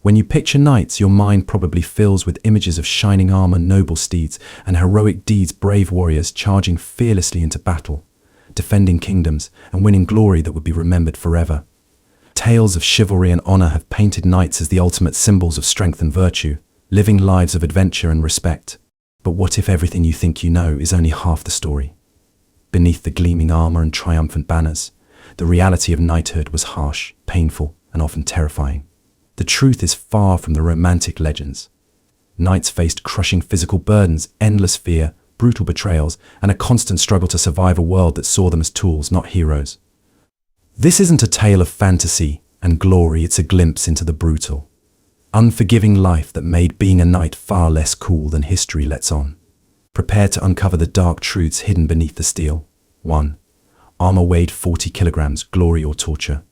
When you picture knights, your mind probably fills with images of shining armor, noble steeds, and heroic deeds, brave warriors charging fearlessly into battle, defending kingdoms, and winning glory that would be remembered forever. Tales of chivalry and honor have painted knights as the ultimate symbols of strength and virtue, living lives of adventure and respect. But what if everything you think you know is only half the story? Beneath the gleaming armor and triumphant banners, the reality of knighthood was harsh, painful, and often terrifying. The truth is far from the romantic legends. Knights faced crushing physical burdens, endless fear, brutal betrayals, and a constant struggle to survive a world that saw them as tools, not heroes. This isn't a tale of fantasy and glory, it's a glimpse into the brutal, unforgiving life that made being a knight far less cool than history lets on. Prepare to uncover the dark truths hidden beneath the steel. 1. Armor weighed 40 kilograms, glory or torture.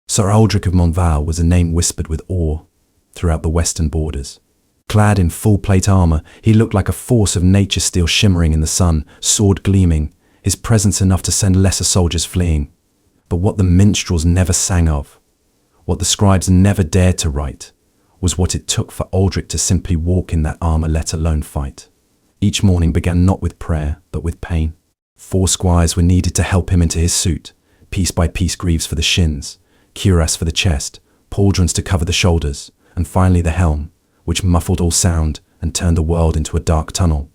Sir Aldric of Montval was a name whispered with awe throughout the western borders. Clad in full plate armor, he looked like a force of nature, steel shimmering in the sun, sword gleaming, his presence enough to send lesser soldiers fleeing. But what the minstrels never sang of, what the scribes never dared to write, was what it took for Aldric to simply walk in that armor, let alone fight. Each morning began not with prayer, but with pain. 4 squires were needed to help him into his suit, piece by piece greaves for the shins, cuirass for the chest, pauldrons to cover the shoulders, and finally the helm, which muffled all sound and turned the world into a dark tunnel.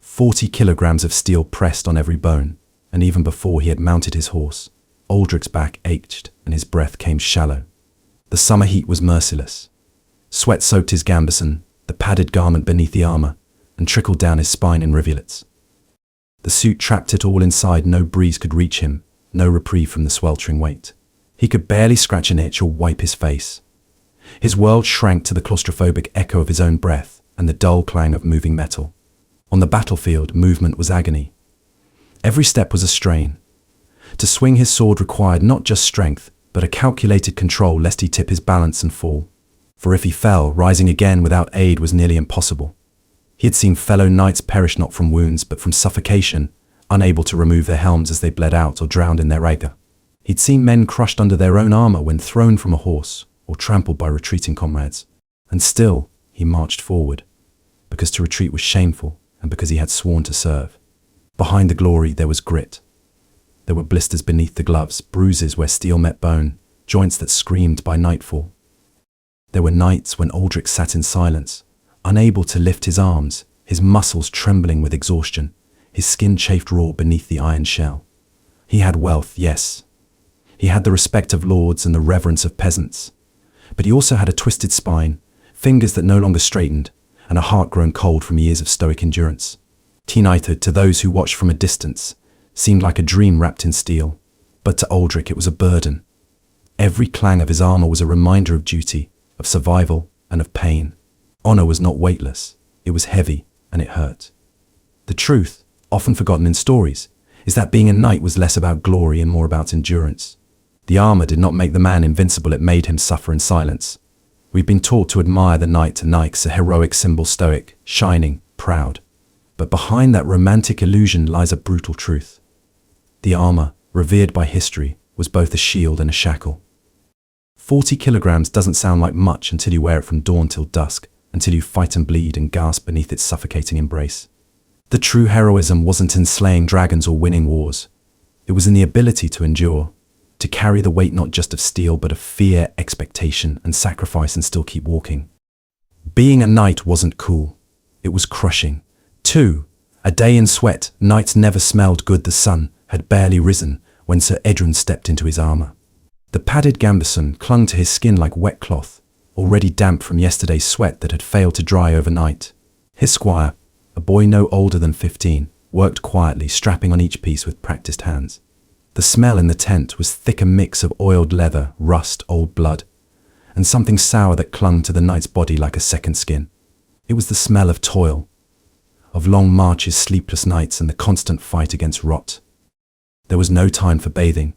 40 kilograms of steel pressed on every bone, and even before he had mounted his horse, Aldric's back ached and his breath came shallow. The summer heat was merciless. Sweat soaked his gambeson, the padded garment beneath the armor, and trickled down his spine in rivulets. The suit trapped it all inside, no breeze could reach him, no reprieve from the sweltering weight. He could barely scratch an itch or wipe his face. His world shrank to the claustrophobic echo of his own breath and the dull clang of moving metal. On the battlefield, movement was agony. Every step was a strain. To swing his sword required not just strength, but a calculated control lest he tip his balance and fall. For if he fell, rising again without aid was nearly impossible. He had seen fellow knights perish not from wounds, but from suffocation, unable to remove their helms as they bled out or drowned in their anger. He'd seen men crushed under their own armor when thrown from a horse or trampled by retreating comrades. And still, he marched forward, because to retreat was shameful and because he had sworn to serve. Behind the glory, there was grit. There were blisters beneath the gloves, bruises where steel met bone, joints that screamed by nightfall. There were nights when Aldric sat in silence, unable to lift his arms, his muscles trembling with exhaustion, his skin chafed raw beneath the iron shell. He had wealth, yes. He had the respect of lords and the reverence of peasants. But he also had a twisted spine, fingers that no longer straightened, and a heart grown cold from years of stoic endurance. Knighthood, to those who watched from a distance, seemed like a dream wrapped in steel. But to Aldric it was a burden. Every clang of his armor was a reminder of duty, of survival, and of pain. Honor was not weightless, it was heavy, and it hurt. The truth, often forgotten in stories, is that being a knight was less about glory and more about endurance. The armor did not make the man invincible, it made him suffer in silence. We've been taught to admire the knight and Nike's a heroic symbol, stoic, shining, proud. But behind that romantic illusion lies a brutal truth. The armor, revered by history, was both a shield and a shackle. 40 kilograms doesn't sound like much until you wear it from dawn till dusk, until you fight and bleed and gasp beneath its suffocating embrace. The true heroism wasn't in slaying dragons or winning wars. It was in the ability to endure, to carry the weight not just of steel but of fear, expectation, and sacrifice and still keep walking. Being a knight wasn't cool. It was crushing. 2. A day in sweat, knights never smelled good. The sun had barely risen when Sir Edryn stepped into his armor. The padded gambeson clung to his skin like wet cloth, already damp from yesterday's sweat that had failed to dry overnight. His squire, a boy no older than 15, worked quietly, strapping on each piece with practiced hands. The smell in the tent was thick, a mix of oiled leather, rust, old blood, and something sour that clung to the knight's body like a second skin. It was the smell of toil, of long marches, sleepless nights, and the constant fight against rot. There was no time for bathing,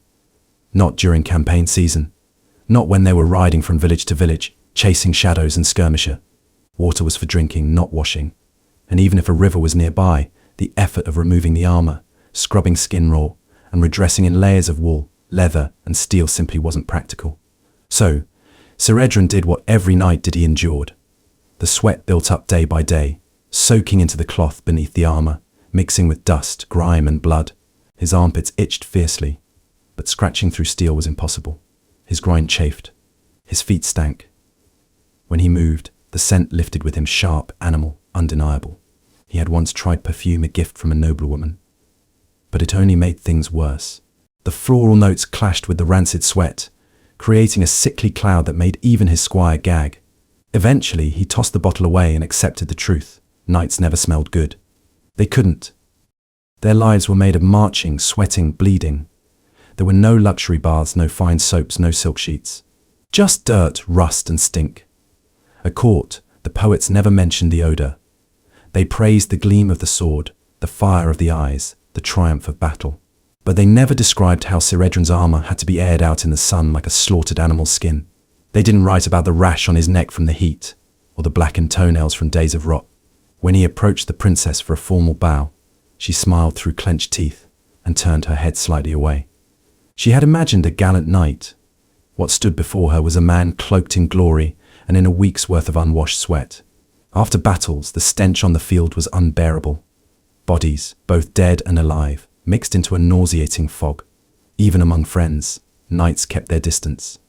not during campaign season, not when they were riding from village to village, chasing shadows and skirmisher. Water was for drinking, not washing. And even if a river was nearby, the effort of removing the armor, scrubbing skin raw, and redressing in layers of wool, leather, and steel simply wasn't practical. So, Sir Edryn did what every knight did he endured. The sweat built up day by day, soaking into the cloth beneath the armor, mixing with dust, grime and blood. His armpits itched fiercely, but scratching through steel was impossible. His groin chafed. His feet stank. When he moved, the scent lifted with him, sharp, animal, undeniable. He had once tried perfume, a gift from a noblewoman. But it only made things worse. The floral notes clashed with the rancid sweat, creating a sickly cloud that made even his squire gag. Eventually, he tossed the bottle away and accepted the truth. Knights never smelled good. They couldn't. Their lives were made of marching, sweating, bleeding. There were no luxury baths, no fine soaps, no silk sheets. Just dirt, rust and stink. At court, the poets never mentioned the odour. They praised the gleam of the sword, the fire of the eyes, the triumph of battle. But they never described how Sir Edryn's armour had to be aired out in the sun like a slaughtered animal's skin. They didn't write about the rash on his neck from the heat, or the blackened toenails from days of rot. When he approached the princess for a formal bow, she smiled through clenched teeth and turned her head slightly away. She had imagined a gallant knight. What stood before her was a man cloaked in glory and in a week's worth of unwashed sweat. After battles, the stench on the field was unbearable. Bodies, both dead and alive, mixed into a nauseating fog. Even among friends, knights kept their distance.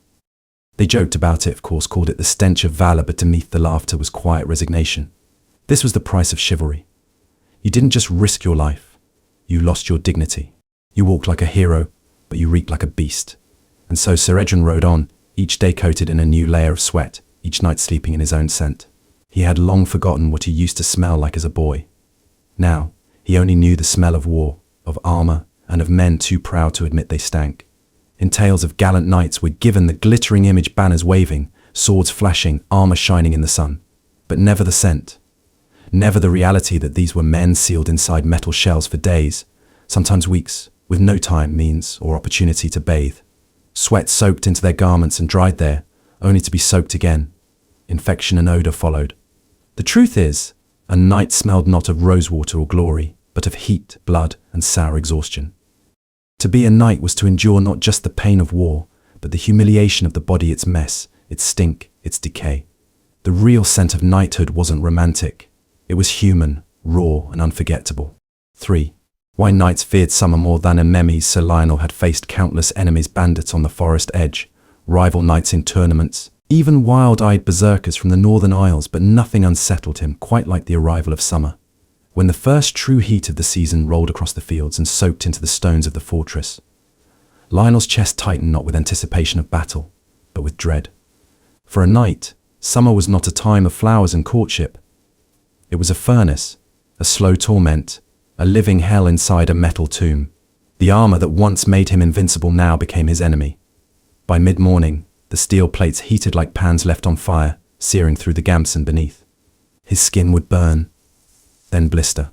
They joked about it, of course, called it the stench of valor, but beneath the laughter was quiet resignation. This was the price of chivalry. You didn't just risk your life, you lost your dignity. You walked like a hero, but you reeked like a beast. And so Sir Edryn rode on, each day coated in a new layer of sweat, each night sleeping in his own scent. He had long forgotten what he used to smell like as a boy. Now, he only knew the smell of war, of armor, and of men too proud to admit they stank. In tales of gallant knights we're given the glittering image, banners waving, swords flashing, armor shining in the sun. But never the scent. Never the reality that these were men sealed inside metal shells for days, sometimes weeks, with no time, means, or opportunity to bathe. Sweat soaked into their garments and dried there, only to be soaked again. Infection and odor followed. The truth is, a knight smelled not of rosewater or glory, but of heat, blood, and sour exhaustion. To be a knight was to endure not just the pain of war, but the humiliation of the body, its mess, its stink, its decay. The real scent of knighthood wasn't romantic. It was human, raw, and unforgettable. 3. Why knights feared summer more than Memes. Sir Lionel had faced countless enemies, bandits on the forest edge, rival knights in tournaments, even wild-eyed berserkers from the northern isles, but nothing unsettled him quite like the arrival of summer. When the first true heat of the season rolled across the fields and soaked into the stones of the fortress, Lionel's chest tightened not with anticipation of battle, but with dread. For a knight, summer was not a time of flowers and courtship. It was a furnace, a slow torment, a living hell inside a metal tomb. The armor that once made him invincible now became his enemy. By mid-morning, the steel plates heated like pans left on fire, searing through the gamson beneath. His skin would burn, then blister.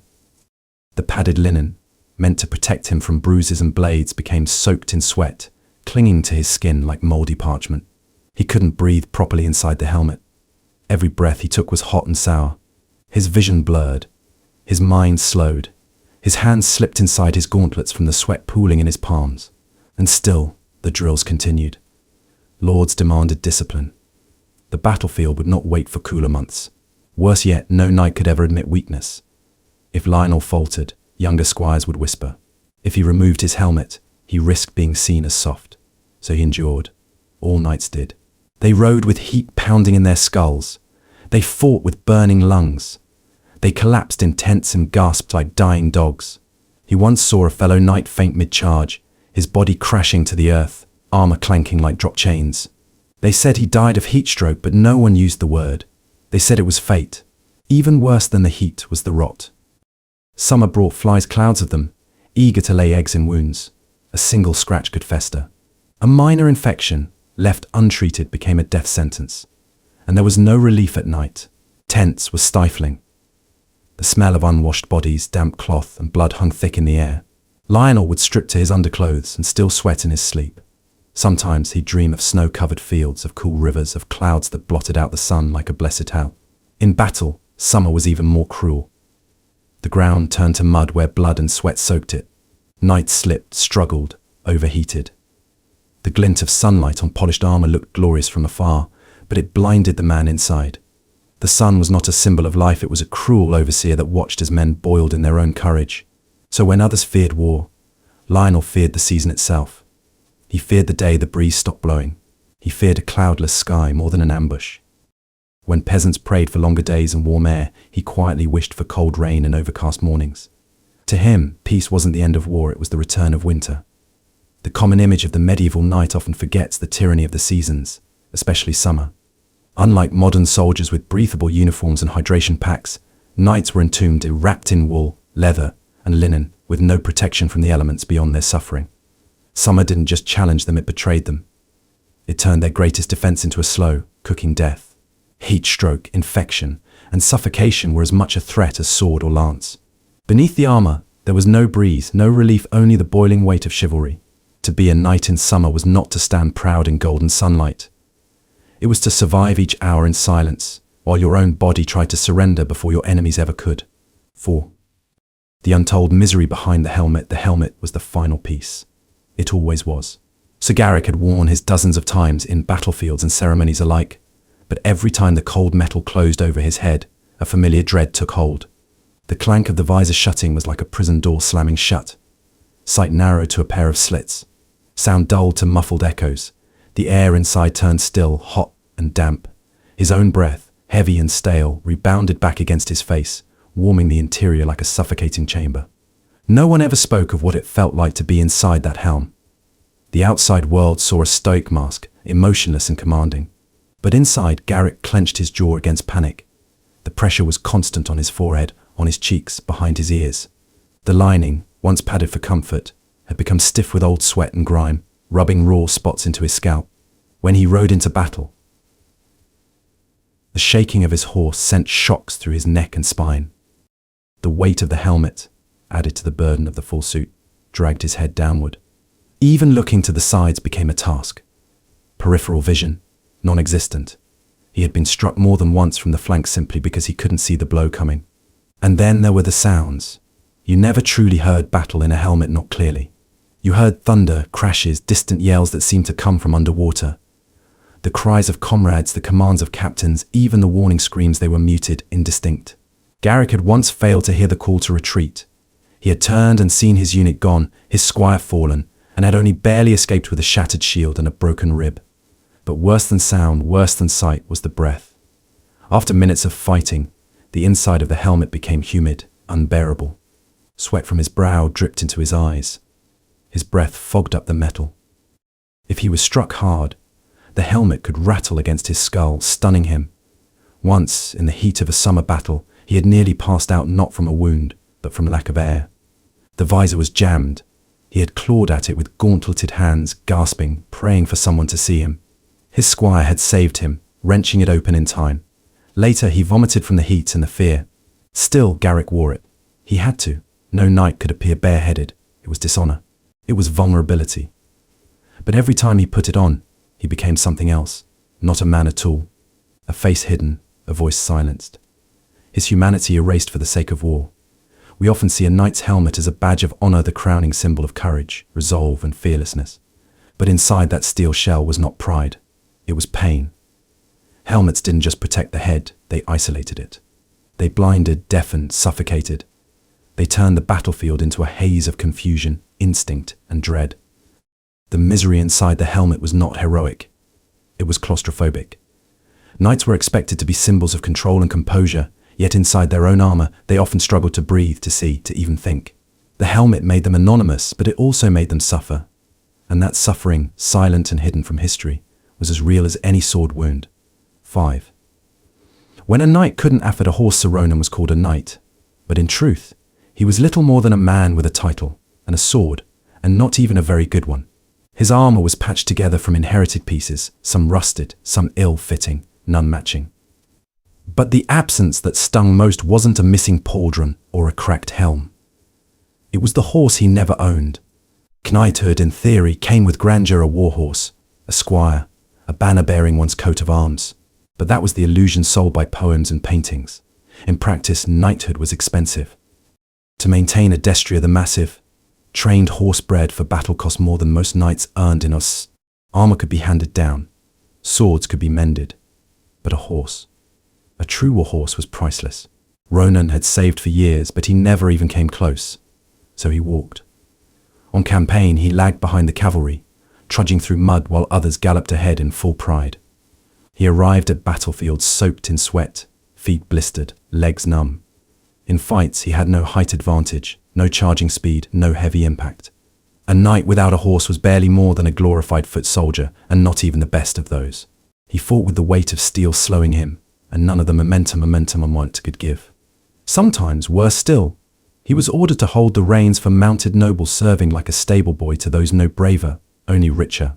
The padded linen, meant to protect him from bruises and blades, became soaked in sweat, clinging to his skin like moldy parchment. He couldn't breathe properly inside the helmet. Every breath he took was hot and sour. His vision blurred. His mind slowed. His hands slipped inside his gauntlets from the sweat pooling in his palms. And still, the drills continued. Lords demanded discipline. The battlefield would not wait for cooler months. Worse yet, no knight could ever admit weakness. If Lionel faltered, younger squires would whisper. If he removed his helmet, he risked being seen as soft. So he endured. All knights did. They rode with heat pounding in their skulls. They fought with burning lungs. They collapsed in tents and gasped like dying dogs. He once saw a fellow knight faint mid-charge, his body crashing to the earth, armor clanking like dropped chains. They said he died of heat stroke, but no one used the word. They said it was fate. Even worse than the heat was the rot. Summer brought flies, clouds of them, eager to lay eggs in wounds. A single scratch could fester. A minor infection, left untreated, became a death sentence. And there was no relief at night. Tents were stifling. The smell of unwashed bodies, damp cloth, and blood hung thick in the air. Lionel would strip to his underclothes and still sweat in his sleep. Sometimes he'd dream of snow-covered fields, of cool rivers, of clouds that blotted out the sun like a blessed hell. In battle, summer was even more cruel. The ground turned to mud where blood and sweat soaked it. Knights slipped, struggled, overheated. The glint of sunlight on polished armor looked glorious from afar, but it blinded the man inside. The sun was not a symbol of life, it was a cruel overseer that watched as men boiled in their own courage. So when others feared war, Lionel feared the season itself. He feared the day the breeze stopped blowing. He feared a cloudless sky more than an ambush. When peasants prayed for longer days and warm air, he quietly wished for cold rain and overcast mornings. To him, peace wasn't the end of war, it was the return of winter. The common image of the medieval knight often forgets the tyranny of the seasons, especially summer. Unlike modern soldiers with breathable uniforms and hydration packs, knights were entombed wrapped in wool, leather, and linen, with no protection from the elements beyond their suffering. Summer didn't just challenge them, it betrayed them. It turned their greatest defense into a slow, cooking death. Heat stroke, infection, and suffocation were as much a threat as sword or lance. Beneath the armor, there was no breeze, no relief, only the boiling weight of chivalry. To be a knight in summer was not to stand proud in golden sunlight. It was to survive each hour in silence, while your own body tried to surrender before your enemies ever could. 4. The untold misery behind the helmet was the final piece. It always was. Sir Garrick had worn his dozens of times in battlefields and ceremonies alike, but every time the cold metal closed over his head, a familiar dread took hold. The clank of the visor shutting was like a prison door slamming shut. Sight narrowed to a pair of slits. Sound dulled to muffled echoes. The air inside turned still, hot and damp. His own breath, heavy and stale, rebounded back against his face, warming the interior like a suffocating chamber. No one ever spoke of what it felt like to be inside that helm. The outside world saw a stoic mask, emotionless and commanding. But inside, Garrick clenched his jaw against panic. The pressure was constant on his forehead, on his cheeks, behind his ears. The lining, once padded for comfort, had become stiff with old sweat and grime, rubbing raw spots into his scalp. When he rode into battle, the shaking of his horse sent shocks through his neck and spine. The weight of the helmet, added to the burden of the full suit, dragged his head downward. Even looking to the sides became a task. Peripheral vision, non-existent. He had been struck more than once from the flank simply because he couldn't see the blow coming. And then there were the sounds. You never truly heard battle in a helmet not clearly. You heard thunder, crashes, distant yells that seemed to come from underwater. The cries of comrades, the commands of captains, even the warning screams, they were muted, indistinct. Garrick had once failed to hear the call to retreat. He had turned and seen his unit gone, his squire fallen, and had only barely escaped with a shattered shield and a broken rib. But worse than sound, worse than sight was the breath. After minutes of fighting, the inside of the helmet became humid, unbearable. Sweat from his brow dripped into his eyes. His breath fogged up the metal. If he was struck hard, the helmet could rattle against his skull, stunning him. Once, in the heat of a summer battle, he had nearly passed out not from a wound, but from lack of air. The visor was jammed. He had clawed at it with gauntleted hands, gasping, praying for someone to see him. His squire had saved him, wrenching it open in time. Later, he vomited from the heat and the fear. Still, Garrick wore it. He had to. No knight could appear bareheaded. It was dishonor. It was vulnerability. But every time he put it on, he became something else. Not a man at all. A face hidden, a voice silenced. His humanity erased for the sake of war. We often see a knight's helmet as a badge of honor, the crowning symbol of courage, resolve, and fearlessness. But inside that steel shell was not pride. It was pain. Helmets didn't just protect the head, they isolated it. They blinded, deafened, suffocated. They turned the battlefield into a haze of confusion, instinct, and dread. The misery inside the helmet was not heroic. It was claustrophobic. Knights were expected to be symbols of control and composure, yet inside their own armor, they often struggled to breathe, to see, to even think. The helmet made them anonymous, but it also made them suffer. And that suffering, silent and hidden from history, was as real as any sword wound. 5. When a knight couldn't afford a horse, Sir Ronan was called a knight. But in truth, he was little more than a man with a title, and a sword, and not even a very good one. His armor was patched together from inherited pieces, some rusted, some ill-fitting, none matching. But the absence that stung most wasn't a missing pauldron or a cracked helm. It was the horse he never owned. Knighthood, in theory, came with grandeur: a warhorse, a squire, a banner bearing one's coat of arms. But that was the illusion sold by poems and paintings. In practice, knighthood was expensive. To maintain a destrier, the massive, trained horse bred for battle cost more than most knights earned in us. Armor could be handed down. Swords could be mended. But a horse, a true war horse, was priceless. Ronan had saved for years, but he never even came close. So he walked. On campaign, he lagged behind the cavalry, trudging through mud while others galloped ahead in full pride. He arrived at battlefields soaked in sweat, feet blistered, legs numb. In fights, he had no height advantage, no charging speed, no heavy impact. A knight without a horse was barely more than a glorified foot soldier, and not even the best of those. He fought with the weight of steel slowing him, and none of the momentum a knight could give. Sometimes, worse still, he was ordered to hold the reins for mounted nobles, serving like a stable boy to those no braver, only richer.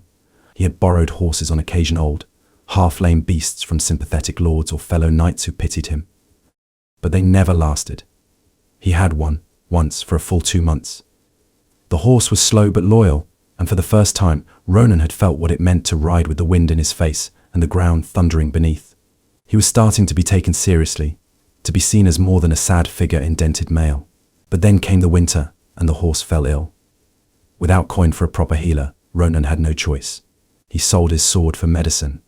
He had borrowed horses on occasion, old, half-lame beasts from sympathetic lords or fellow knights who pitied him. But they never lasted. He had one, once, for a full 2 months. The horse was slow but loyal, and for the first time, Ronan had felt what it meant to ride with the wind in his face and the ground thundering beneath. He was starting to be taken seriously, to be seen as more than a sad figure in dented mail. But then came the winter, and the horse fell ill. Without coin for a proper healer, Ronan had no choice. He sold his sword for medicine.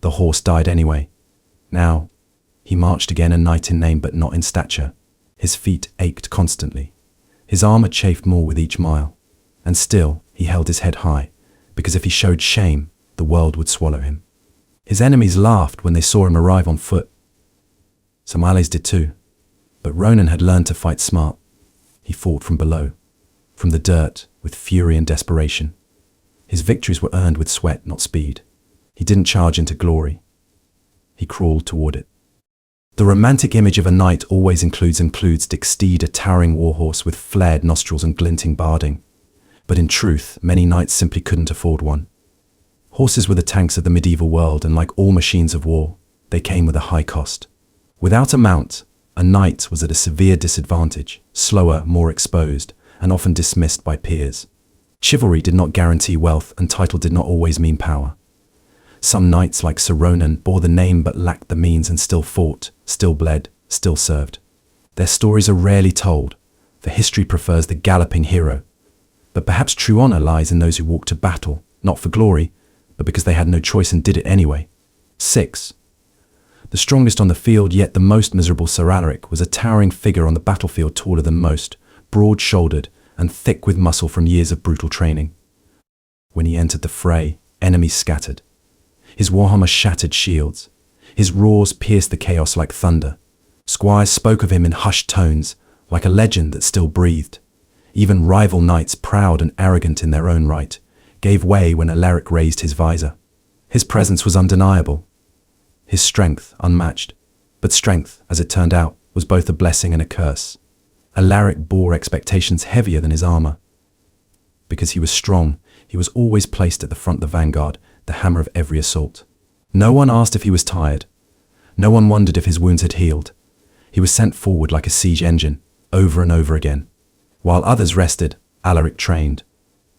The horse died anyway. Now, he marched again, a knight in name but not in stature. His feet ached constantly. His armor chafed more with each mile. And still, he held his head high, because if he showed shame, the world would swallow him. His enemies laughed when they saw him arrive on foot. Some allies did too. But Ronan had learned to fight smart. He fought from below, from the dirt, with fury and desperation. His victories were earned with sweat, not speed. He didn't charge into glory. He crawled toward it. The romantic image of a knight always includes Dick's steed, a towering warhorse with flared nostrils and glinting barding. But in truth, many knights simply couldn't afford one. Horses were the tanks of the medieval world, and like all machines of war, they came with a high cost. Without a mount, a knight was at a severe disadvantage, slower, more exposed, and often dismissed by peers. Chivalry did not guarantee wealth, and title did not always mean power. Some knights, like Sir Ronan, bore the name but lacked the means and still fought, still bled, still served. Their stories are rarely told, for history prefers the galloping hero. But perhaps true honor lies in those who walk to battle, not for glory, but because they had no choice and did it anyway. 6. The strongest on the field, yet the most miserable, Sir Alaric, was a towering figure on the battlefield, taller than most, broad-shouldered, and thick with muscle from years of brutal training. When he entered the fray, enemies scattered. His warhammer shattered shields. His roars pierced the chaos like thunder. Squires spoke of him in hushed tones, like a legend that still breathed. Even rival knights, proud and arrogant in their own right, gave way when Alaric raised his visor. His presence was undeniable. His strength unmatched. But strength, as it turned out, was both a blessing and a curse. Alaric bore expectations heavier than his armor. Because he was strong, he was always placed at the front, the vanguard, the hammer of every assault. No one asked if he was tired. No one wondered if his wounds had healed. He was sent forward like a siege engine, over and over again. While others rested, Alaric trained.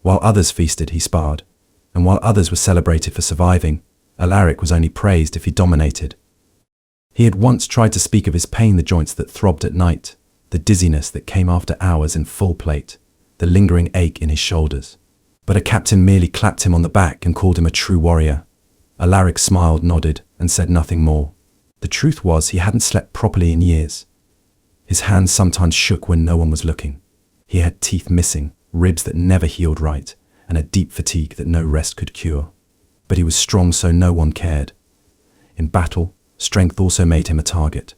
While others feasted, he sparred. And while others were celebrated for surviving, Alaric was only praised if he dominated. He had once tried to speak of his pain, the joints that throbbed at night, the dizziness that came after hours in full plate, the lingering ache in his shoulders. But a captain merely clapped him on the back and called him a true warrior. Alaric smiled, nodded, and said nothing more. The truth was, he hadn't slept properly in years. His hands sometimes shook when no one was looking. He had teeth missing, ribs that never healed right, and a deep fatigue that no rest could cure. But he was strong, so no one cared. In battle, strength also made him a target.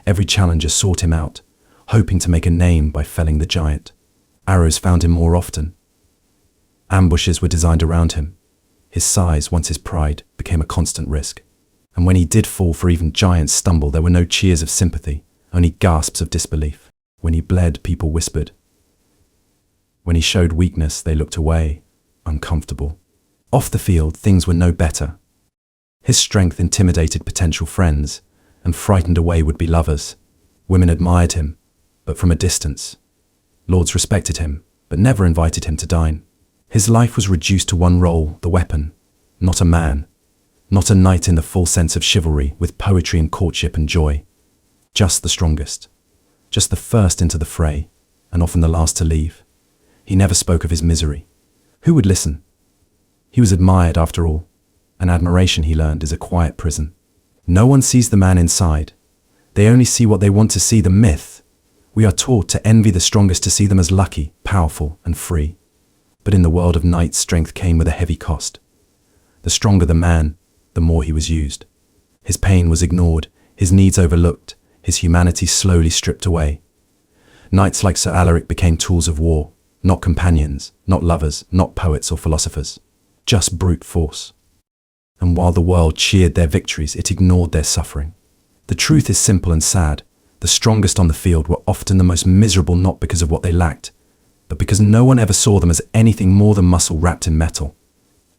Every challenger sought him out, hoping to make a name by felling the giant. Arrows found him more often. Ambushes were designed around him. His size, once his pride, became a constant risk. And when he did fall, for even giants stumble, there were no cheers of sympathy, only gasps of disbelief. When he bled, people whispered. When he showed weakness, they looked away, uncomfortable. Off the field, things were no better. His strength intimidated potential friends and frightened away would-be lovers. Women admired him, but from a distance. Lords respected him, but never invited him to dine. His life was reduced to one role, the weapon. Not a man. Not a knight in the full sense of chivalry, with poetry and courtship and joy. Just the strongest. Just the first into the fray, and often the last to leave. He never spoke of his misery. Who would listen? He was admired after all, and admiration, he learned, is a quiet prison. No one sees the man inside. They only see what they want to see, the myth. We are taught to envy the strongest, to see them as lucky, powerful, and free. But in the world of knights, strength came with a heavy cost. The stronger the man, the more he was used. His pain was ignored, his needs overlooked, his humanity slowly stripped away. Knights like Sir Alaric became tools of war, not companions, not lovers, not poets or philosophers, just brute force. And while the world cheered their victories, it ignored their suffering. The truth is simple and sad. The strongest on the field were often the most miserable, not because of what they lacked, but because no one ever saw them as anything more than muscle wrapped in metal.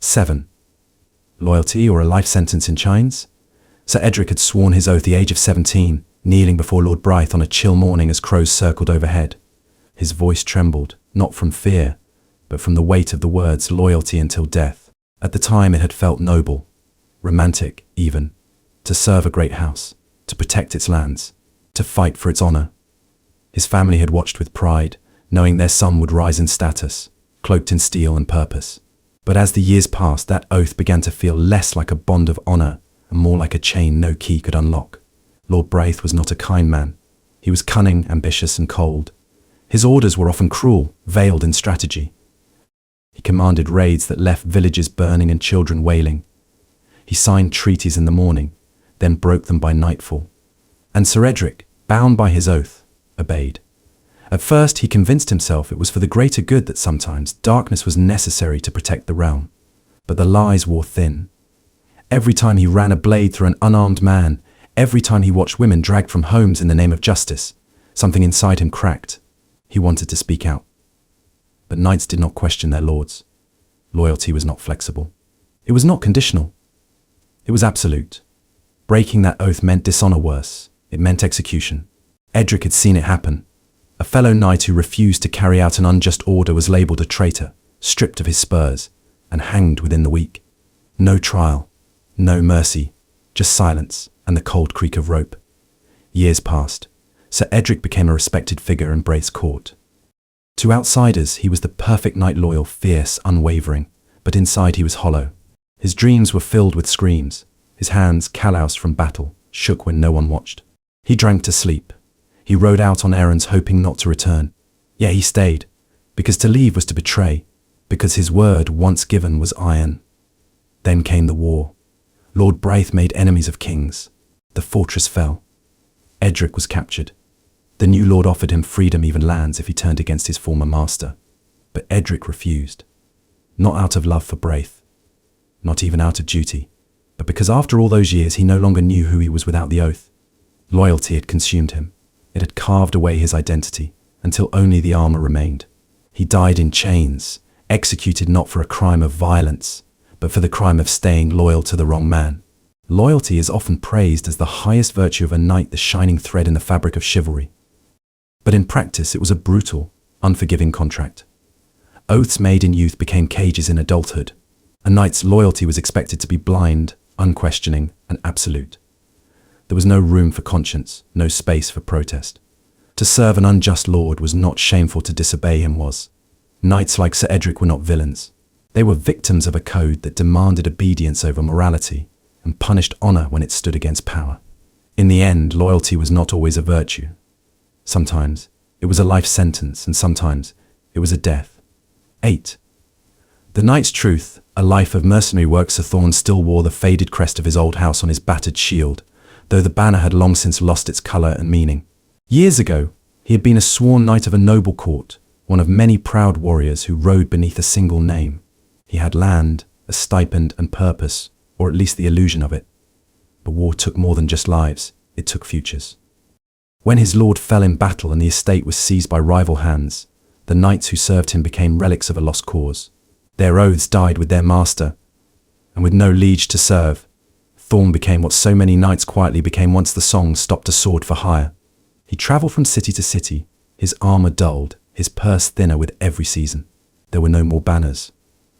7. Loyalty or a life sentence in chains? Sir Edric had sworn his oath at the age of 17, kneeling before Lord Brythe on a chill morning as crows circled overhead. His voice trembled, not from fear, but from the weight of the words loyalty until death. At the time it had felt noble, romantic even, to serve a great house, to protect its lands, to fight for its honor. His family had watched with pride, knowing their son would rise in status, cloaked in steel and purpose. But as the years passed, that oath began to feel less like a bond of honor and more like a chain no key could unlock. Lord Brythe was not a kind man. He was cunning, ambitious, and cold. His orders were often cruel, veiled in strategy. He commanded raids that left villages burning and children wailing. He signed treaties in the morning, then broke them by nightfall. And Sir Edric, bound by his oath, obeyed. At first he convinced himself it was for the greater good, that sometimes darkness was necessary to protect the realm. But the lies wore thin. Every time he ran a blade through an unarmed man, every time he watched women dragged from homes in the name of justice, something inside him cracked. He wanted to speak out. But knights did not question their lords. Loyalty was not flexible. It was not conditional. It was absolute. Breaking that oath meant dishonor. Worse, it meant execution. Edric had seen it happen. A fellow knight who refused to carry out an unjust order was labelled a traitor, stripped of his spurs, and hanged within the week. No trial, no mercy, just silence and the cold creak of rope. Years passed. Sir Edric became a respected figure in Braith's court. To outsiders, he was the perfect knight, loyal, fierce, unwavering, but inside he was hollow. His dreams were filled with screams. His hands, calloused from battle, shook when no one watched. He drank to sleep. He rode out on errands hoping not to return. Yet he stayed, because to leave was to betray, because his word once given was iron. Then came the war. Lord Brythe made enemies of kings. The fortress fell. Edric was captured. The new lord offered him freedom, even lands, if he turned against his former master. But Edric refused. Not out of love for Brythe, not even out of duty, but because after all those years he no longer knew who he was without the oath. Loyalty had consumed him. It had carved away his identity, until only the armor remained. He died in chains, executed not for a crime of violence, but for the crime of staying loyal to the wrong man. Loyalty is often praised as the highest virtue of a knight, the shining thread in the fabric of chivalry. But in practice it was a brutal, unforgiving contract. Oaths made in youth became cages in adulthood. A knight's loyalty was expected to be blind, unquestioning, and absolute. There was no room for conscience, no space for protest. To serve an unjust lord was not shameful, to disobey him was. Knights like Sir Edric were not villains. They were victims of a code that demanded obedience over morality and punished honor when it stood against power. In the end, loyalty was not always a virtue. Sometimes it was a life sentence, and sometimes it was a death. 8. The knight's truth, a life of mercenary work. Sir Thorn still wore the faded crest of his old house on his battered shield, though the banner had long since lost its colour and meaning. Years ago, he had been a sworn knight of a noble court, one of many proud warriors who rode beneath a single name. He had land, a stipend and purpose, or at least the illusion of it. But war took more than just lives, it took futures. When his lord fell in battle and the estate was seized by rival hands, the knights who served him became relics of a lost cause. Their oaths died with their master, and with no liege to serve, Thorn became what so many knights quietly became once the song stopped a sword for hire. He travelled from city to city, his armour dulled, his purse thinner with every season. There were no more banners,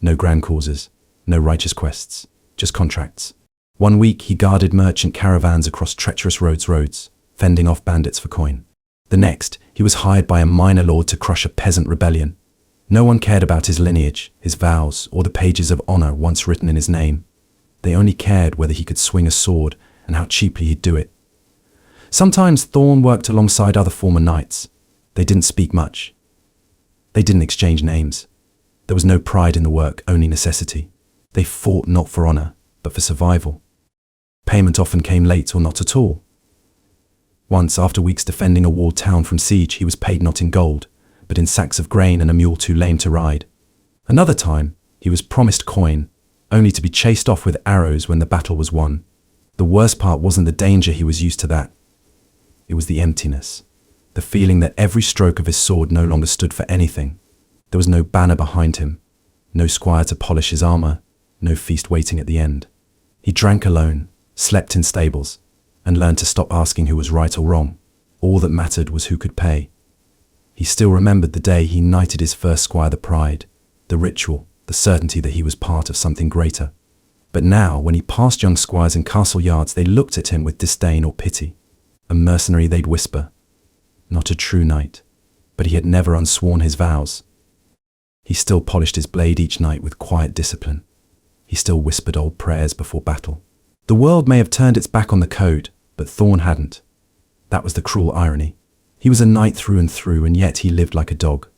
no grand causes, no righteous quests, just contracts. One week he guarded merchant caravans across treacherous roads, fending off bandits for coin. The next, he was hired by a minor lord to crush a peasant rebellion. No one cared about his lineage, his vows, or the pages of honour once written in his name. They only cared whether he could swing a sword and how cheaply he'd do it. Sometimes Thorn worked alongside other former knights. They didn't speak much. They didn't exchange names. There was no pride in the work, only necessity. They fought not for honor, but for survival. Payment often came late or not at all. Once, after weeks defending a walled town from siege, he was paid not in gold, but in sacks of grain and a mule too lame to ride. Another time, he was promised coin, only to be chased off with arrows when the battle was won. The worst part wasn't the danger, he was used to that. It was the emptiness, the feeling that every stroke of his sword no longer stood for anything. There was no banner behind him, no squire to polish his armor, no feast waiting at the end. He drank alone, slept in stables, and learned to stop asking who was right or wrong. All that mattered was who could pay. He still remembered the day he knighted his first squire, the pride, the ritual, the certainty that he was part of something greater. But now, when he passed young squires in castle yards, they looked at him with disdain or pity. A mercenary, they'd whisper. Not a true knight, but he had never unsworn his vows. He still polished his blade each night with quiet discipline. He still whispered old prayers before battle. The world may have turned its back on the code, but Thorn hadn't. That was the cruel irony. He was a knight through and through, and yet he lived like a dog.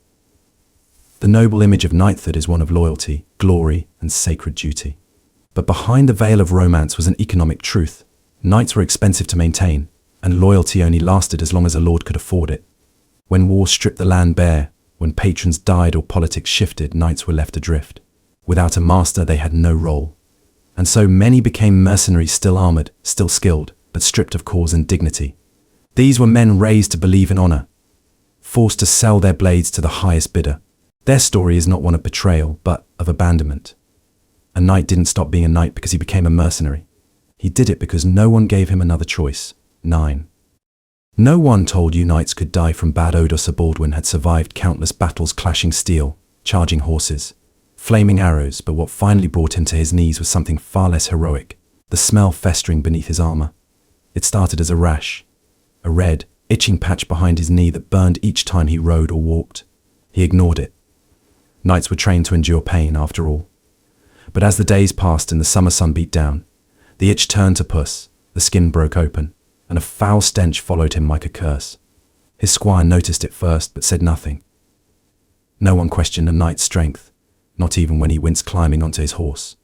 The noble image of knighthood is one of loyalty, glory, and sacred duty. But behind the veil of romance was an economic truth. Knights were expensive to maintain, and loyalty only lasted as long as a lord could afford it. When war stripped the land bare, when patrons died or politics shifted, knights were left adrift. Without a master, they had no role. And so many became mercenaries, still armored, still skilled, but stripped of cause and dignity. These were men raised to believe in honor, forced to sell their blades to the highest bidder. Their story is not one of betrayal, but of abandonment. A knight didn't stop being a knight because he became a mercenary. He did it because no one gave him another choice. 9. No one told you knights could die from bad odor. Sir Baldwin had survived countless battles, clashing steel, charging horses, flaming arrows, but what finally brought him to his knees was something far less heroic, the smell festering beneath his armor. It started as a rash, a red, itching patch behind his knee that burned each time he rode or walked. He ignored it. Knights were trained to endure pain, after all. But as the days passed and the summer sun beat down, the itch turned to pus, the skin broke open, and a foul stench followed him like a curse. His squire noticed it first, but said nothing. No one questioned a knight's strength, not even when he winced climbing onto his horse.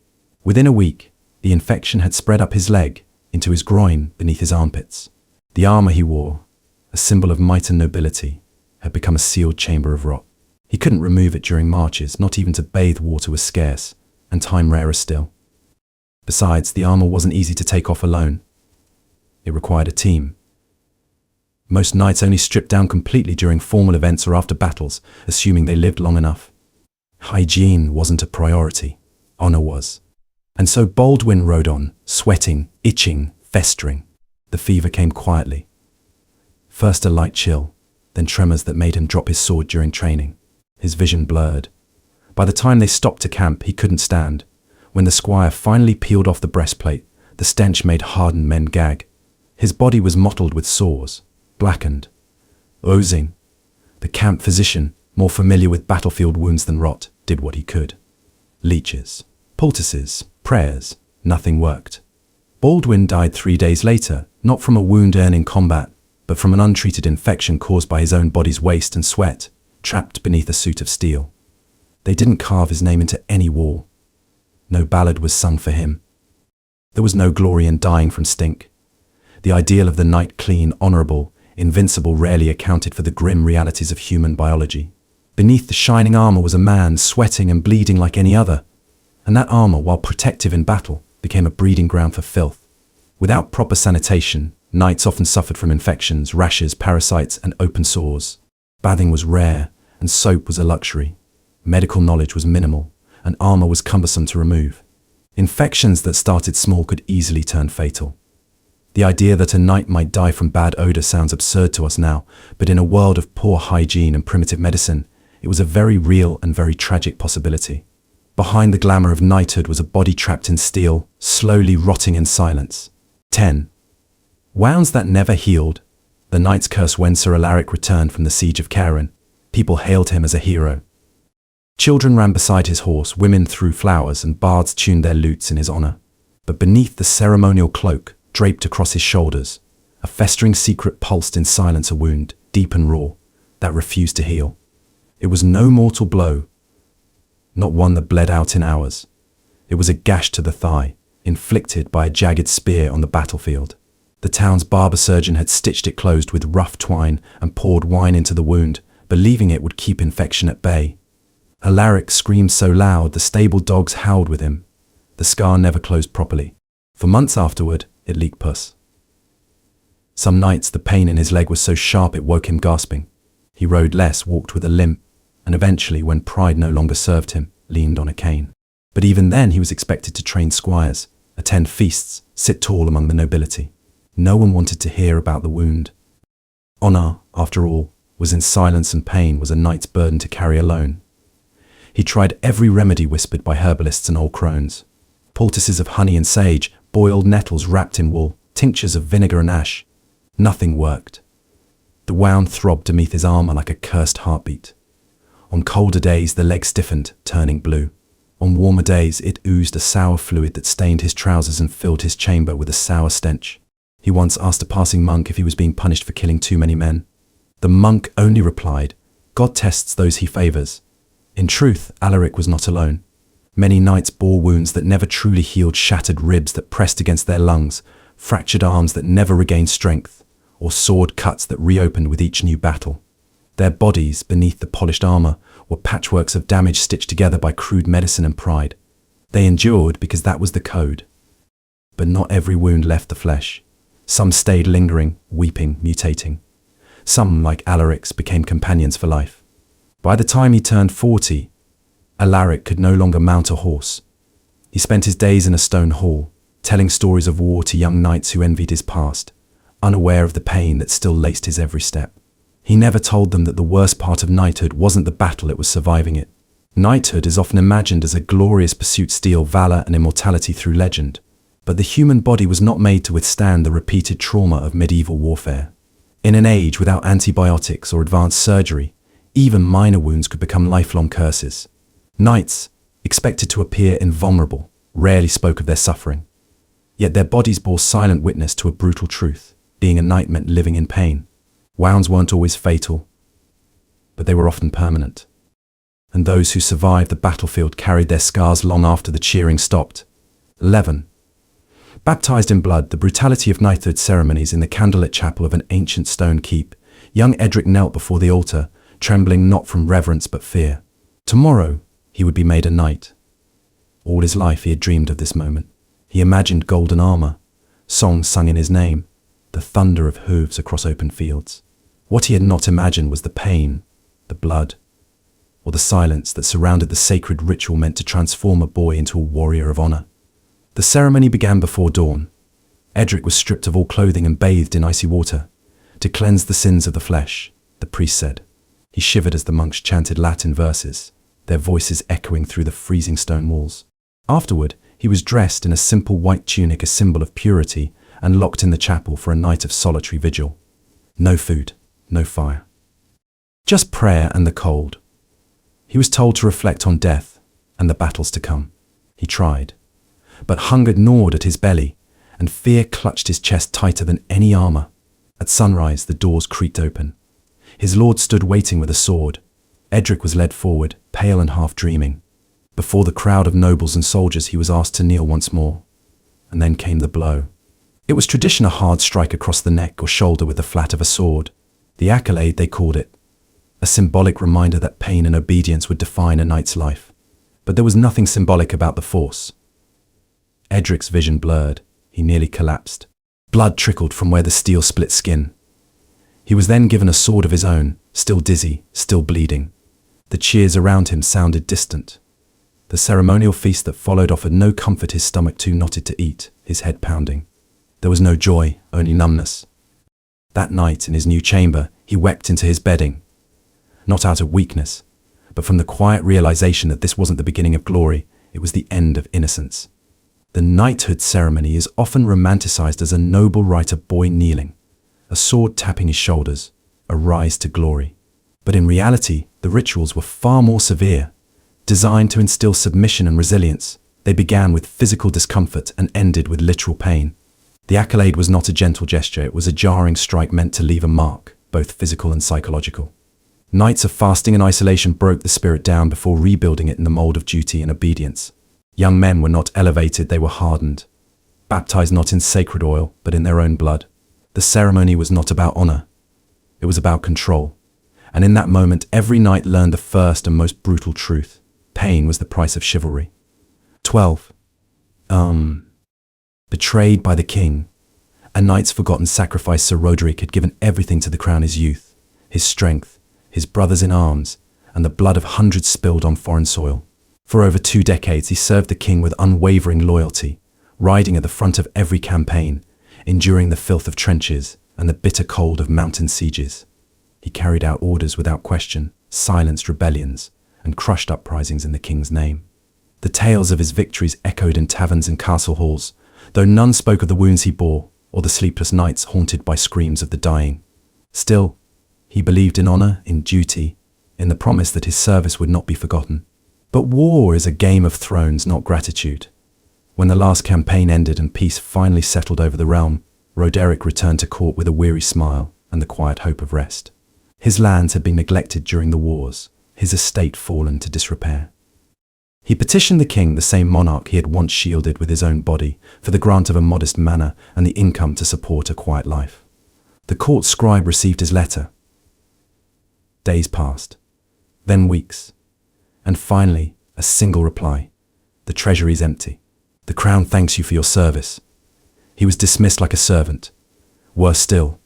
Within a week, the infection had spread up his leg, into his groin, beneath his armpits. The armor he wore, a symbol of might and nobility, had become a sealed chamber of rot. He couldn't remove it during marches, not even to bathe. Water was scarce, and time rarer still. Besides, the armor wasn't easy to take off alone. It required a team. Most knights only stripped down completely during formal events or after battles, assuming they lived long enough. Hygiene wasn't a priority. Honor was. And so Baldwin rode on, sweating, itching, festering. The fever came quietly. First a light chill, then tremors that made him drop his sword during training. His vision blurred. By the time they stopped to camp, he couldn't stand. When the squire finally peeled off the breastplate, the stench made hardened men gag. His body was mottled with sores, blackened. Ozing, the camp physician, more familiar with battlefield wounds than rot, did what he could. Leeches, poultices, prayers, nothing worked. Baldwin died 3 days later, not from a wound earned in combat, but from an untreated infection caused by his own body's waste and sweat, trapped beneath a suit of steel. They didn't carve his name into any wall. No ballad was sung for him. There was no glory in dying from stink. The ideal of the knight, clean, honorable, invincible, rarely accounted for the grim realities of human biology. Beneath the shining armor was a man, sweating and bleeding like any other. And that armor, while protective in battle, became a breeding ground for filth. Without proper sanitation, knights often suffered from infections, rashes, parasites, and open sores. Bathing was rare, and soap was a luxury. Medical knowledge was minimal, and armor was cumbersome to remove. Infections that started small could easily turn fatal. The idea that a knight might die from bad odor sounds absurd to us now, but in a world of poor hygiene and primitive medicine, it was a very real and very tragic possibility. Behind the glamour of knighthood was a body trapped in steel, slowly rotting in silence. 10. Wounds that never healed. The knight's curse. When Sir Alaric returned from the siege of Caron, people hailed him as a hero. Children ran beside his horse, women threw flowers, and bards tuned their lutes in his honor. But beneath the ceremonial cloak, draped across his shoulders. A festering secret pulsed in silence, a wound, deep and raw, that refused to heal. It was no mortal blow, not one that bled out in hours. It was a gash to the thigh, inflicted by a jagged spear on the battlefield. The town's barber surgeon had stitched it closed with rough twine and poured wine into the wound, believing it would keep infection at bay. Alaric screamed so loud the stable dogs howled with him. The scar never closed properly. For months afterward, it leaked pus. Some nights the pain in his leg was so sharp it woke him gasping. He rode less, walked with a limp, and eventually, when pride no longer served him, leaned on a cane. But even then he was expected to train squires, attend feasts, sit tall among the nobility. No one wanted to hear about the wound. Honour, after all, was in silence, and pain was a knight's burden to carry alone. He tried every remedy whispered by herbalists and old crones. Poultices of honey and sage, boiled nettles wrapped in wool, tinctures of vinegar and ash. Nothing worked. The wound throbbed beneath his armour like a cursed heartbeat. On colder days the leg stiffened, turning blue. On warmer days it oozed a sour fluid that stained his trousers and filled his chamber with a sour stench. He once asked a passing monk if he was being punished for killing too many men. The monk only replied, "God tests those he favours." In truth, Alaric was not alone. Many knights bore wounds that never truly healed, shattered ribs that pressed against their lungs, fractured arms that never regained strength, or sword cuts that reopened with each new battle. Their bodies, beneath the polished armour, were patchworks of damage stitched together by crude medicine and pride. They endured because that was the code. But not every wound left the flesh. Some stayed lingering, weeping, mutating. Some, like Alaric's, became companions for life. By the time he turned 40, Alaric could no longer mount a horse. He spent his days in a stone hall, telling stories of war to young knights who envied his past, unaware of the pain that still laced his every step. He never told them that the worst part of knighthood wasn't the battle, it was surviving it. Knighthood is often imagined as a glorious pursuit, steel, valor, and immortality through legend. But the human body was not made to withstand the repeated trauma of medieval warfare. In an age without antibiotics or advanced surgery, even minor wounds could become lifelong curses. Knights, expected to appear invulnerable, rarely spoke of their suffering. Yet their bodies bore silent witness to a brutal truth. Being a knight meant living in pain. Wounds weren't always fatal, but they were often permanent. And those who survived the battlefield carried their scars long after the cheering stopped. 11. Baptized in blood, the brutality of knighthood ceremonies in the candlelit chapel of an ancient stone keep, young Edric knelt before the altar, trembling not from reverence but fear. Tomorrow he would be made a knight. All his life he had dreamed of this moment. He imagined golden armour, songs sung in his name, the thunder of hooves across open fields. What he had not imagined was the pain, the blood, or the silence that surrounded the sacred ritual meant to transform a boy into a warrior of honour. The ceremony began before dawn. Edric was stripped of all clothing and bathed in icy water, to cleanse the sins of the flesh, the priest said. He shivered as the monks chanted Latin verses, their voices echoing through the freezing stone walls. Afterward, he was dressed in a simple white tunic, a symbol of purity, and locked in the chapel for a night of solitary vigil. No food, no fire. Just prayer and the cold. He was told to reflect on death and the battles to come. He tried, but hunger gnawed at his belly, and fear clutched his chest tighter than any armour. At sunrise, the doors creaked open. His lord stood waiting with a sword. Edric was led forward, pale and half dreaming. Before the crowd of nobles and soldiers, he was asked to kneel once more. And then came the blow. It was tradition, a hard strike across the neck or shoulder with the flat of a sword. The accolade, they called it. A symbolic reminder that pain and obedience would define a knight's life. But there was nothing symbolic about the force. Edric's vision blurred. He nearly collapsed. Blood trickled from where the steel split skin. He was then given a sword of his own, still dizzy, still bleeding. The cheers around him sounded distant. The ceremonial feast that followed offered no comfort, his stomach too knotted to eat, his head pounding. There was no joy, only numbness. That night, in his new chamber, he wept into his bedding. Not out of weakness, but from the quiet realization that this wasn't the beginning of glory, it was the end of innocence. The knighthood ceremony is often romanticized as a noble rite, a boy kneeling, a sword tapping his shoulders, a rise to glory. But in reality, the rituals were far more severe. Designed to instill submission and resilience, they began with physical discomfort and ended with literal pain. The accolade was not a gentle gesture, it was a jarring strike meant to leave a mark, both physical and psychological. Nights of fasting and isolation broke the spirit down before rebuilding it in the mold of duty and obedience. Young men were not elevated, they were hardened, baptized not in sacred oil, but in their own blood. The ceremony was not about honor, it was about control. And in that moment, every knight learned the first and most brutal truth. Pain was the price of chivalry. 12. Betrayed by the king. A knight's forgotten sacrifice. Sir Roderick had given everything to the crown: his youth, his strength, his brothers in arms, and the blood of hundreds spilled on foreign soil. For over 2 decades he served the king with unwavering loyalty, riding at the front of every campaign, enduring the filth of trenches and the bitter cold of mountain sieges. He carried out orders without question, silenced rebellions, and crushed uprisings in the king's name. The tales of his victories echoed in taverns and castle halls, though none spoke of the wounds he bore or the sleepless nights haunted by screams of the dying. Still, he believed in honor, in duty, in the promise that his service would not be forgotten. But war is a game of thrones, not gratitude. When the last campaign ended and peace finally settled over the realm, Roderick returned to court with a weary smile and the quiet hope of rest. His lands had been neglected during the wars, his estate fallen to disrepair. He petitioned the king, the same monarch he had once shielded with his own body, for the grant of a modest manor and the income to support a quiet life. The court scribe received his letter. Days passed, then weeks, and finally a single reply: the treasury is empty. The crown thanks you for your service. He was dismissed like a servant. Worse still,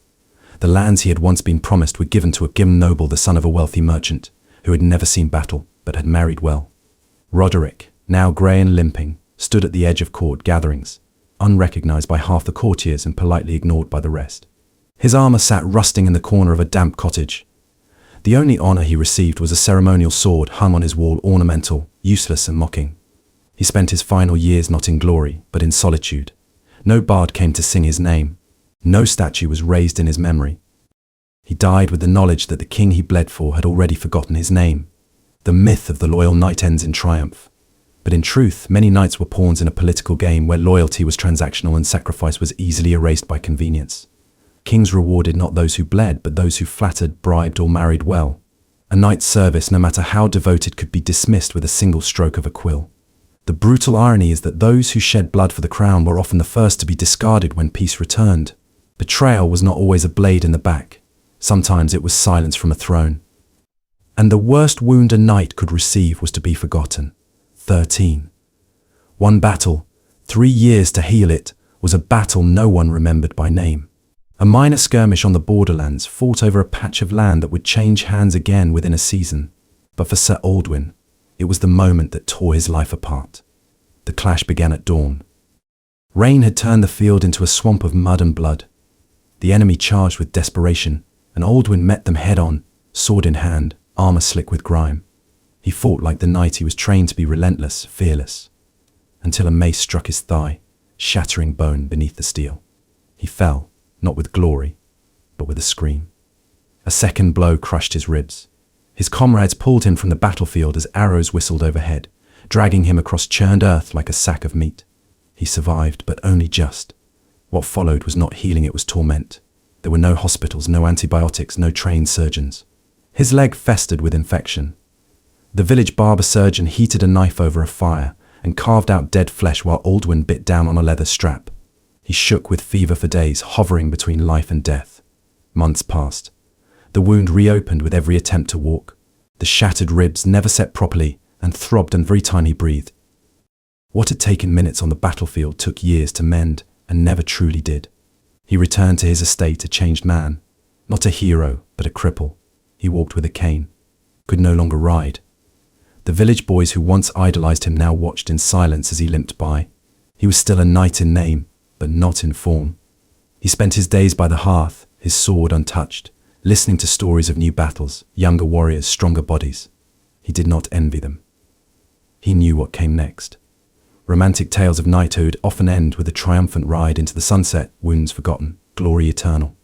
the lands he had once been promised were given to a grim noble, the son of a wealthy merchant, who had never seen battle but had married well. Roderick, now grey and limping, stood at the edge of court gatherings, unrecognized by half the courtiers and politely ignored by the rest. His armor sat rusting in the corner of a damp cottage. The only honor he received was a ceremonial sword hung on his wall, ornamental, useless and mocking. He spent his final years not in glory, but in solitude. No bard came to sing his name. No statue was raised in his memory. He died with the knowledge that the king he bled for had already forgotten his name. The myth of the loyal knight ends in triumph. But in truth, many knights were pawns in a political game where loyalty was transactional and sacrifice was easily erased by convenience. Kings rewarded not those who bled, but those who flattered, bribed, or married well. A knight's service, no matter how devoted, could be dismissed with a single stroke of a quill. The brutal irony is that those who shed blood for the crown were often the first to be discarded when peace returned. Betrayal was not always a blade in the back. Sometimes it was silence from a throne. And the worst wound a knight could receive was to be forgotten. 13. One battle, 3 years to heal it, was a battle no one remembered by name. A minor skirmish on the borderlands, fought over a patch of land that would change hands again within a season. But for Sir Aldwin, it was the moment that tore his life apart. The clash began at dawn. Rain had turned the field into a swamp of mud and blood. The enemy charged with desperation, and Aldwin met them head-on, sword in hand, armor slick with grime. He fought like the knight he was trained to be, relentless, fearless, until a mace struck his thigh, shattering bone beneath the steel. He fell, not with glory, but with a scream. A second blow crushed his ribs. His comrades pulled him from the battlefield as arrows whistled overhead, dragging him across churned earth like a sack of meat. He survived, but only just. What followed was not healing, it was torment. There were no hospitals, no antibiotics, no trained surgeons. His leg festered with infection. The village barber surgeon heated a knife over a fire and carved out dead flesh while Aldwin bit down on a leather strap. He shook with fever for days, hovering between life and death. Months passed. The wound reopened with every attempt to walk. The shattered ribs never set properly and throbbed every time he breathed. What had taken minutes on the battlefield took years to mend and never truly did. He returned to his estate a changed man, not a hero, but a cripple. He walked with a cane, could no longer ride. The village boys who once idolized him now watched in silence as he limped by. He was still a knight in name, but not in form. He spent his days by the hearth, his sword untouched, listening to stories of new battles, younger warriors, stronger bodies. He did not envy them. He knew what came next. Romantic tales of knighthood often end with a triumphant ride into the sunset, wounds forgotten, glory eternal.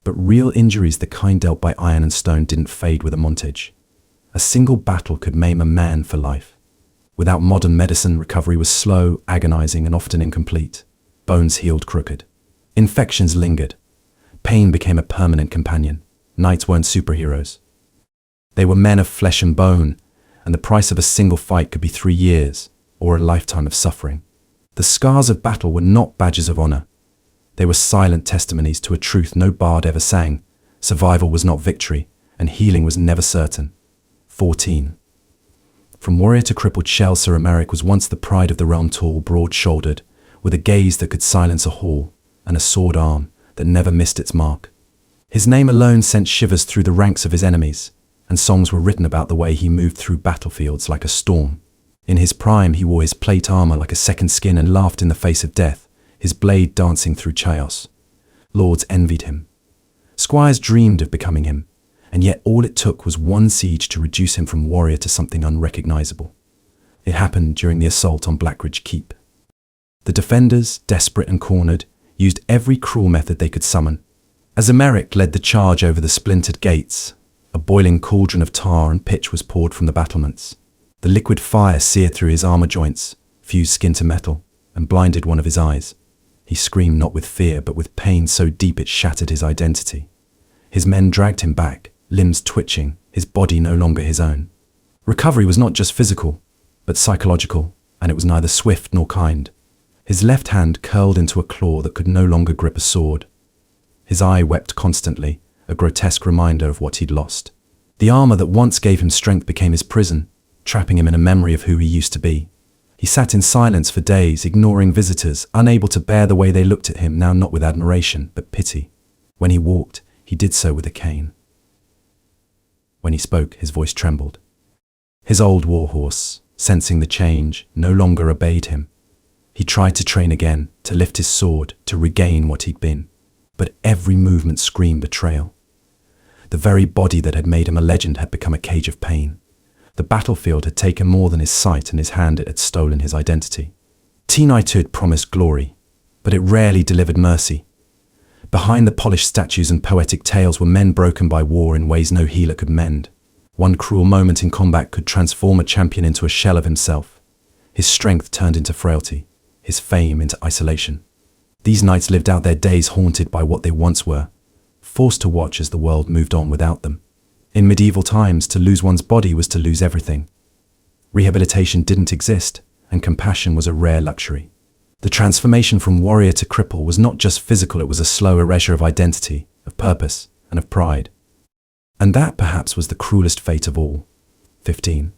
But real injuries, the kind dealt by iron and stone, didn't fade with a montage. A single battle could maim a man for life. Without modern medicine, recovery was slow, agonizing, and often incomplete. Bones healed crooked. Infections lingered. Pain became a permanent companion. Knights weren't superheroes. They were men of flesh and bone, and the price of a single fight could be 3 years or a lifetime of suffering. The scars of battle were not badges of honor. They were silent testimonies to a truth no bard ever sang. Survival was not victory, and healing was never certain. 14. From warrior to crippled shell, Sir Emeric was once the pride of the realm, tall, broad-shouldered, with a gaze that could silence a hall, and a sword arm that never missed its mark. His name alone sent shivers through the ranks of his enemies, and songs were written about the way he moved through battlefields like a storm. In his prime, he wore his plate armor like a second skin and laughed in the face of death, his blade dancing through chaos. Lords envied him. Squires dreamed of becoming him, and yet all it took was one siege to reduce him from warrior to something unrecognizable. It happened during the assault on Blackridge Keep. The defenders, desperate and cornered, used every cruel method they could summon. As Emeric led the charge over the splintered gates, a boiling cauldron of tar and pitch was poured from the battlements. The liquid fire seared through his armor joints, fused skin to metal, and blinded one of his eyes. He screamed not with fear, but with pain so deep it shattered his identity. His men dragged him back, limbs twitching, his body no longer his own. Recovery was not just physical, but psychological, and it was neither swift nor kind. His left hand curled into a claw that could no longer grip a sword. His eye wept constantly, a grotesque reminder of what he'd lost. The armor that once gave him strength became his prison, trapping him in a memory of who he used to be. He sat in silence for days, ignoring visitors, unable to bear the way they looked at him, now not with admiration, but pity. When he walked, he did so with a cane. When he spoke, his voice trembled. His old warhorse, sensing the change, no longer obeyed him. He tried to train again, to lift his sword, to regain what he'd been. But every movement screamed betrayal. The very body that had made him a legend had become a cage of pain. The battlefield had taken more than his sight, and his hand had stolen his identity. Knighthood promised glory, but it rarely delivered mercy. Behind the polished statues and poetic tales were men broken by war in ways no healer could mend. One cruel moment in combat could transform a champion into a shell of himself. His strength turned into frailty, his fame into isolation. These knights lived out their days haunted by what they once were, forced to watch as the world moved on without them. In medieval times, to lose one's body was to lose everything. Rehabilitation didn't exist, and compassion was a rare luxury. The transformation from warrior to cripple was not just physical, it was a slow erasure of identity, of purpose, and of pride. And that perhaps was the cruelest fate of all. 15.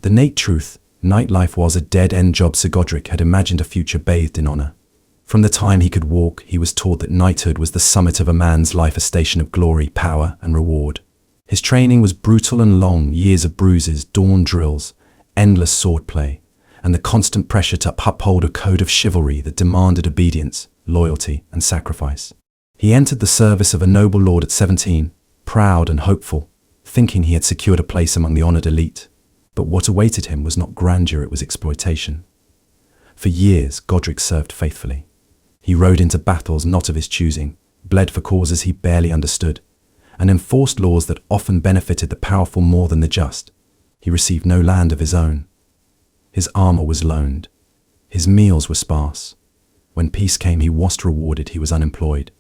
The innate truth, nightlife was a dead-end job. Sir Godric had imagined a future bathed in honor. From the time he could walk, he was taught that knighthood was the summit of a man's life, a station of glory, power, and reward. His training was brutal and long, years of bruises, dawn drills, endless swordplay, and the constant pressure to uphold a code of chivalry that demanded obedience, loyalty, and sacrifice. He entered the service of a noble lord at 17, proud and hopeful, thinking he had secured a place among the honored elite. But what awaited him was not grandeur, it was exploitation. For years, Godric served faithfully. He rode into battles not of his choosing, bled for causes he barely understood, and enforced laws that often benefited the powerful more than the just. He received no land of his own. His armor was loaned. His meals were sparse. When peace came, he wasn't rewarded, he was unemployed.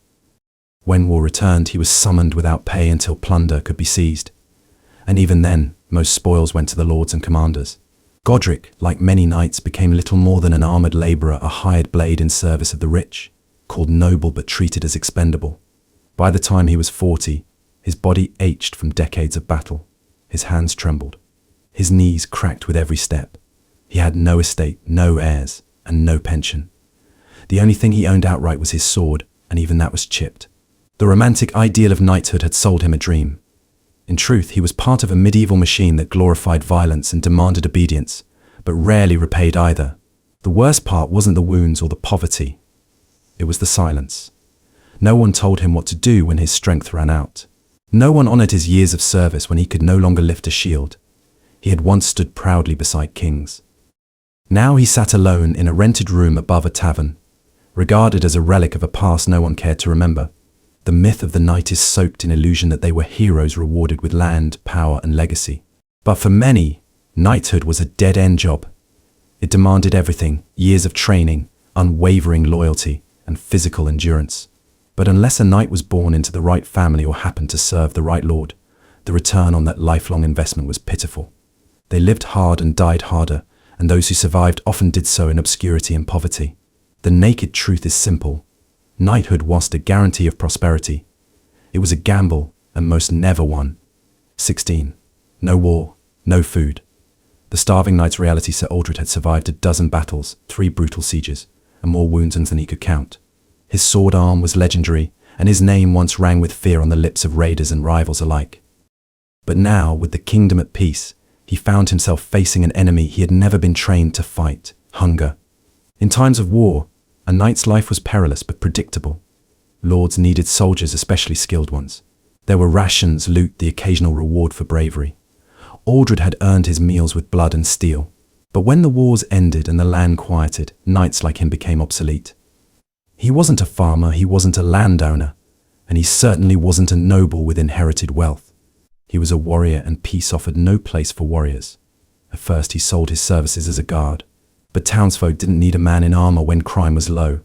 When war returned, he was summoned without pay until plunder could be seized. And even then, most spoils went to the lords and commanders. Godric, like many knights, became little more than an armored laborer, a hired blade in service of the rich, called noble but treated as expendable. By the time he was 40, his body ached from decades of battle. His hands trembled. His knees cracked with every step. He had no estate, no heirs, and no pension. The only thing he owned outright was his sword, and even that was chipped. The romantic ideal of knighthood had sold him a dream. In truth, he was part of a medieval machine that glorified violence and demanded obedience, but rarely repaid either. The worst part wasn't the wounds or the poverty. It was the silence. No one told him what to do when his strength ran out. No one honored his years of service when he could no longer lift a shield. He had once stood proudly beside kings. Now he sat alone in a rented room above a tavern, regarded as a relic of a past no one cared to remember. The myth of the knight is soaked in illusion that they were heroes rewarded with land, power, and legacy. But for many, knighthood was a dead-end job. It demanded everything: years of training, unwavering loyalty, and physical endurance. But unless a knight was born into the right family or happened to serve the right lord, the return on that lifelong investment was pitiful. They lived hard and died harder, and those who survived often did so in obscurity and poverty. The naked truth is simple. Knighthood wasn't a guarantee of prosperity. It was a gamble, and most never won. 16. No war, no food. The starving knight's reality Sir Aldred had survived a dozen battles, 3 brutal sieges, and more wounds than he could count. His sword arm was legendary, and his name once rang with fear on the lips of raiders and rivals alike. But now, with the kingdom at peace, he found himself facing an enemy he had never been trained to fight: hunger. In times of war, a knight's life was perilous but predictable. Lords needed soldiers, especially skilled ones. There were rations, loot, the occasional reward for bravery. Aldred had earned his meals with blood and steel. But when the wars ended and the land quieted, knights like him became obsolete. He wasn't a farmer, he wasn't a landowner, and he certainly wasn't a noble with inherited wealth. He was a warrior, and peace offered no place for warriors. At first he sold his services as a guard, but townsfolk didn't need a man in armor when crime was low.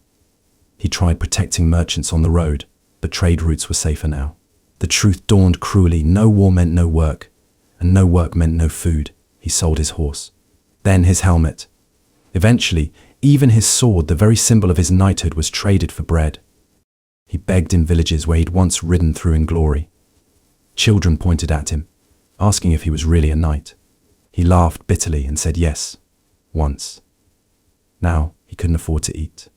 He tried protecting merchants on the road, but trade routes were safer now. The truth dawned cruelly: no war meant no work, and no work meant no food. He sold his horse, then his helmet. Eventually, even his sword, the very symbol of his knighthood, was traded for bread. He begged in villages where he'd once ridden through in glory. Children pointed at him, asking if he was really a knight. He laughed bitterly and said yes, once. Now he couldn't afford to eat.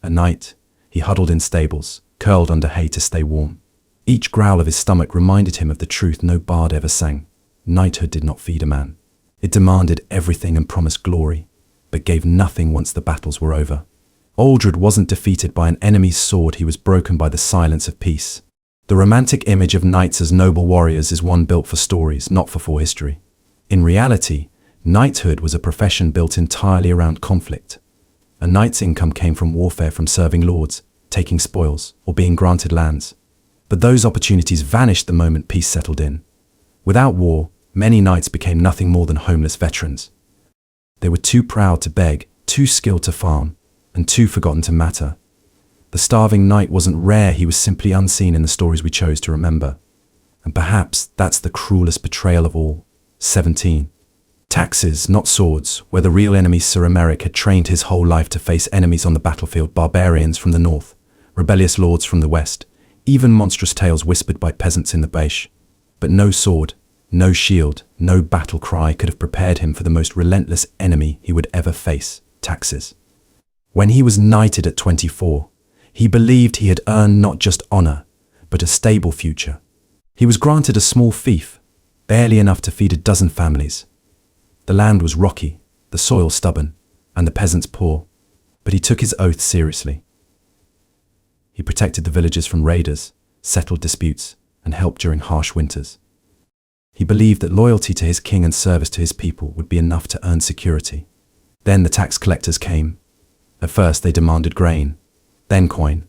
At night, he huddled in stables, curled under hay to stay warm. Each growl of his stomach reminded him of the truth no bard ever sang: knighthood did not feed a man. It demanded everything and promised glory, but gave nothing once the battles were over. Aldred wasn't defeated by an enemy's sword, he was broken by the silence of peace. The romantic image of knights as noble warriors is one built for stories, not for history. In reality, knighthood was a profession built entirely around conflict. A knight's income came from warfare, from serving lords, taking spoils, or being granted lands. But those opportunities vanished the moment peace settled in. Without war, many knights became nothing more than homeless veterans. They were too proud to beg, too skilled to farm, and too forgotten to matter. The starving knight wasn't rare, he was simply unseen in the stories we chose to remember. And perhaps that's the cruelest betrayal of all. 17. Taxes, not swords, where the real enemy Sir Emeric had trained his whole life to face enemies on the battlefield: barbarians from the north, rebellious lords from the west, even monstrous tales whispered by peasants in the Baish. But no sword, no shield, no battle cry could have prepared him for the most relentless enemy he would ever face: taxes. When he was knighted at 24, he believed he had earned not just honor, but a stable future. He was granted a small fief, barely enough to feed a dozen families. The land was rocky, the soil stubborn, and the peasants poor, but he took his oath seriously. He protected the villagers from raiders, settled disputes, and helped during harsh winters. He believed that loyalty to his king and service to his people would be enough to earn security. Then the tax collectors came. At first they demanded grain, then coin,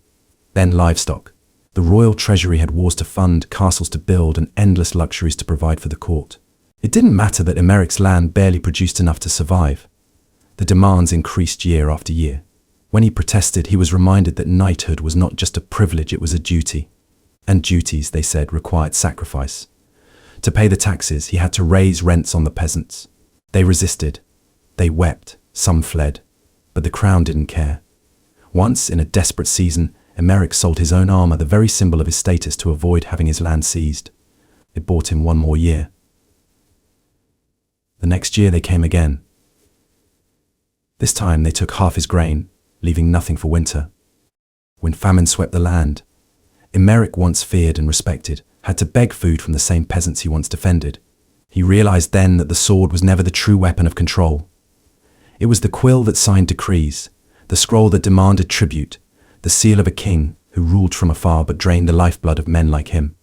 then livestock. The royal treasury had wars to fund, castles to build, and endless luxuries to provide for the court. It didn't matter that Emeric's land barely produced enough to survive. The demands increased year after year. When he protested, he was reminded that knighthood was not just a privilege, it was a duty. And duties, they said, required sacrifice. To pay the taxes, he had to raise rents on the peasants. They resisted. They wept. Some fled. But the crown didn't care. Once, in a desperate season, Emeric sold his own armor, the very symbol of his status, to avoid having his land seized. It bought him one more year. The next year they came again. This time they took half his grain, leaving nothing for winter. When famine swept the land, Emeric, once feared and respected, had to beg food from the same peasants he once defended. He realized then that the sword was never the true weapon of control. It was the quill that signed decrees, the scroll that demanded tribute, the seal of a king who ruled from afar but drained the lifeblood of men like him.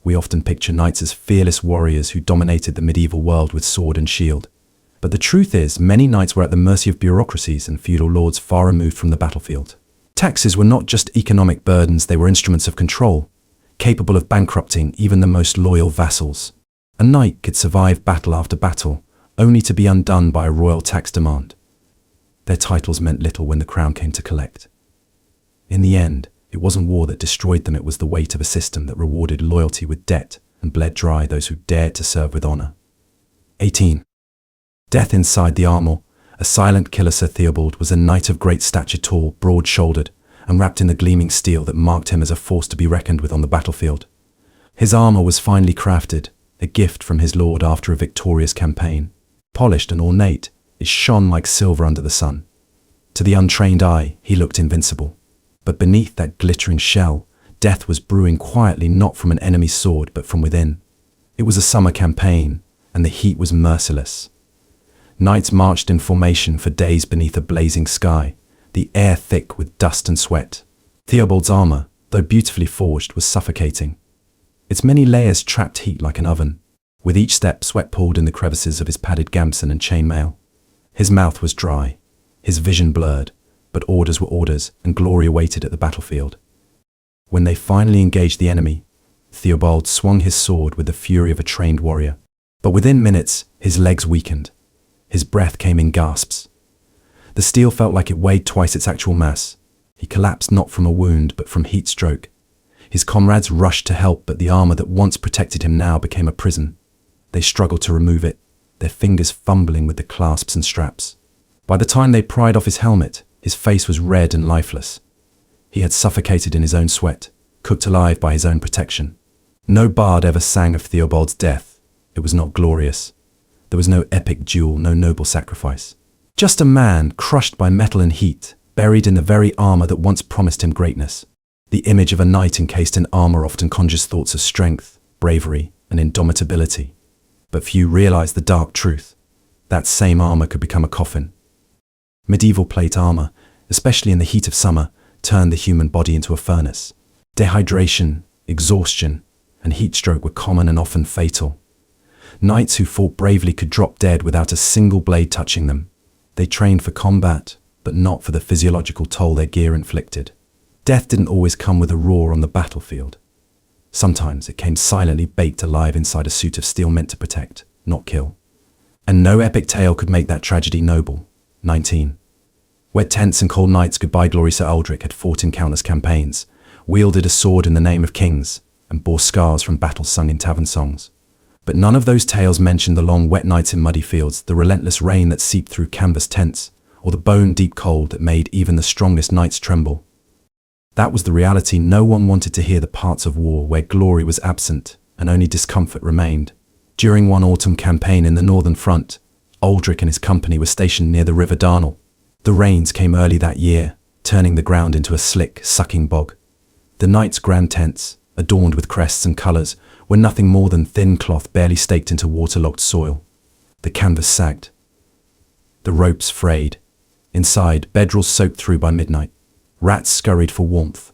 We often picture knights as fearless warriors who dominated the medieval world with sword and shield. But the truth is, many knights were at the mercy of bureaucracies and feudal lords far removed from the battlefield. Taxes were not just economic burdens, they were instruments of control, capable of bankrupting even the most loyal vassals. A knight could survive battle after battle, only to be undone by a royal tax demand. Their titles meant little when the crown came to collect. In the end, it wasn't war that destroyed them, it was the weight of a system that rewarded loyalty with debt and bled dry those who dared to serve with honor. 18. Death inside the armor. A silent killer, Sir Theobald was a knight of great stature, tall, broad-shouldered, and wrapped in the gleaming steel that marked him as a force to be reckoned with on the battlefield. His armor was finely crafted, a gift from his lord after a victorious campaign. Polished and ornate, it shone like silver under the sun. To the untrained eye, he looked invincible. But beneath that glittering shell, death was brewing quietly, not from an enemy's sword, but from within. It was a summer campaign, and the heat was merciless. Knights marched in formation for days beneath a blazing sky, the air thick with dust and sweat. Theobald's armor, though beautifully forged, was suffocating. Its many layers trapped heat like an oven. With each step, sweat pooled in the crevices of his padded gambeson and chainmail. His mouth was dry, his vision blurred, but orders were orders, and glory awaited at the battlefield. When they finally engaged the enemy, Theobald swung his sword with the fury of a trained warrior. But within minutes, his legs weakened. His breath came in gasps. The steel felt like it weighed twice its actual mass. He collapsed not from a wound, but from heat stroke. His comrades rushed to help, but the armor that once protected him now became a prison. They struggled to remove it, their fingers fumbling with the clasps and straps. By the time they pried off his helmet, his face was red and lifeless. He had suffocated in his own sweat, cooked alive by his own protection. No bard ever sang of Theobald's death. It was not glorious. There was no epic duel, no noble sacrifice. Just a man crushed by metal and heat, buried in the very armor that once promised him greatness. The image of a knight encased in armor often conjures thoughts of strength, bravery, and indomitability. But few realize the dark truth. That same armor could become a coffin. Medieval plate armor, especially in the heat of summer, turned the human body into a furnace. Dehydration, exhaustion, and heat stroke were common and often fatal. Knights who fought bravely could drop dead without a single blade touching them. They trained for combat, but not for the physiological toll their gear inflicted. Death didn't always come with a roar on the battlefield. Sometimes it came silently baked alive inside a suit of steel meant to protect, not kill. And no epic tale could make that tragedy noble. 19. Wet tents and cold nights, goodbye glory. Sir Aldrich had fought in countless campaigns, wielded a sword in the name of kings, and bore scars from battles sung in tavern songs. But none of those tales mentioned the long wet nights in muddy fields, the relentless rain that seeped through canvas tents, or the bone-deep cold that made even the strongest knights tremble. That was the reality. No one wanted to hear the parts of war where glory was absent and only discomfort remained. During one autumn campaign in the northern front, Aldrich and his company were stationed near the river Darnel. The rains came early that year, turning the ground into a slick, sucking bog. The knights' grand tents, adorned with crests and colours, were nothing more than thin cloth barely staked into waterlogged soil. The canvas sagged. The ropes frayed. Inside, bedrolls soaked through by midnight. Rats scurried for warmth.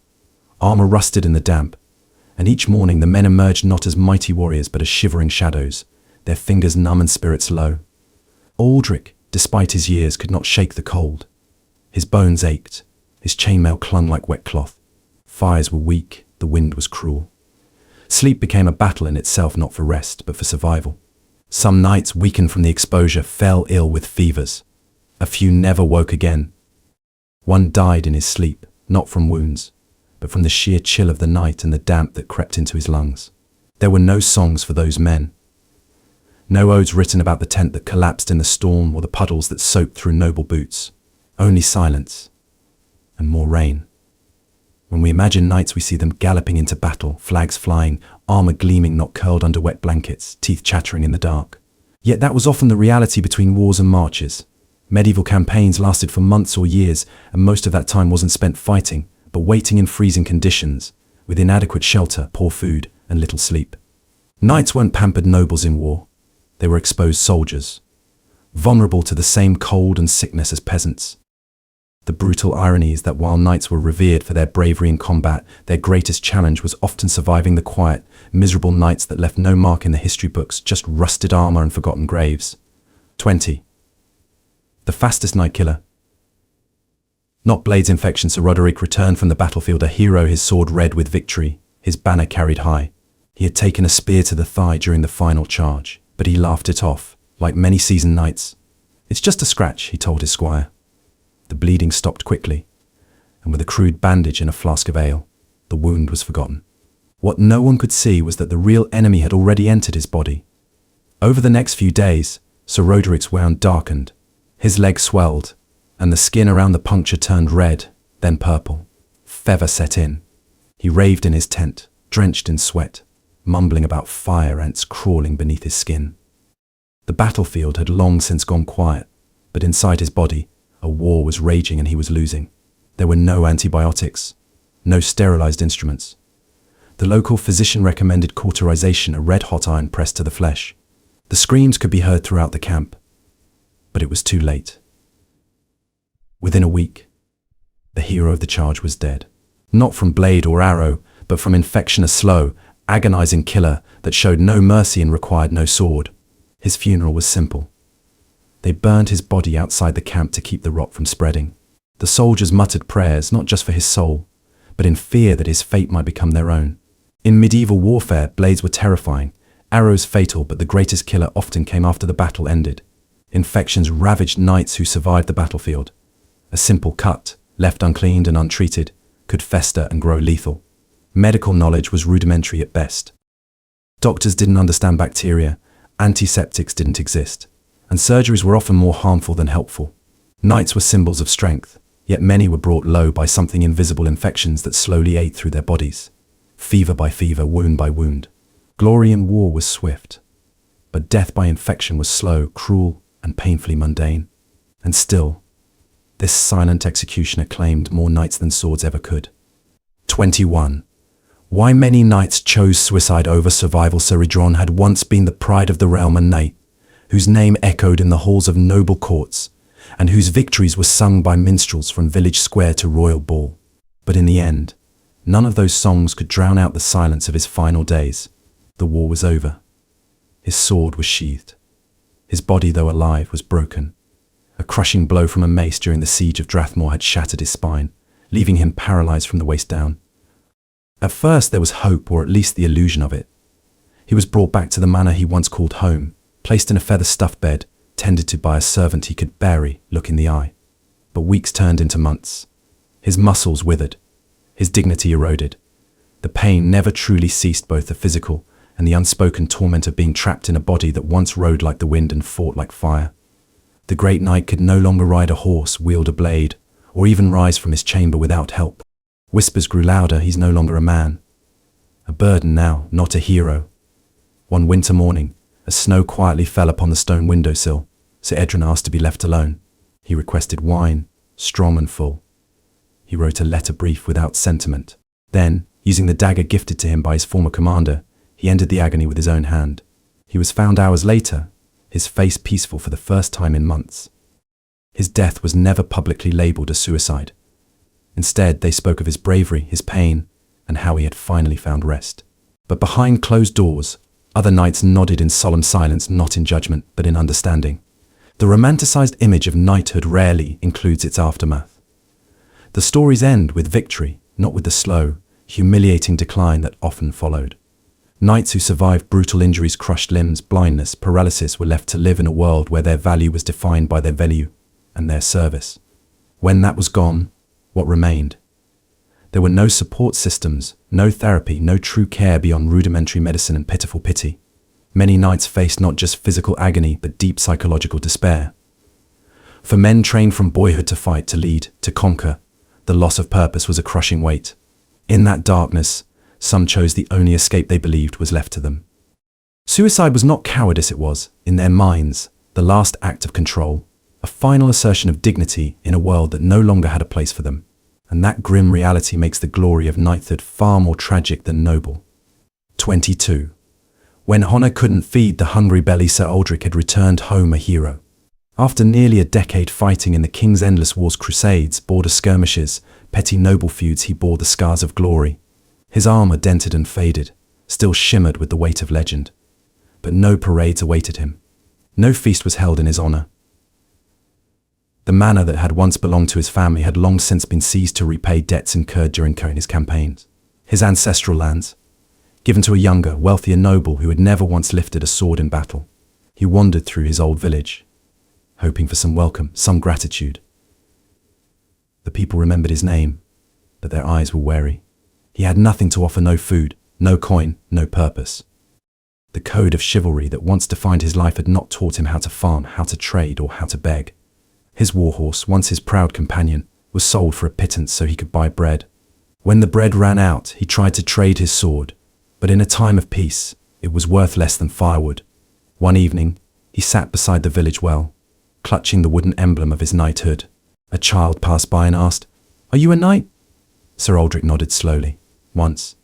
Armor rusted in the damp. And each morning the men emerged not as mighty warriors but as shivering shadows, their fingers numb and spirits low. Aldrich, despite his years, could not shake the cold. His bones ached. His chainmail clung like wet cloth. Fires were weak. The wind was cruel. Sleep became a battle in itself, not for rest, but for survival. Some nights, weakened from the exposure, fell ill with fevers. A few never woke again. One died in his sleep, not from wounds, but from the sheer chill of the night and the damp that crept into his lungs. There were no songs for those men. No odes written about the tent that collapsed in the storm or the puddles that soaked through noble boots. Only silence and more rain. When we imagine nights, we see them galloping into battle, flags flying, armor gleaming, not curled under wet blankets, teeth chattering in the dark. Yet that was often the reality between wars and marches. Medieval campaigns lasted for months or years, and most of that time wasn't spent fighting, but waiting in freezing conditions, with inadequate shelter, poor food, and little sleep. Knights weren't pampered nobles in war. They were exposed soldiers, vulnerable to the same cold and sickness as peasants. The brutal irony is that while knights were revered for their bravery in combat, their greatest challenge was often surviving the quiet, miserable nights that left no mark in the history books, just rusted armor and forgotten graves. 20. The fastest knight killer. Not Blade's infection, Sir Roderick returned from the battlefield a hero, his sword red with victory, his banner carried high. He had taken a spear to the thigh during the final charge, but he laughed it off, like many seasoned knights. "It's just a scratch," he told his squire. The bleeding stopped quickly, and with a crude bandage and a flask of ale, the wound was forgotten. What no one could see was that the real enemy had already entered his body. Over the next few days, Sir Roderick's wound darkened, his leg swelled, and the skin around the puncture turned red, then purple. Fever set in. He raved in his tent, drenched in sweat, mumbling about fire ants crawling beneath his skin. The battlefield had long since gone quiet, but inside his body, a war was raging and he was losing. There were no antibiotics, no sterilized instruments. The local physician recommended cauterization, a red-hot iron pressed to the flesh. The screams could be heard throughout the camp, but it was too late. Within a week, the hero of the charge was dead. Not from blade or arrow, but from infection, a slow, agonizing killer that showed no mercy and required no sword. His funeral was simple. They burned his body outside the camp to keep the rot from spreading. The soldiers muttered prayers, not just for his soul, but in fear that his fate might become their own. In medieval warfare, blades were terrifying, arrows fatal, but the greatest killer often came after the battle ended. Infections ravaged knights who survived the battlefield. A simple cut, left uncleaned and untreated, could fester and grow lethal. Medical knowledge was rudimentary at best. Doctors didn't understand bacteria, antiseptics didn't exist, and surgeries were often more harmful than helpful. Knights were symbols of strength, yet many were brought low by something invisible, infections that slowly ate through their bodies. Fever by fever, wound by wound. Glory in war was swift, but death by infection was slow, cruel, and painfully mundane. And still, this silent executioner claimed more knights than swords ever could. 21. Why many knights chose suicide over survival. Sir Idron had once been the pride of the realm, a knight whose name echoed in the halls of noble courts, and whose victories were sung by minstrels from village square to royal ball. But in the end, none of those songs could drown out the silence of his final days. The war was over. His sword was sheathed. His body, though alive, was broken. A crushing blow from a mace during the siege of Strathmore had shattered his spine, leaving him paralyzed from the waist down. At first there was hope, or at least the illusion of it. He was brought back to the manor he once called home, placed in a feather-stuffed bed, tended to by a servant he could barely look in the eye. But weeks turned into months. His muscles withered. His dignity eroded. The pain never truly ceased, both the physical and the unspoken torment of being trapped in a body that once rode like the wind and fought like fire. The great knight could no longer ride a horse, wield a blade, or even rise from his chamber without help. Whispers grew louder. He's no longer a man. A burden now, not a hero. One winter morning, as snow quietly fell upon the stone windowsill, Sir Edrin asked to be left alone. He requested wine, strong and full. He wrote a letter brief without sentiment. Then, using the dagger gifted to him by his former commander, he ended the agony with his own hand. He was found hours later, his face peaceful for the first time in months. His death was never publicly labelled a suicide. Instead, they spoke of his bravery, his pain, and how he had finally found rest. But behind closed doors, other knights nodded in solemn silence, not in judgment, but in understanding. The romanticized image of knighthood rarely includes its aftermath. The stories end with victory, not with the slow, humiliating decline that often followed. Knights who survived brutal injuries, crushed limbs, blindness, paralysis were left to live in a world where their value was defined by their value and their service. When that was gone, what remained? There were no support systems, no therapy, no true care beyond rudimentary medicine and pitiful pity. Many knights faced not just physical agony, but deep psychological despair. For men trained from boyhood to fight, to lead, to conquer, the loss of purpose was a crushing weight. In that darkness, some chose the only escape they believed was left to them. Suicide was not cowardice, it was, in their minds, the last act of control, a final assertion of dignity in a world that no longer had a place for them. And that grim reality makes the glory of knighthood far more tragic than noble. 22. When honour couldn't feed the hungry belly, Sir Aldrich had returned home a hero. After nearly a decade fighting in the King's endless wars, crusades, border skirmishes, petty noble feuds, he bore the scars of glory. His armour, dented and faded, still shimmered with the weight of legend. But no parades awaited him. No feast was held in his honour. The manor that had once belonged to his family had long since been seized to repay debts incurred during his campaigns. His ancestral lands, given to a younger, wealthier noble who had never once lifted a sword in battle. He wandered through his old village, hoping for some welcome, some gratitude. The people remembered his name, but their eyes were wary. He had nothing to offer, no food, no coin, no purpose. The code of chivalry that once defined his life had not taught him how to farm, how to trade, or how to beg. His warhorse, once his proud companion, was sold for a pittance so he could buy bread. When the bread ran out, he tried to trade his sword, but in a time of peace, it was worth less than firewood. One evening, he sat beside the village well, clutching the wooden emblem of his knighthood. A child passed by and asked, "Are you a knight?" Sir Aldrich nodded slowly, once.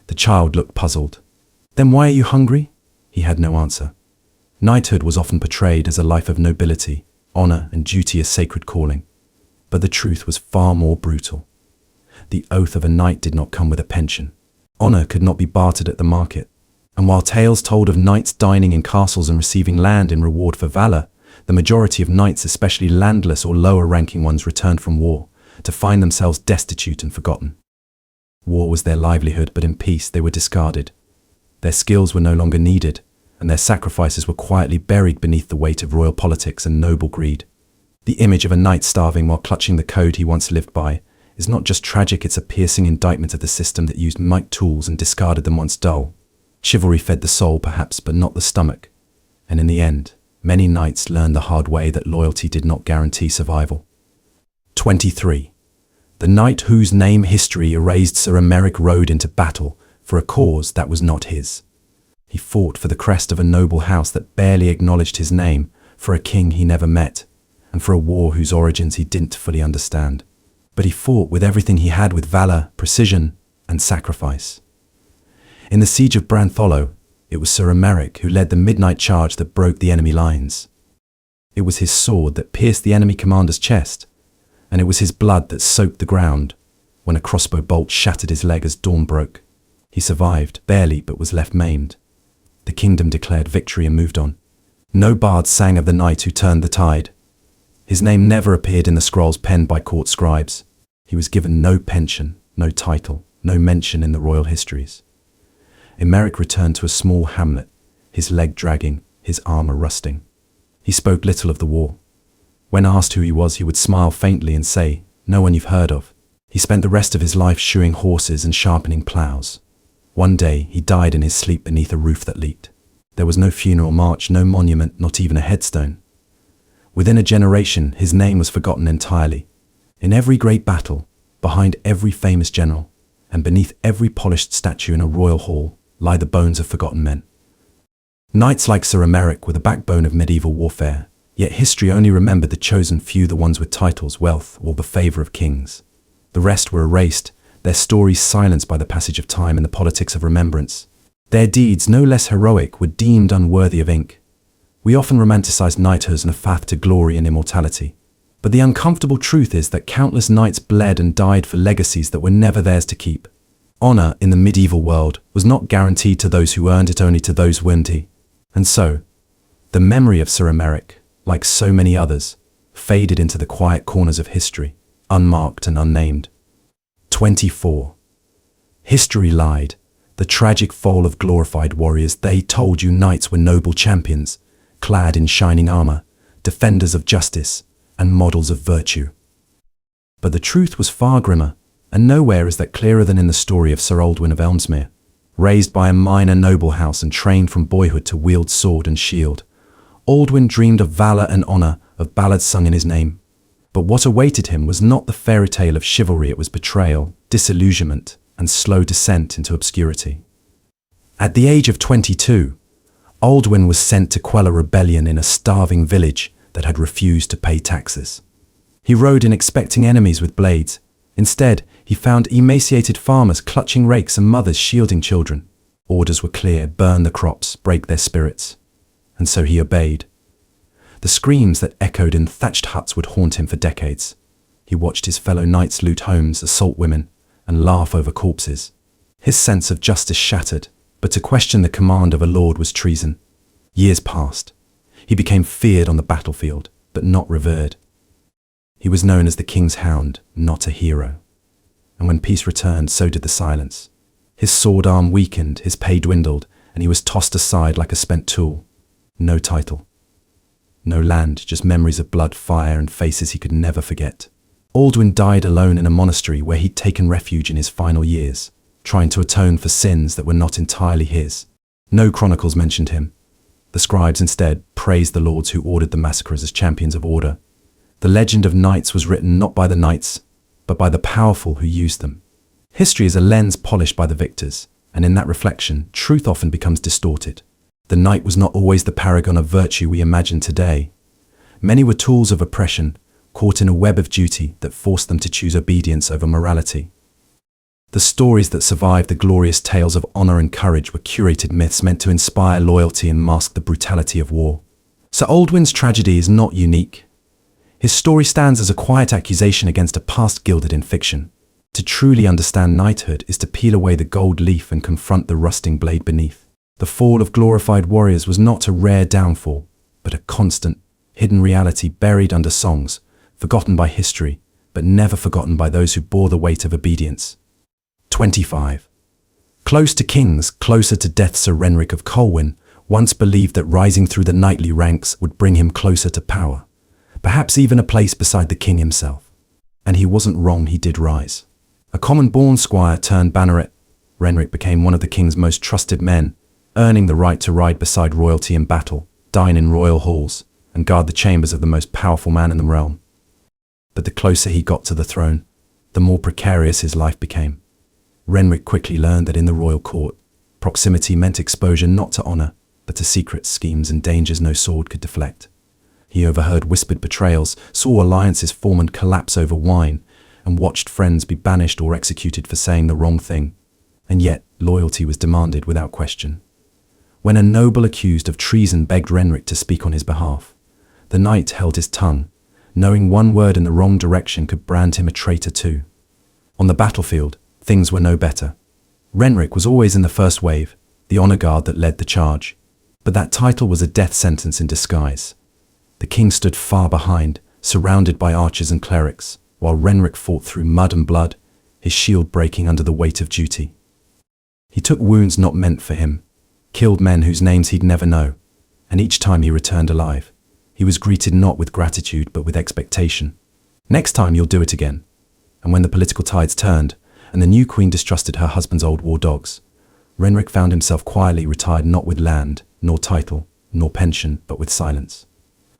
The child looked puzzled. "Then why are you hungry?" He had no answer. Knighthood was often portrayed as a life of nobility, honor and duty as sacred calling. But the truth was far more brutal. The oath of a knight did not come with a pension. Honor could not be bartered at the market. And while tales told of knights dining in castles and receiving land in reward for valor, the majority of knights, especially landless or lower-ranking ones, returned from war to find themselves destitute and forgotten. War was their livelihood, but in peace they were discarded. Their skills were no longer needed, and their sacrifices were quietly buried beneath the weight of royal politics and noble greed. The image of a knight starving while clutching the code he once lived by is not just tragic, it's a piercing indictment of the system that used might tools and discarded them once dull. Chivalry fed the soul, perhaps, but not the stomach. And in the end, many knights learned the hard way that loyalty did not guarantee survival. 23. The knight whose name history erased, Sir Emeric rode into battle for a cause that was not his. He fought for the crest of a noble house that barely acknowledged his name, for a king he never met, and for a war whose origins he didn't fully understand. But he fought with everything he had, with valor, precision, and sacrifice. In the siege of Brantholow, it was Sir Emeric who led the midnight charge that broke the enemy lines. It was his sword that pierced the enemy commander's chest, and it was his blood that soaked the ground when a crossbow bolt shattered his leg as dawn broke. He survived, barely, but was left maimed. The kingdom declared victory and moved on. No bard sang of the knight who turned the tide. His name never appeared in the scrolls penned by court scribes. He was given no pension, no title, no mention in the royal histories. Emeric returned to a small hamlet, his leg dragging, his armor rusting. He spoke little of the war. When asked who he was, he would smile faintly and say, "No one you've heard of." He spent the rest of his life shoeing horses and sharpening plows. One day, he died in his sleep beneath a roof that leaked. There was no funeral march, no monument, not even a headstone. Within a generation, his name was forgotten entirely. In every great battle, behind every famous general, and beneath every polished statue in a royal hall, lie the bones of forgotten men. Knights like Sir Emeric were the backbone of medieval warfare, yet history only remembered the chosen few, the ones with titles, wealth, or the favor of kings. The rest were erased, their stories silenced by the passage of time and the politics of remembrance. Their deeds, no less heroic, were deemed unworthy of ink. We often romanticize knighthood as a path to glory and immortality. But the uncomfortable truth is that countless knights bled and died for legacies that were never theirs to keep. Honor in the medieval world was not guaranteed to those who earned it, only to those who earned it. And so, the memory of Sir Emeric, like so many others, faded into the quiet corners of history, unmarked and unnamed. 24. History lied. The tragic fall of glorified warriors. They told you knights were noble champions, clad in shining armor, defenders of justice, and models of virtue. But the truth was far grimmer, and nowhere is that clearer than in the story of Sir Aldwin of Elmsmere. Raised by a minor noble house and trained from boyhood to wield sword and shield, Aldwin dreamed of valor and honor, of ballads sung in his name. But what awaited him was not the fairy tale of chivalry, it was betrayal, disillusionment, and slow descent into obscurity. At the age of 22, Aldwin was sent to quell a rebellion in a starving village that had refused to pay taxes. He rode in expecting enemies with blades. Instead, he found emaciated farmers clutching rakes and mothers shielding children. Orders were clear: burn the crops, break their spirits. And so he obeyed. The screams that echoed in thatched huts would haunt him for decades. He watched his fellow knights loot homes, assault women, and laugh over corpses. His sense of justice shattered, but to question the command of a lord was treason. Years passed. He became feared on the battlefield, but not revered. He was known as the king's hound, not a hero. And when peace returned, so did the silence. His sword arm weakened, his pay dwindled, and he was tossed aside like a spent tool. No title. No land, just memories of blood, fire, and faces he could never forget. Aldwin died alone in a monastery where he'd taken refuge in his final years, trying to atone for sins that were not entirely his. No chronicles mentioned him. The scribes instead praised the lords who ordered the massacres as champions of order. The legend of knights was written not by the knights, but by the powerful who used them. History is a lens polished by the victors, and in that reflection, truth often becomes distorted. The knight was not always the paragon of virtue we imagine today. Many were tools of oppression, caught in a web of duty that forced them to choose obedience over morality. The stories that survived the glorious tales of honor and courage were curated myths meant to inspire loyalty and mask the brutality of war. Sir Aldwin's tragedy is not unique. His story stands as a quiet accusation against a past gilded in fiction. To truly understand knighthood is to peel away the gold leaf and confront the rusting blade beneath. The fall of glorified warriors was not a rare downfall, but a constant, hidden reality buried under songs, forgotten by history, but never forgotten by those who bore the weight of obedience. 25. Close to kings, closer to death, Sir Renric of Colwyn once believed that rising through the knightly ranks would bring him closer to power, perhaps even a place beside the king himself. And he wasn't wrong, he did rise. A common-born squire turned banneret, Renric became one of the king's most trusted men, earning the right to ride beside royalty in battle, dine in royal halls, and guard the chambers of the most powerful man in the realm. But the closer he got to the throne, the more precarious his life became. Renric quickly learned that in the royal court, proximity meant exposure not to honor, but to secrets, schemes, and dangers no sword could deflect. He overheard whispered betrayals, saw alliances form and collapse over wine, and watched friends be banished or executed for saying the wrong thing. And yet, loyalty was demanded without question. When a noble accused of treason begged Renric to speak on his behalf, the knight held his tongue, knowing one word in the wrong direction could brand him a traitor too. On the battlefield, things were no better. Renric was always in the first wave, the honor guard that led the charge. But that title was a death sentence in disguise. The king stood far behind, surrounded by archers and clerics, while Renric fought through mud and blood, his shield breaking under the weight of duty. He took wounds not meant for him, killed men whose names he'd never know, and each time he returned alive, he was greeted not with gratitude but with expectation. Next time you'll do it again. And when the political tides turned, and the new queen distrusted her husband's old war dogs, Renric found himself quietly retired, not with land, nor title, nor pension, but with silence.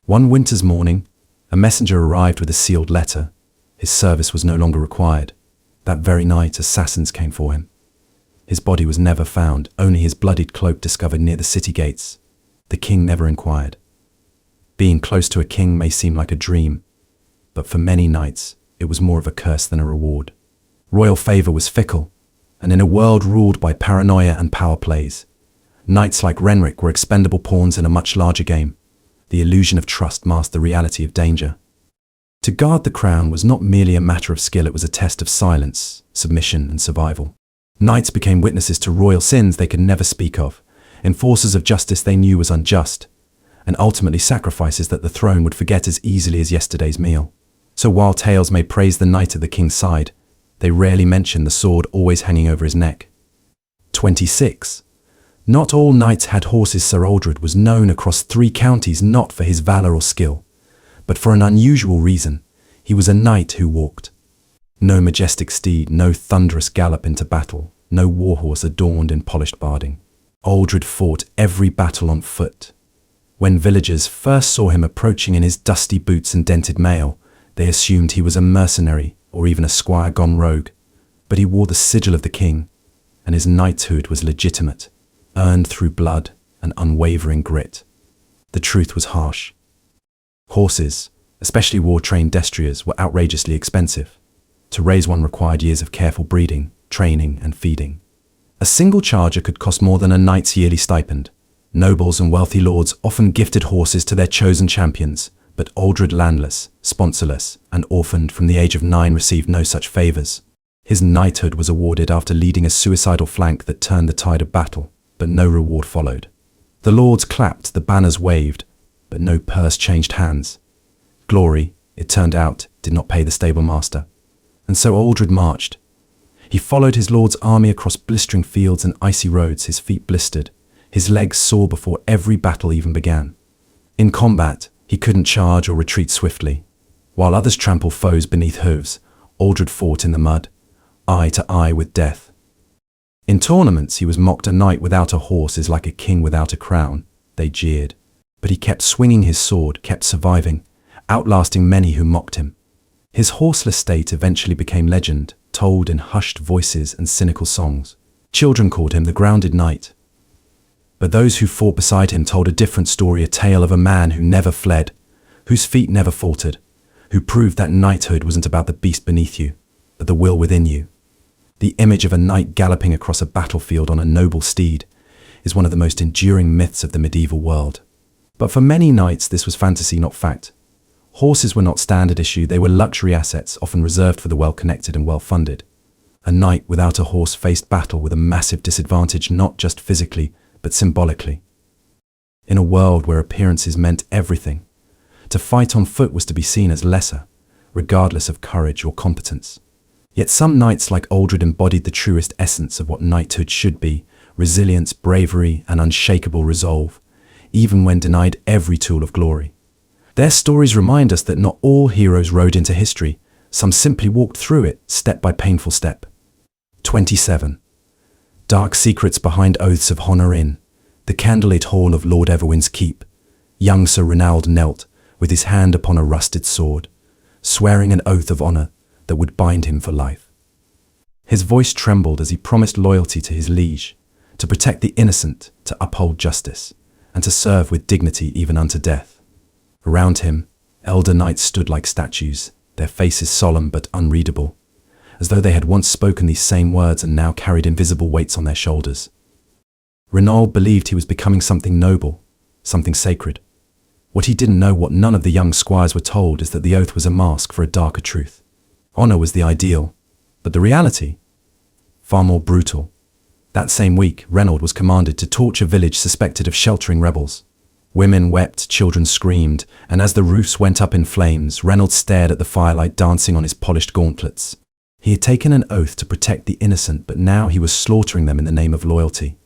One winter's morning, a messenger arrived with a sealed letter. His service was no longer required. That very night, assassins came for him. His body was never found, only his bloodied cloak discovered near the city gates. The king never inquired. Being close to a king may seem like a dream, but for many knights, it was more of a curse than a reward. Royal favor was fickle, and in a world ruled by paranoia and power plays, knights like Renric were expendable pawns in a much larger game. The illusion of trust masked the reality of danger. To guard the crown was not merely a matter of skill, it was a test of silence, submission, and survival. Knights became witnesses to royal sins they could never speak of, enforcers of justice they knew was unjust, and ultimately sacrifices that the throne would forget as easily as yesterday's meal. So while tales may praise the knight at the king's side, they rarely mention the sword always hanging over his neck. 26. Not all knights had horses. Sir Aldred was known across 3 counties not for his valor or skill, but for an unusual reason. He was a knight who walked. No majestic steed, no thunderous gallop into battle, no warhorse adorned in polished barding. Aldred fought every battle on foot. When villagers first saw him approaching in his dusty boots and dented mail, they assumed he was a mercenary or even a squire gone rogue. But he wore the sigil of the king, and his knighthood was legitimate, earned through blood and unwavering grit. The truth was harsh. Horses, especially war-trained destriers, were outrageously expensive. To raise one required years of careful breeding, training, and feeding. A single charger could cost more than a knight's yearly stipend. Nobles and wealthy lords often gifted horses to their chosen champions, but Aldred, landless, sponsorless, and orphaned from the age of 9, received no such favors. His knighthood was awarded after leading a suicidal flank that turned the tide of battle, but no reward followed. The lords clapped, the banners waved, but no purse changed hands. Glory, it turned out, did not pay the stable master. And so Aldred marched. He followed his lord's army across blistering fields and icy roads, his feet blistered, his legs sore before every battle even began. In combat, he couldn't charge or retreat swiftly. While others trample foes beneath hooves, Aldred fought in the mud, eye to eye with death. In tournaments he was mocked. A knight without a horse is like a king without a crown, they jeered. But he kept swinging his sword, kept surviving, outlasting many who mocked him. His horseless state eventually became legend, told in hushed voices and cynical songs. Children called him the grounded knight. But those who fought beside him told a different story, a tale of a man who never fled, whose feet never faltered, who proved that knighthood wasn't about the beast beneath you, but the will within you. The image of a knight galloping across a battlefield on a noble steed is one of the most enduring myths of the medieval world. But for many knights, this was fantasy, not fact. Horses were not standard issue, they were luxury assets, often reserved for the well-connected and well-funded. A knight without a horse faced battle with a massive disadvantage, not just physically, but symbolically. In a world where appearances meant everything, to fight on foot was to be seen as lesser, regardless of courage or competence. Yet some knights like Aldred embodied the truest essence of what knighthood should be: resilience, bravery, and unshakable resolve, even when denied every tool of glory. Their stories remind us that not all heroes rode into history, some simply walked through it, step by painful step. 27. Dark secrets behind oaths of honour. In the candlelit hall of Lord Everwin's keep, young Sir Reynald knelt, with his hand upon a rusted sword, swearing an oath of honour that would bind him for life. His voice trembled as he promised loyalty to his liege, to protect the innocent, to uphold justice, and to serve with dignity even unto death. Around him, elder knights stood like statues, their faces solemn but unreadable, as though they had once spoken these same words and now carried invisible weights on their shoulders. Reynald believed he was becoming something noble, something sacred. What he didn't know, what none of the young squires were told, is that the oath was a mask for a darker truth. Honour was the ideal, but the reality, far more brutal. That same week, Reynald was commanded to torch a village suspected of sheltering rebels. Women wept, children screamed, and as the roofs went up in flames, Reynald stared at the firelight dancing on his polished gauntlets. He had taken an oath to protect the innocent, but now he was slaughtering them in the name of loyalty.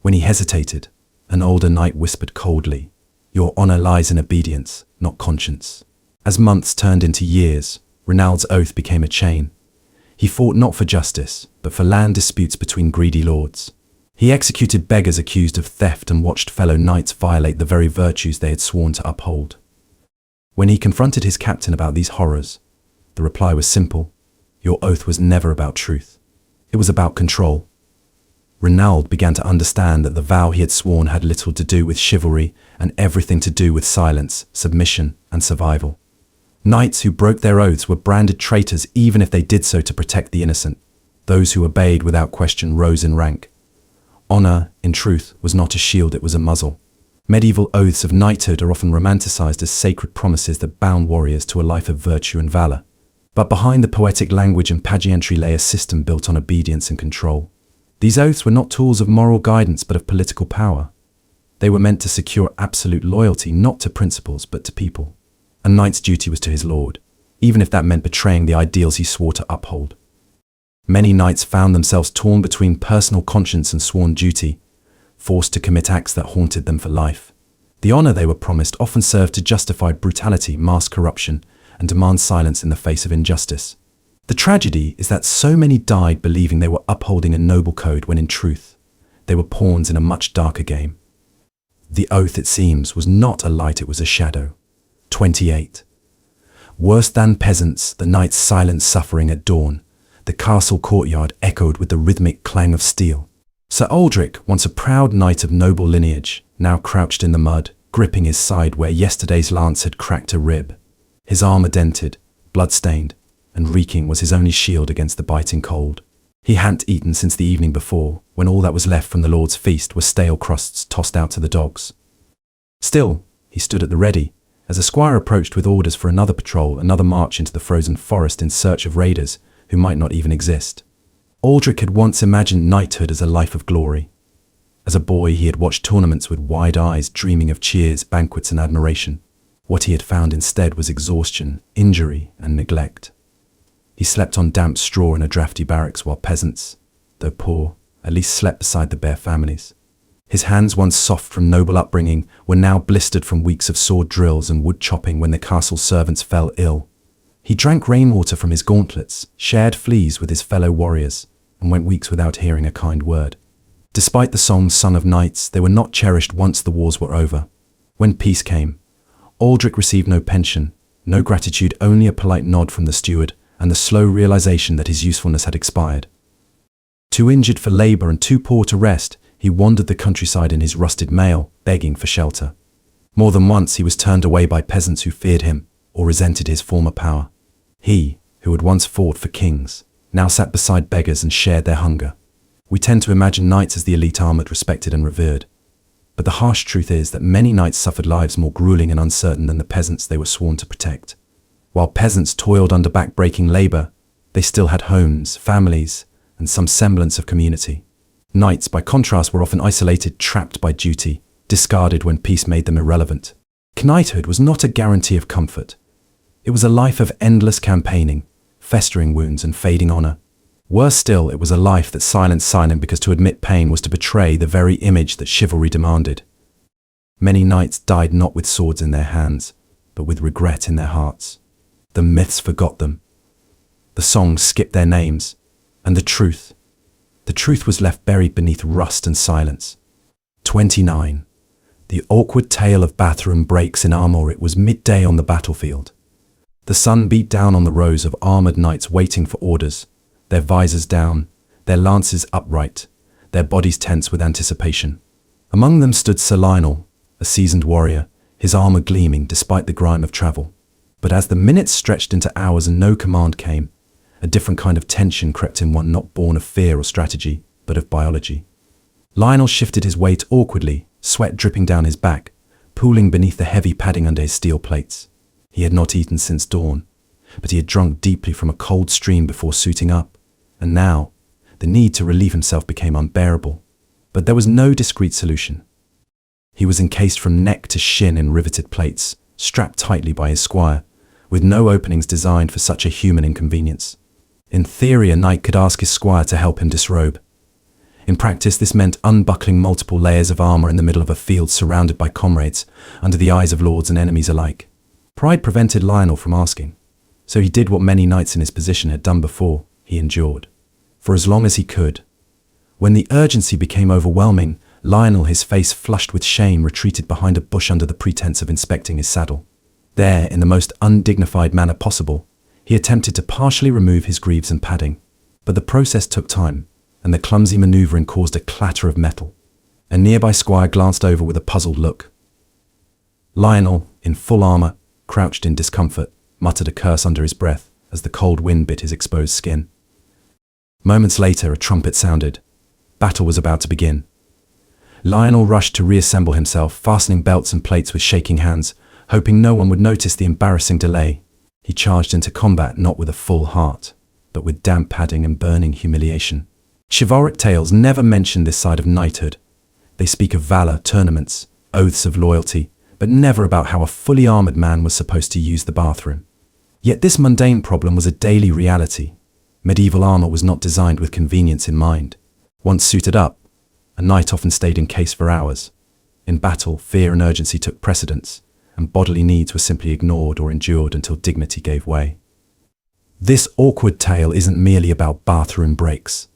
When he hesitated, an older knight whispered coldly, "Your honour lies in obedience, not conscience." As months turned into years, Reynald's oath became a chain. He fought not for justice, but for land disputes between greedy lords. He executed beggars accused of theft and watched fellow knights violate the very virtues they had sworn to uphold. When he confronted his captain about these horrors, the reply was simple: your oath was never about truth. It was about control. Reynald began to understand that the vow he had sworn had little to do with chivalry and everything to do with silence, submission, and survival. Knights who broke their oaths were branded traitors even if they did so to protect the innocent. Those who obeyed without question rose in rank. Honour, in truth, was not a shield, it was a muzzle. Medieval oaths of knighthood are often romanticized as sacred promises that bound warriors to a life of virtue and valor. But behind the poetic language and pageantry lay a system built on obedience and control. These oaths were not tools of moral guidance but of political power. They were meant to secure absolute loyalty not to principles but to people. A knight's duty was to his lord, even if that meant betraying the ideals he swore to uphold. Many knights found themselves torn between personal conscience and sworn duty, forced to commit acts that haunted them for life. The honour they were promised often served to justify brutality, mask corruption, and demand silence in the face of injustice. The tragedy is that so many died believing they were upholding a noble code when in truth, they were pawns in a much darker game. The oath, it seems, was not a light, it was a shadow. 28. Worse than peasants, the night's silent suffering at dawn. The castle courtyard echoed with the rhythmic clang of steel. Sir Aldric, once a proud knight of noble lineage, now crouched in the mud, gripping his side where yesterday's lance had cracked a rib. His armour dented, blood-stained, and reeking was his only shield against the biting cold. He hadn't eaten since the evening before, when all that was left from the Lord's feast were stale crusts tossed out to the dogs. Still, he stood at the ready, as a squire approached with orders for another patrol, another march into the frozen forest in search of raiders who might not even exist. Aldric had once imagined knighthood as a life of glory. As a boy, he had watched tournaments with wide eyes, dreaming of cheers, banquets, and admiration. What he had found instead was exhaustion, injury, and neglect. He slept on damp straw in a drafty barracks while peasants, though poor, at least slept beside the bare families. His hands, once soft from noble upbringing, were now blistered from weeks of sword drills and wood chopping when the castle servants fell ill. He drank rainwater from his gauntlets, shared fleas with his fellow warriors, and went weeks without hearing a kind word. Despite the songs sung of knights, they were not cherished once the wars were over. When peace came, Aldrich received no pension, no gratitude, only a polite nod from the steward and the slow realization that his usefulness had expired. Too injured for labor and too poor to rest, he wandered the countryside in his rusted mail, begging for shelter. More than once he was turned away by peasants who feared him or resented his former power. He, who had once fought for kings, now sat beside beggars and shared their hunger. We tend to imagine knights as the elite armored, respected and revered. But the harsh truth is that many knights suffered lives more grueling and uncertain than the peasants they were sworn to protect. While peasants toiled under back-breaking labor, they still had homes, families, and some semblance of community. Knights, by contrast, were often isolated, trapped by duty, discarded when peace made them irrelevant. Knighthood was not a guarantee of comfort. It was a life of endless campaigning, festering wounds and fading honor. Worse still, it was a life that silenced silent because to admit pain was to betray the very image that chivalry demanded. Many knights died not with swords in their hands, but with regret in their hearts. The myths forgot them. The songs skipped their names. And the truth was left buried beneath rust and silence. 29. The awkward tale of bathroom breaks in armor. It was midday on the battlefield. The sun beat down on the rows of armored knights waiting for orders, their visors down, their lances upright, their bodies tense with anticipation. Among them stood Sir Lionel, a seasoned warrior, his armor gleaming despite the grime of travel. But as the minutes stretched into hours and no command came, a different kind of tension crept in, one not born of fear or strategy, but of biology. Lionel shifted his weight awkwardly, sweat dripping down his back, pooling beneath the heavy padding under his steel plates. He had not eaten since dawn, but he had drunk deeply from a cold stream before suiting up, and now the need to relieve himself became unbearable. But there was no discreet solution. He was encased from neck to shin in riveted plates, strapped tightly by his squire, with no openings designed for such a human inconvenience. In theory, a knight could ask his squire to help him disrobe. In practice, this meant unbuckling multiple layers of armor in the middle of a field surrounded by comrades, under the eyes of lords and enemies alike. Pride prevented Lionel from asking, so he did what many knights in his position had done before. He endured, for as long as he could. When the urgency became overwhelming, Lionel, his face flushed with shame, retreated behind a bush under the pretense of inspecting his saddle. There, in the most undignified manner possible, he attempted to partially remove his greaves and padding. But the process took time, and the clumsy maneuvering caused a clatter of metal. A nearby squire glanced over with a puzzled look. Lionel, in full armor, crouched in discomfort, muttered a curse under his breath as the cold wind bit his exposed skin. Moments later, a trumpet sounded. Battle was about to begin. Lionel rushed to reassemble himself, fastening belts and plates with shaking hands, hoping no one would notice the embarrassing delay. He charged into combat not with a full heart, but with damp padding and burning humiliation. Chivalric tales never mention this side of knighthood. They speak of valor, tournaments, oaths of loyalty, but never about how a fully armored man was supposed to use the bathroom. Yet this mundane problem was a daily reality. Medieval armor was not designed with convenience in mind. Once suited up, a knight often stayed encased for hours. In battle, fear and urgency took precedence, and bodily needs were simply ignored or endured until dignity gave way. This awkward tale isn't merely about bathroom breaks.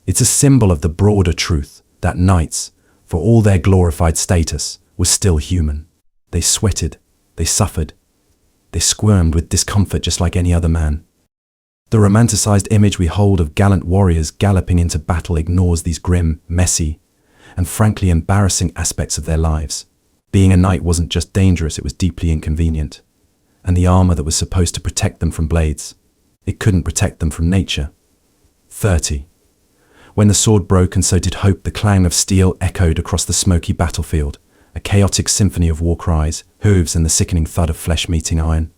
It's a symbol of the broader truth that knights, for all their glorified status, were still human. They sweated, they suffered, they squirmed with discomfort just like any other man. The romanticized image we hold of gallant warriors galloping into battle ignores these grim, messy, and frankly embarrassing aspects of their lives. Being a knight wasn't just dangerous, it was deeply inconvenient. And the armor that was supposed to protect them from blades, it couldn't protect them from nature. 30. When the sword broke and so did hope, the clang of steel echoed across the smoky battlefield, a chaotic symphony of war cries, hooves and the sickening thud of flesh meeting iron.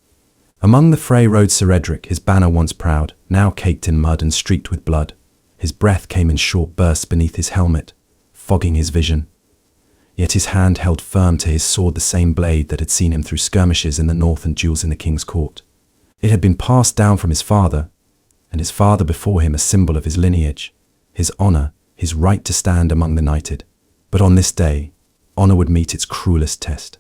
Among the fray rode Sir Edric, his banner once proud, now caked in mud and streaked with blood. His breath came in short bursts beneath his helmet, fogging his vision. Yet his hand held firm to his sword, the same blade that had seen him through skirmishes in the north and duels in the king's court. It had been passed down from his father, and his father before him, a symbol of his lineage, his honor, his right to stand among the knighted. But on this day, honor would meet its cruelest test.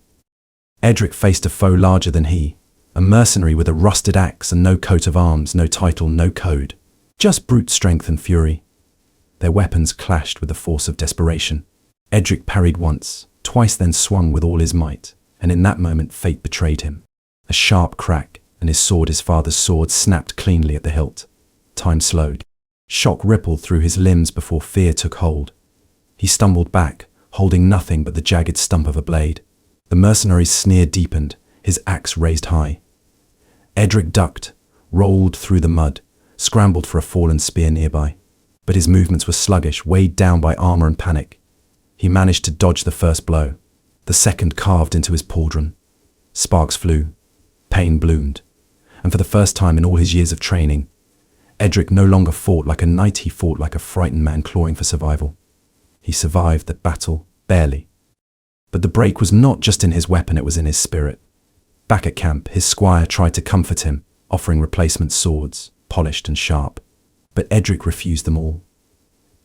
Edric faced a foe larger than he, A mercenary with a rusted axe and no coat of arms, no title, no code. Just brute strength and fury. Their weapons clashed with the force of desperation. Edric parried once, twice, then swung with all his might, and in that moment fate betrayed him. A sharp crack, and his father's sword, snapped cleanly at the hilt. Time slowed. Shock rippled through his limbs before fear took hold. He stumbled back, holding nothing but the jagged stump of a blade. The mercenary's sneer deepened, his axe raised high. Edric ducked, rolled through the mud, scrambled for a fallen spear nearby. But his movements were sluggish, weighed down by armor and panic. He managed to dodge the first blow. The second carved into his pauldron. Sparks flew. Pain bloomed. And for the first time in all his years of training, Edric no longer fought like a knight, he fought like a frightened man clawing for survival. He survived the battle, barely. But the break was not just in his weapon, it was in his spirit. Back at camp, his squire tried to comfort him, offering replacement swords, polished and sharp. But Edric refused them all.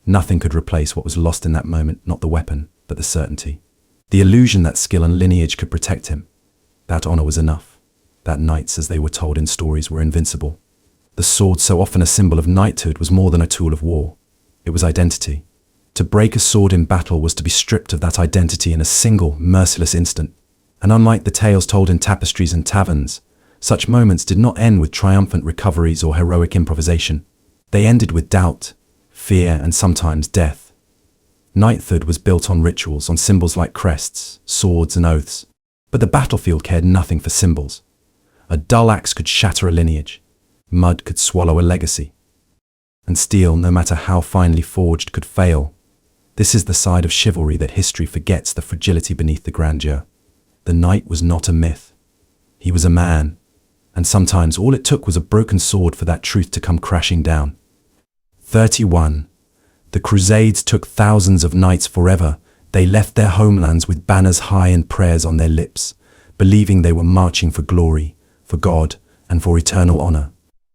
Nothing could replace what was lost in that moment, not the weapon, but the certainty. The illusion that skill and lineage could protect him. That honor was enough. That knights, as they were told in stories, were invincible. The sword, so often a symbol of knighthood, was more than a tool of war. It was identity. To break a sword in battle was to be stripped of that identity in a single, merciless instant. And unlike the tales told in tapestries and taverns, such moments did not end with triumphant recoveries or heroic improvisation. They ended with doubt, fear, and sometimes death. Knighthood was built on rituals, on symbols like crests, swords, and oaths. But the battlefield cared nothing for symbols. A dull axe could shatter a lineage. Mud could swallow a legacy. And steel, no matter how finely forged, could fail. This is the side of chivalry that history forgets, the fragility beneath the grandeur. The knight was not a myth. He was a man. And sometimes all it took was a broken sword for that truth to come crashing down. 31. The Crusades took thousands of knights forever. They left their homelands with banners high and prayers on their lips, believing they were marching for glory, for God, and for eternal honor.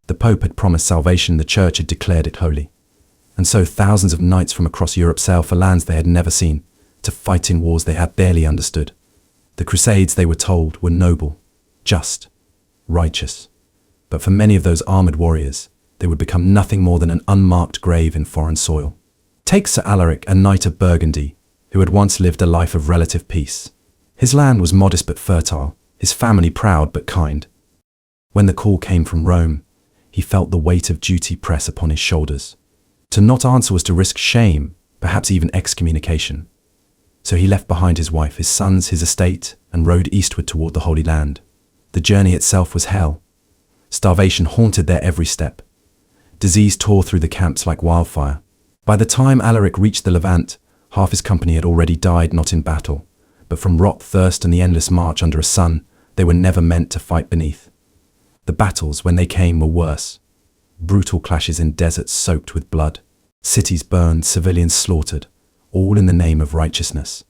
The Pope had promised salvation, the Church had declared it holy. And so thousands of knights from across Europe sailed for lands they had never seen, to fight in wars they had barely understood. The Crusades, they were told, were noble, just, righteous. But for many of those armored warriors, they would become nothing more than an unmarked grave in foreign soil. Take Sir Alaric, a knight of Burgundy, who had once lived a life of relative peace. His land was modest but fertile, his family proud but kind. When the call came from Rome, he felt the weight of duty press upon his shoulders. To not answer was to risk shame, perhaps even excommunication. So he left behind his wife, his sons, his estate, and rode eastward toward the Holy Land. The journey itself was hell. Starvation haunted their every step. Disease tore through the camps like wildfire. By the time Alaric reached the Levant, half his company had already died, not in battle, but from rot, thirst, and the endless march under a sun they were never meant to fight beneath. The battles, when they came, were worse. Brutal clashes in deserts soaked with blood. Cities burned, civilians slaughtered, all in the name of righteousness.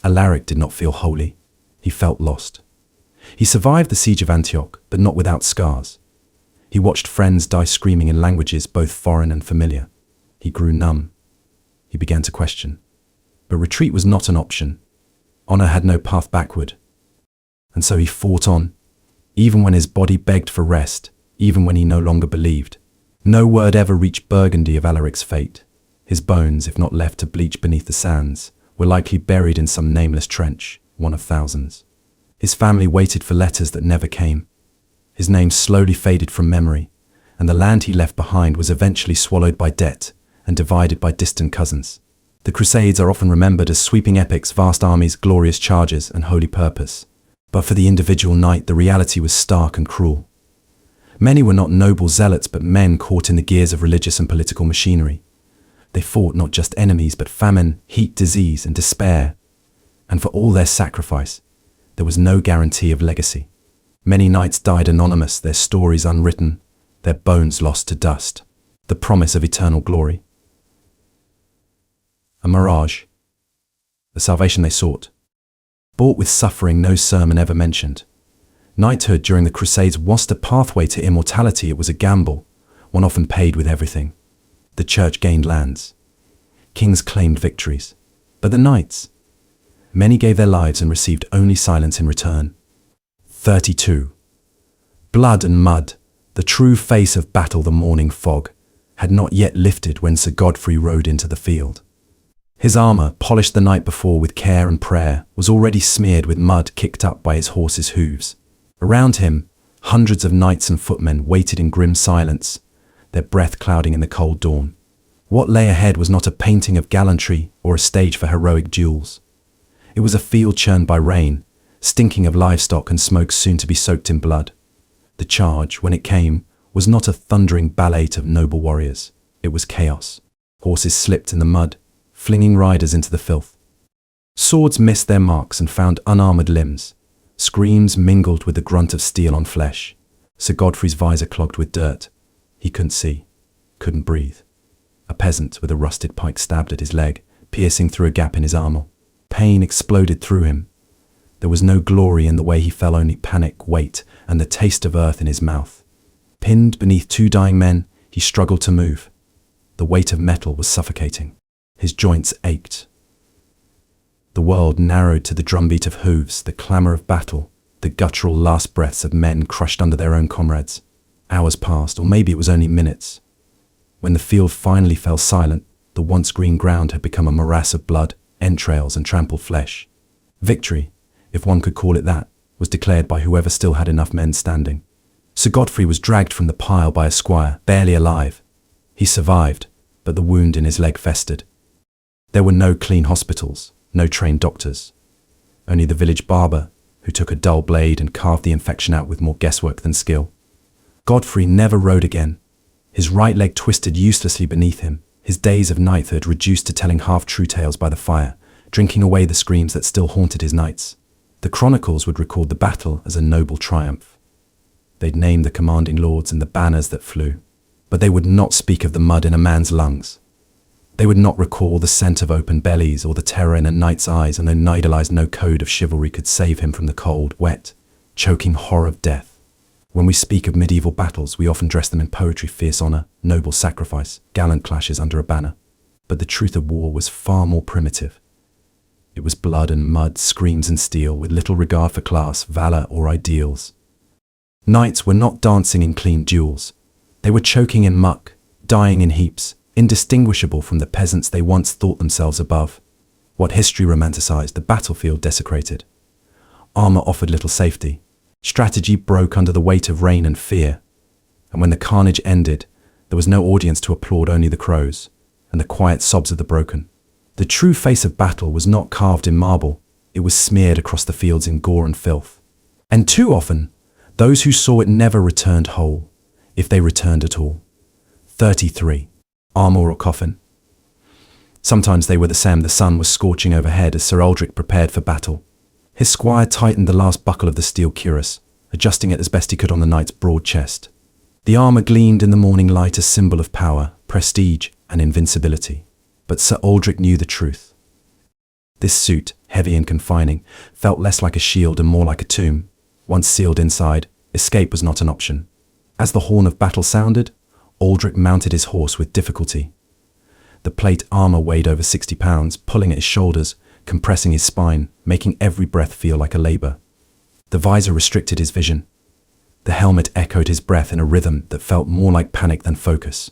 Alaric did not feel holy. He felt lost. He survived the siege of Antioch, but not without scars. He watched friends die screaming in languages both foreign and familiar. He grew numb. He began to question. But retreat was not an option. Honor had no path backward. And so he fought on, even when his body begged for rest, even when he no longer believed. No word ever reached Burgundy of Alaric's fate. His bones, if not left to bleach beneath the sands, were likely buried in some nameless trench, one of thousands. His family waited for letters that never came. His name slowly faded from memory, and the land he left behind was eventually swallowed by debt and divided by distant cousins. The Crusades are often remembered as sweeping epics, vast armies, glorious charges, and holy purpose. But for the individual knight, the reality was stark and cruel. Many were not noble zealots, but men caught in the gears of religious and political machinery. They fought not just enemies, but famine, heat, disease, and despair. And for all their sacrifice, there was no guarantee of legacy. Many knights died anonymous, their stories unwritten, their bones lost to dust. The promise of eternal glory. A mirage. The salvation they sought. Bought with suffering no sermon ever mentioned. Knighthood during the Crusades wasn't a pathway to immortality, it was a gamble, one often paid with everything. The church gained lands. Kings claimed victories. But the knights? Many gave their lives and received only silence in return. 32. Blood and mud, the true face of battle, the morning fog, had not yet lifted when Sir Godfrey rode into the field. His armour, polished the night before with care and prayer, was already smeared with mud kicked up by his horse's hooves. Around him, hundreds of knights and footmen waited in grim silence, their breath clouding in the cold dawn. What lay ahead was not a painting of gallantry or a stage for heroic duels. It was a field churned by rain, stinking of livestock and smoke soon to be soaked in blood. The charge, when it came, was not a thundering ballet of noble warriors. It was chaos. Horses slipped in the mud, flinging riders into the filth. Swords missed their marks and found unarmoured limbs. Screams mingled with the grunt of steel on flesh. Sir Godfrey's visor clogged with dirt. He couldn't see, couldn't breathe. A peasant with a rusted pike stabbed at his leg, piercing through a gap in his armour. Pain exploded through him. There was no glory in the way he fell, only panic, weight, and the taste of earth in his mouth. Pinned beneath two dying men, he struggled to move. The weight of metal was suffocating. His joints ached. The world narrowed to the drumbeat of hooves, the clamour of battle, the guttural last breaths of men crushed under their own comrades. Hours passed, or maybe it was only minutes. When the field finally fell silent, the once green ground had become a morass of blood, entrails, and trampled flesh. Victory, if one could call it that, was declared by whoever still had enough men standing. Sir Godfrey was dragged from the pile by a squire, barely alive. He survived, but the wound in his leg festered. There were no clean hospitals, no trained doctors. Only the village barber, who took a dull blade and carved the infection out with more guesswork than skill. Godfrey never rode again. His right leg twisted uselessly beneath him, his days of knighthood reduced to telling half-true tales by the fire, drinking away the screams that still haunted his nights. The chronicles would record the battle as a noble triumph. They'd name the commanding lords and the banners that flew, but they would not speak of the mud in a man's lungs. They would not recall the scent of open bellies or the terror in a knight's eyes, and they idolized no code of chivalry could save him from the cold, wet, choking horror of death. When we speak of medieval battles, we often dress them in poetry, fierce honour, noble sacrifice, gallant clashes under a banner. But the truth of war was far more primitive. It was blood and mud, screams and steel, with little regard for class, valour or ideals. Knights were not dancing in clean duels. They were choking in muck, dying in heaps, indistinguishable from the peasants they once thought themselves above. What history romanticized, the battlefield desecrated. Armour offered little safety. Strategy broke under the weight of rain and fear. And when the carnage ended, there was no audience to applaud, only the crows, and the quiet sobs of the broken. The true face of battle was not carved in marble, it was smeared across the fields in gore and filth. And too often, those who saw it never returned whole, if they returned at all. 33. Armour or coffin? Sometimes they were the same. The sun was scorching overhead as Sir Aldrich prepared for battle. His squire tightened the last buckle of the steel cuirass, adjusting it as best he could on the knight's broad chest. The armour gleamed in the morning light, a symbol of power, prestige, and invincibility. But Sir Aldrich knew the truth. This suit, heavy and confining, felt less like a shield and more like a tomb. Once sealed inside, escape was not an option. As the horn of battle sounded, Aldrich mounted his horse with difficulty. The plate armour weighed over 60 pounds, pulling at his shoulders, compressing his spine, making every breath feel like a labour. The visor restricted his vision. The helmet echoed his breath in a rhythm that felt more like panic than focus.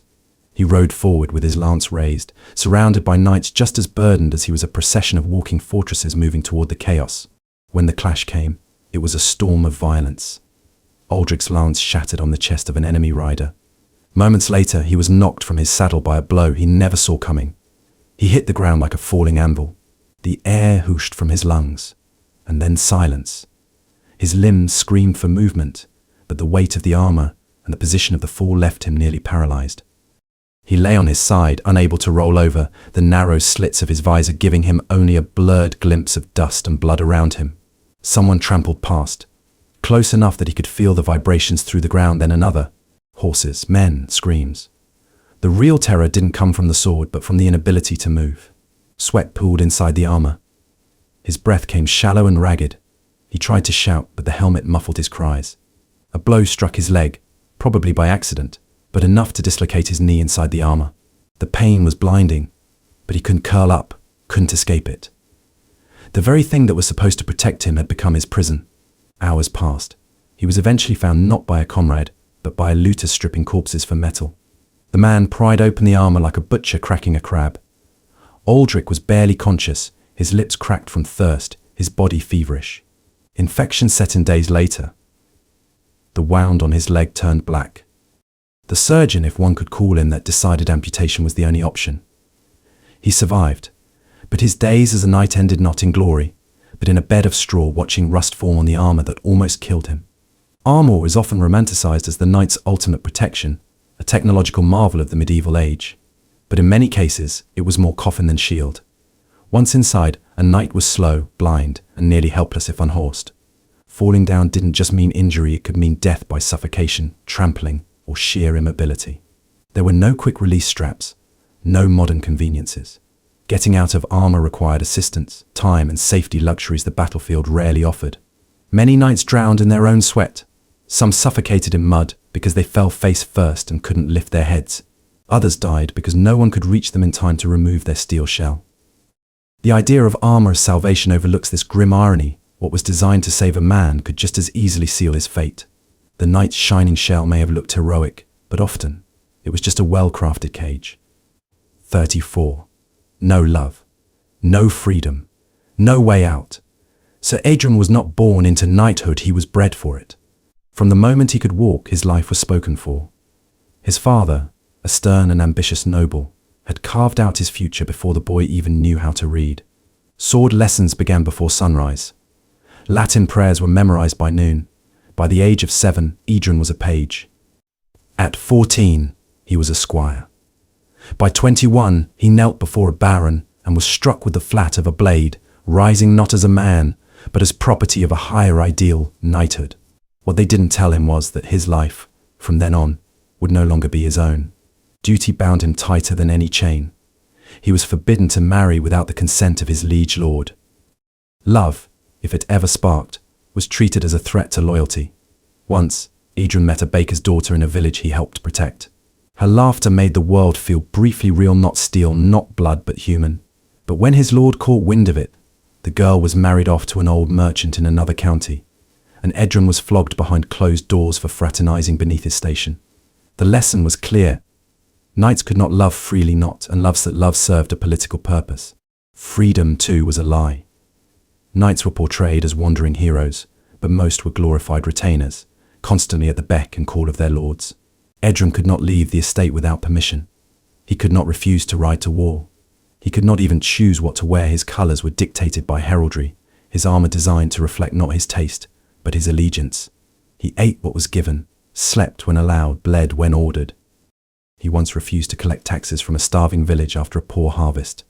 He rode forward with his lance raised, surrounded by knights just as burdened as he was, a procession of walking fortresses moving toward the chaos. When the clash came, it was a storm of violence. Aldrich's lance shattered on the chest of an enemy rider. Moments later, he was knocked from his saddle by a blow he never saw coming. He hit the ground like a falling anvil. The air whooshed from his lungs, and then silence. His limbs screamed for movement, but the weight of the armour and the position of the fall left him nearly paralysed. He lay on his side, unable to roll over, the narrow slits of his visor giving him only a blurred glimpse of dust and blood around him. Someone trampled past, close enough that he could feel the vibrations through the ground, then another. Horses, men, screams. The real terror didn't come from the sword, but from the inability to move. Sweat pooled inside the armour. His breath came shallow and ragged. He tried to shout, but the helmet muffled his cries. A blow struck his leg, probably by accident, but enough to dislocate his knee inside the armour. The pain was blinding, but he couldn't curl up, couldn't escape it. The very thing that was supposed to protect him had become his prison. Hours passed. He was eventually found not by a comrade, but by a looter stripping corpses for metal. The man pried open the armor like a butcher cracking a crab. Aldrich was barely conscious, his lips cracked from thirst, his body feverish. Infection set in days later. The wound on his leg turned black. The surgeon, if one could call him that, decided amputation was the only option. He survived, but his days as a knight ended not in glory, but in a bed of straw watching rust form on the armor that almost killed him. Armor is often romanticized as the knight's ultimate protection, a technological marvel of the medieval age. But in many cases, it was more coffin than shield. Once inside, a knight was slow, blind, and nearly helpless if unhorsed. Falling down didn't just mean injury, it could mean death by suffocation, trampling, or sheer immobility. There were no quick release straps, no modern conveniences. Getting out of armor required assistance, time, and safety luxuries the battlefield rarely offered. Many knights drowned in their own sweat. Some suffocated in mud because they fell face first and couldn't lift their heads. Others died because no one could reach them in time to remove their steel shell. The idea of armor as salvation overlooks this grim irony. What was designed to save a man could just as easily seal his fate. The knight's shining shell may have looked heroic, but often it was just a well-crafted cage. 34. No love, no freedom, no way out. Sir Adrian was not born into knighthood, he was bred for it. From the moment he could walk, his life was spoken for. His father, a stern and ambitious noble, had carved out his future before the boy even knew how to read. Sword lessons began before sunrise. Latin prayers were memorized by noon. By the age of 7, Adrian was a page. At 14, he was a squire. By 21, he knelt before a baron and was struck with the flat of a blade, rising not as a man, but as property of a higher ideal, knighthood. What they didn't tell him was that his life, from then on, would no longer be his own. Duty bound him tighter than any chain. He was forbidden to marry without the consent of his liege lord. Love, if it ever sparked, was treated as a threat to loyalty. Once, Adrian met a baker's daughter in a village he helped protect. Her laughter made the world feel briefly real, not steel, not blood, but human. But when his lord caught wind of it, the girl was married off to an old merchant in another county, and Adrian was flogged behind closed doors for fraternizing beneath his station. The lesson was clear. Knights could not love freely, not unless that love served a political purpose. Freedom, too, was a lie. Knights were portrayed as wandering heroes, but most were glorified retainers, constantly at the beck and call of their lords. Adrian could not leave the estate without permission. He could not refuse to ride to war. He could not even choose what to wear. His colours were dictated by heraldry, his armour designed to reflect not his taste, but his allegiance. He ate what was given, slept when allowed, bled when ordered. He once refused to collect taxes from a starving village after a poor harvest.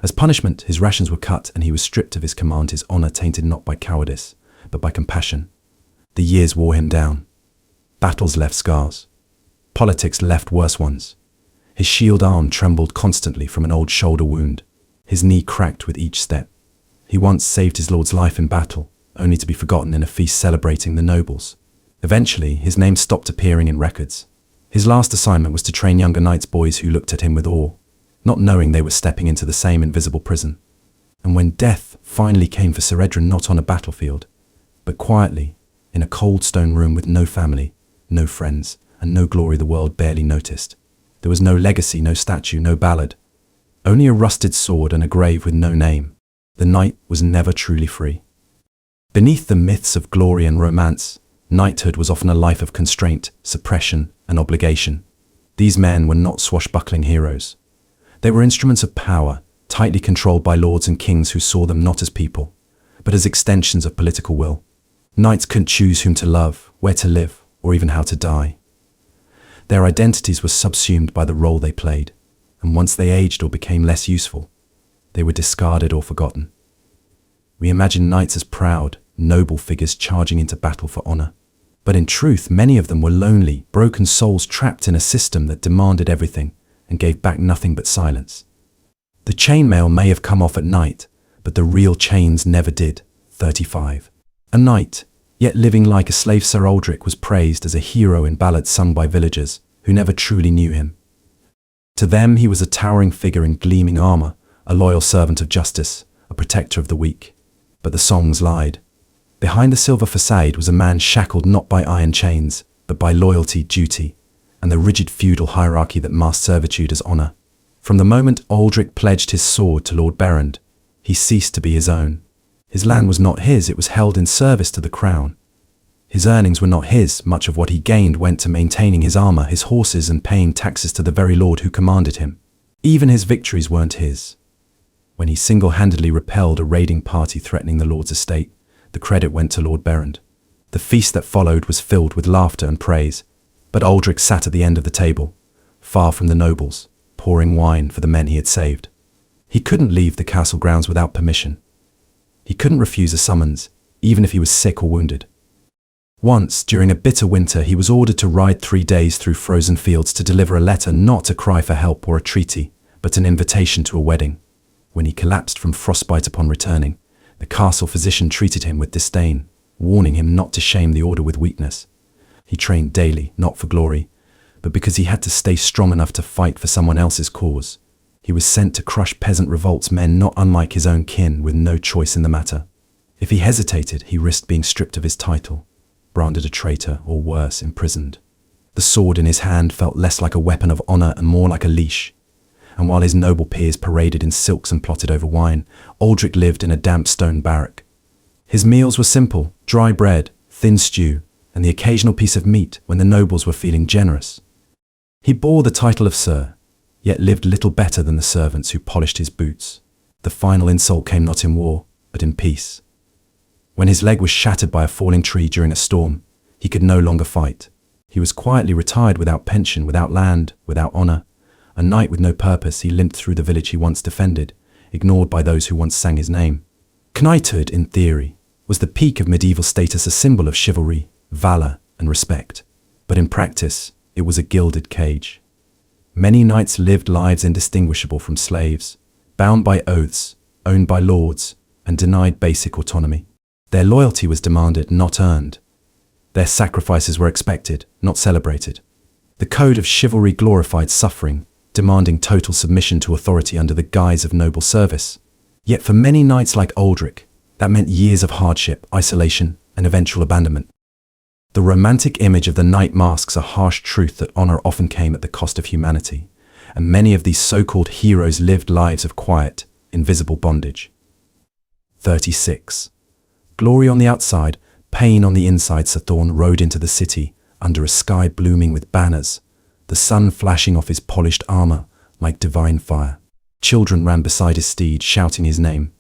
As punishment, his rations were cut and he was stripped of his command, his honour tainted not by cowardice, but by compassion. The years wore him down. Battles left scars. Politics left worse ones. His shield arm trembled constantly from an old shoulder wound. His knee cracked with each step. He once saved his lord's life in battle, only to be forgotten in a feast celebrating the nobles. Eventually, his name stopped appearing in records. His last assignment was to train younger knights, boys who looked at him with awe, not knowing they were stepping into the same invisible prison. And when death finally came for Sir Adrian, not on a battlefield, but quietly, in a cold stone room with no family, no friends, and no glory the world barely noticed. There was no legacy, no statue, no ballad. Only a rusted sword and a grave with no name. The knight was never truly free. Beneath the myths of glory and romance, knighthood was often a life of constraint, suppression, and obligation. These men were not swashbuckling heroes. They were instruments of power, tightly controlled by lords and kings who saw them not as people, but as extensions of political will. Knights couldn't choose whom to love, where to live, or even how to die. Their identities were subsumed by the role they played, and once they aged or became less useful, they were discarded or forgotten. We imagine knights as proud, noble figures charging into battle for honor. But in truth, many of them were lonely, broken souls trapped in a system that demanded everything and gave back nothing but silence. The chainmail may have come off at night, but the real chains never did. 35. A knight, yet living like a slave, Sir Aldrich was praised as a hero in ballads sung by villagers who never truly knew him. To them, he was a towering figure in gleaming armor, a loyal servant of justice, a protector of the weak. But the songs lied. Behind the silver facade was a man shackled not by iron chains, but by loyalty, duty, and the rigid feudal hierarchy that masked servitude as honor. From the moment Aldrich pledged his sword to Lord Berrand, he ceased to be his own. His land was not his, it was held in service to the crown. His earnings were not his, much of what he gained went to maintaining his armor, his horses, and paying taxes to the very lord who commanded him. Even his victories weren't his. When he single-handedly repelled a raiding party threatening the lord's estate, the credit went to Lord Berrand. The feast that followed was filled with laughter and praise, but Aldrich sat at the end of the table, far from the nobles, pouring wine for the men he had saved. He couldn't leave the castle grounds without permission. He couldn't refuse a summons, even if he was sick or wounded. Once, during a bitter winter, he was ordered to ride 3 days through frozen fields to deliver a letter, not a cry for help or a treaty, but an invitation to a wedding. When he collapsed from frostbite upon returning, the castle physician treated him with disdain, warning him not to shame the order with weakness. He trained daily, not for glory, but because he had to stay strong enough to fight for someone else's cause. He was sent to crush peasant revolts, men not unlike his own kin, with no choice in the matter. If he hesitated, he risked being stripped of his title, branded a traitor, or worse, imprisoned. The sword in his hand felt less like a weapon of honor and more like a leash. And while his noble peers paraded in silks and plotted over wine, Aldrich lived in a damp stone barrack. His meals were simple: dry bread, thin stew, and the occasional piece of meat when the nobles were feeling generous. He bore the title of Sir, yet lived little better than the servants who polished his boots. The final insult came not in war, but in peace. When his leg was shattered by a falling tree during a storm, he could no longer fight. He was quietly retired, without pension, without land, without honor. A knight with no purpose, he limped through the village he once defended, ignored by those who once sang his name. Knighthood, in theory, was the peak of medieval status, a symbol of chivalry, valor, and respect. But in practice, it was a gilded cage. Many knights lived lives indistinguishable from slaves, bound by oaths, owned by lords, and denied basic autonomy. Their loyalty was demanded, not earned. Their sacrifices were expected, not celebrated. The code of chivalry glorified suffering, demanding total submission to authority under the guise of noble service. Yet for many knights like Aldrich, that meant years of hardship, isolation, and eventual abandonment. The romantic image of the knight masks a harsh truth that honor often came at the cost of humanity, and many of these so-called heroes lived lives of quiet, invisible bondage. 36. Glory on the outside, pain on the inside. Sir Thorn rode into the city under a sky blooming with banners, the sun flashing off his polished armor like divine fire. Children ran beside his steed, shouting his name.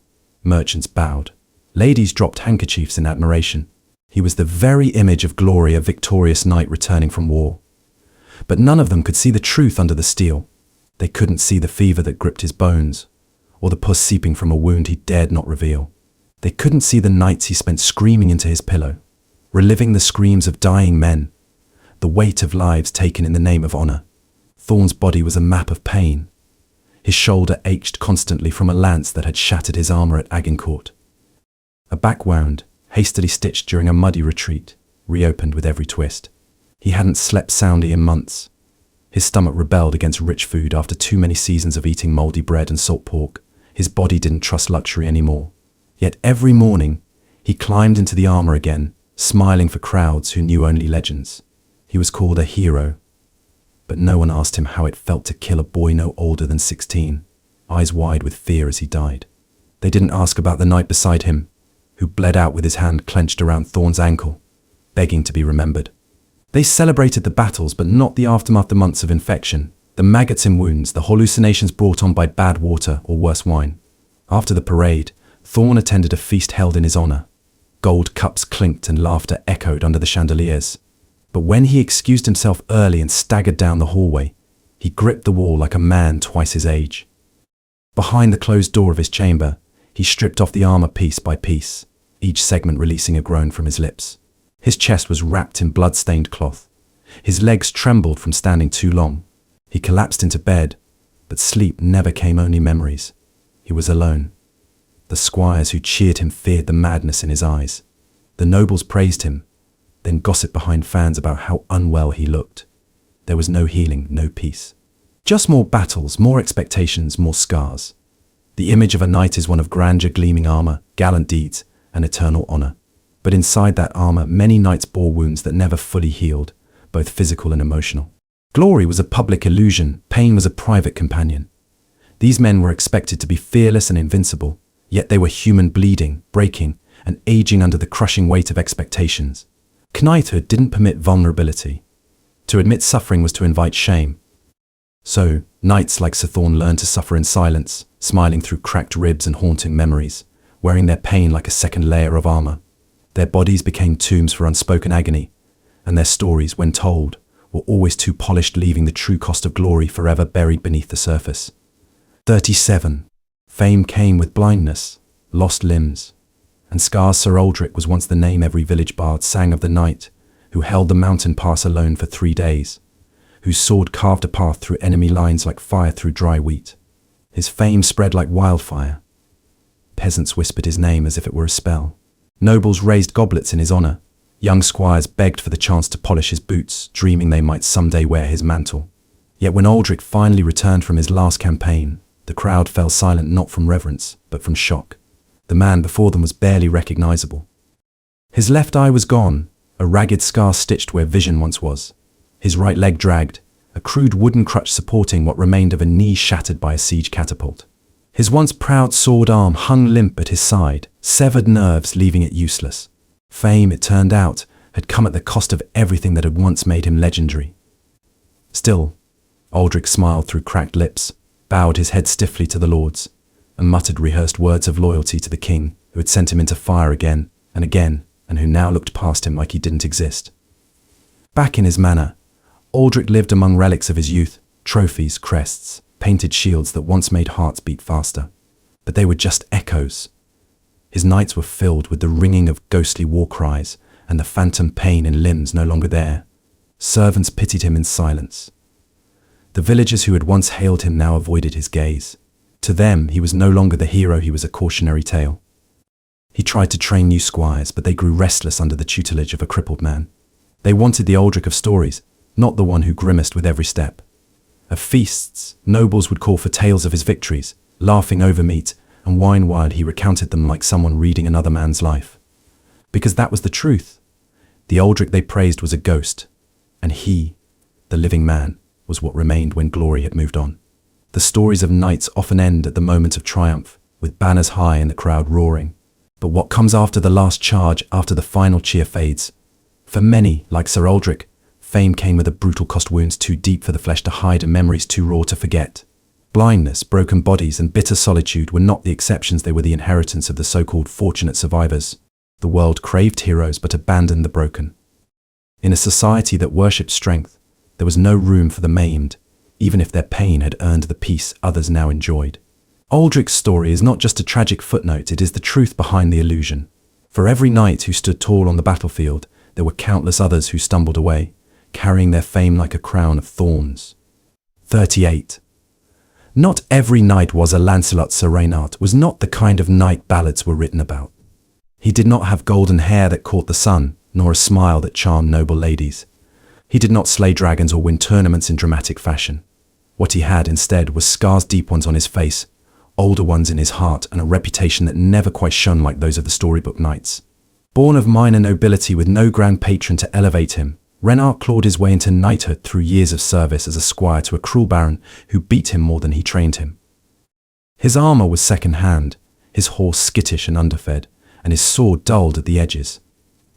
Merchants bowed. Ladies dropped handkerchiefs in admiration. He was the very image of glory, a victorious knight returning from war. But none of them could see the truth under the steel. They couldn't see the fever that gripped his bones, or the pus seeping from a wound he dared not reveal. They couldn't see the nights he spent screaming into his pillow, reliving the screams of dying men, the weight of lives taken in the name of honor. Thorn's body was a map of pain. His shoulder ached constantly from a lance that had shattered his armor at Agincourt. A back wound, hastily stitched during a muddy retreat, reopened with every twist. He hadn't slept soundly in months. His stomach rebelled against rich food after too many seasons of eating moldy bread and salt pork. His body didn't trust luxury anymore. Yet every morning, he climbed into the armor again, smiling for crowds who knew only legends. He was called a hero, but no one asked him how it felt to kill a boy no older than 16, eyes wide with fear as he died. They didn't ask about the knight beside him, who bled out with his hand clenched around Thorn's ankle, begging to be remembered. They celebrated the battles, but not the aftermath, the months of infection, the maggots in wounds, the hallucinations brought on by bad water or worse wine. After the parade, Thorn attended a feast held in his honor. Gold cups clinked and laughter echoed under the chandeliers. But when he excused himself early and staggered down the hallway, he gripped the wall like a man twice his age. Behind the closed door of his chamber, he stripped off the armor piece by piece, each segment releasing a groan from his lips. His chest was wrapped in blood-stained cloth. His legs trembled from standing too long. He collapsed into bed, but sleep never came, only memories. He was alone. The squires who cheered him feared the madness in his eyes. The nobles praised him, then gossiped behind fans about how unwell he looked. There was no healing, no peace. Just more battles, more expectations, more scars. The image of a knight is one of grandeur, gleaming armor, gallant deeds, and eternal honor. But inside that armor, many knights bore wounds that never fully healed, both physical and emotional. Glory was a public illusion, pain was a private companion. These men were expected to be fearless and invincible, yet they were human, bleeding, breaking, and aging under the crushing weight of expectations. Knighthood didn't permit vulnerability. To admit suffering was to invite shame. So, knights like Sir Thorn learned to suffer in silence, smiling through cracked ribs and haunting memories, wearing their pain like a second layer of armor. Their bodies became tombs for unspoken agony, and their stories, when told, were always too polished, leaving the true cost of glory forever buried beneath the surface. 37. Fame came with blindness, lost limbs, and scars. Sir Aldrich was once the name every village bard sang of, the knight who held the mountain pass alone for 3 days, whose sword carved a path through enemy lines like fire through dry wheat. His fame spread like wildfire. Peasants whispered his name as if it were a spell. Nobles raised goblets in his honor. Young squires begged for the chance to polish his boots, dreaming they might someday wear his mantle. Yet when Aldrich finally returned from his last campaign, the crowd fell silent, not from reverence, but from shock. The man before them was barely recognizable. His left eye was gone, a ragged scar stitched where vision once was. His right leg dragged, a crude wooden crutch supporting what remained of a knee shattered by a siege catapult. His once proud sword arm hung limp at his side, severed nerves leaving it useless. Fame, it turned out, had come at the cost of everything that had once made him legendary. Still, Aldrich smiled through cracked lips, bowed his head stiffly to the lords, and muttered rehearsed words of loyalty to the king who had sent him into fire again, and who now looked past him like he didn't exist. Back in his manor, Aldrich lived among relics of his youth, trophies, crests, painted shields that once made hearts beat faster. But they were just echoes. His nights were filled with the ringing of ghostly war cries and the phantom pain in limbs no longer there. Servants pitied him in silence. The villagers who had once hailed him now avoided his gaze. To them, he was no longer the hero, he was a cautionary tale. He tried to train new squires, but they grew restless under the tutelage of a crippled man. They wanted the Aldrich of stories, not the one who grimaced with every step. At feasts, nobles would call for tales of his victories, laughing over meat and wine while he recounted them like someone reading another man's life. Because that was the truth. The Aldrich they praised was a ghost, and he, the living man, was what remained when glory had moved on. The stories of knights often end at the moment of triumph, with banners high and the crowd roaring. But what comes after the last charge, after the final cheer fades? For many, like Sir Aldrich, fame came with a brutal cost, wounds too deep for the flesh to hide and memories too raw to forget. Blindness, broken bodies, and bitter solitude were not the exceptions, they were the inheritance of the so-called fortunate survivors. The world craved heroes but abandoned the broken. In a society that worshipped strength, there was no room for the maimed, even if their pain had earned the peace others now enjoyed. Aldrich's story is not just a tragic footnote, it is the truth behind the illusion. For every knight who stood tall on the battlefield, there were countless others who stumbled away, carrying their fame like a crown of thorns. 38. Not every knight was a Lancelot. Sir Reynard was not the kind of knight ballads were written about. He did not have golden hair that caught the sun, nor a smile that charmed noble ladies. He did not slay dragons or win tournaments in dramatic fashion. What he had instead was scars, deep ones on his face, older ones in his heart, and a reputation that never quite shone like those of the storybook knights. Born of minor nobility with no grand patron to elevate him, Reynard clawed his way into knighthood through years of service as a squire to a cruel baron who beat him more than he trained him. His armor was second-hand, his horse skittish and underfed, and his sword dulled at the edges.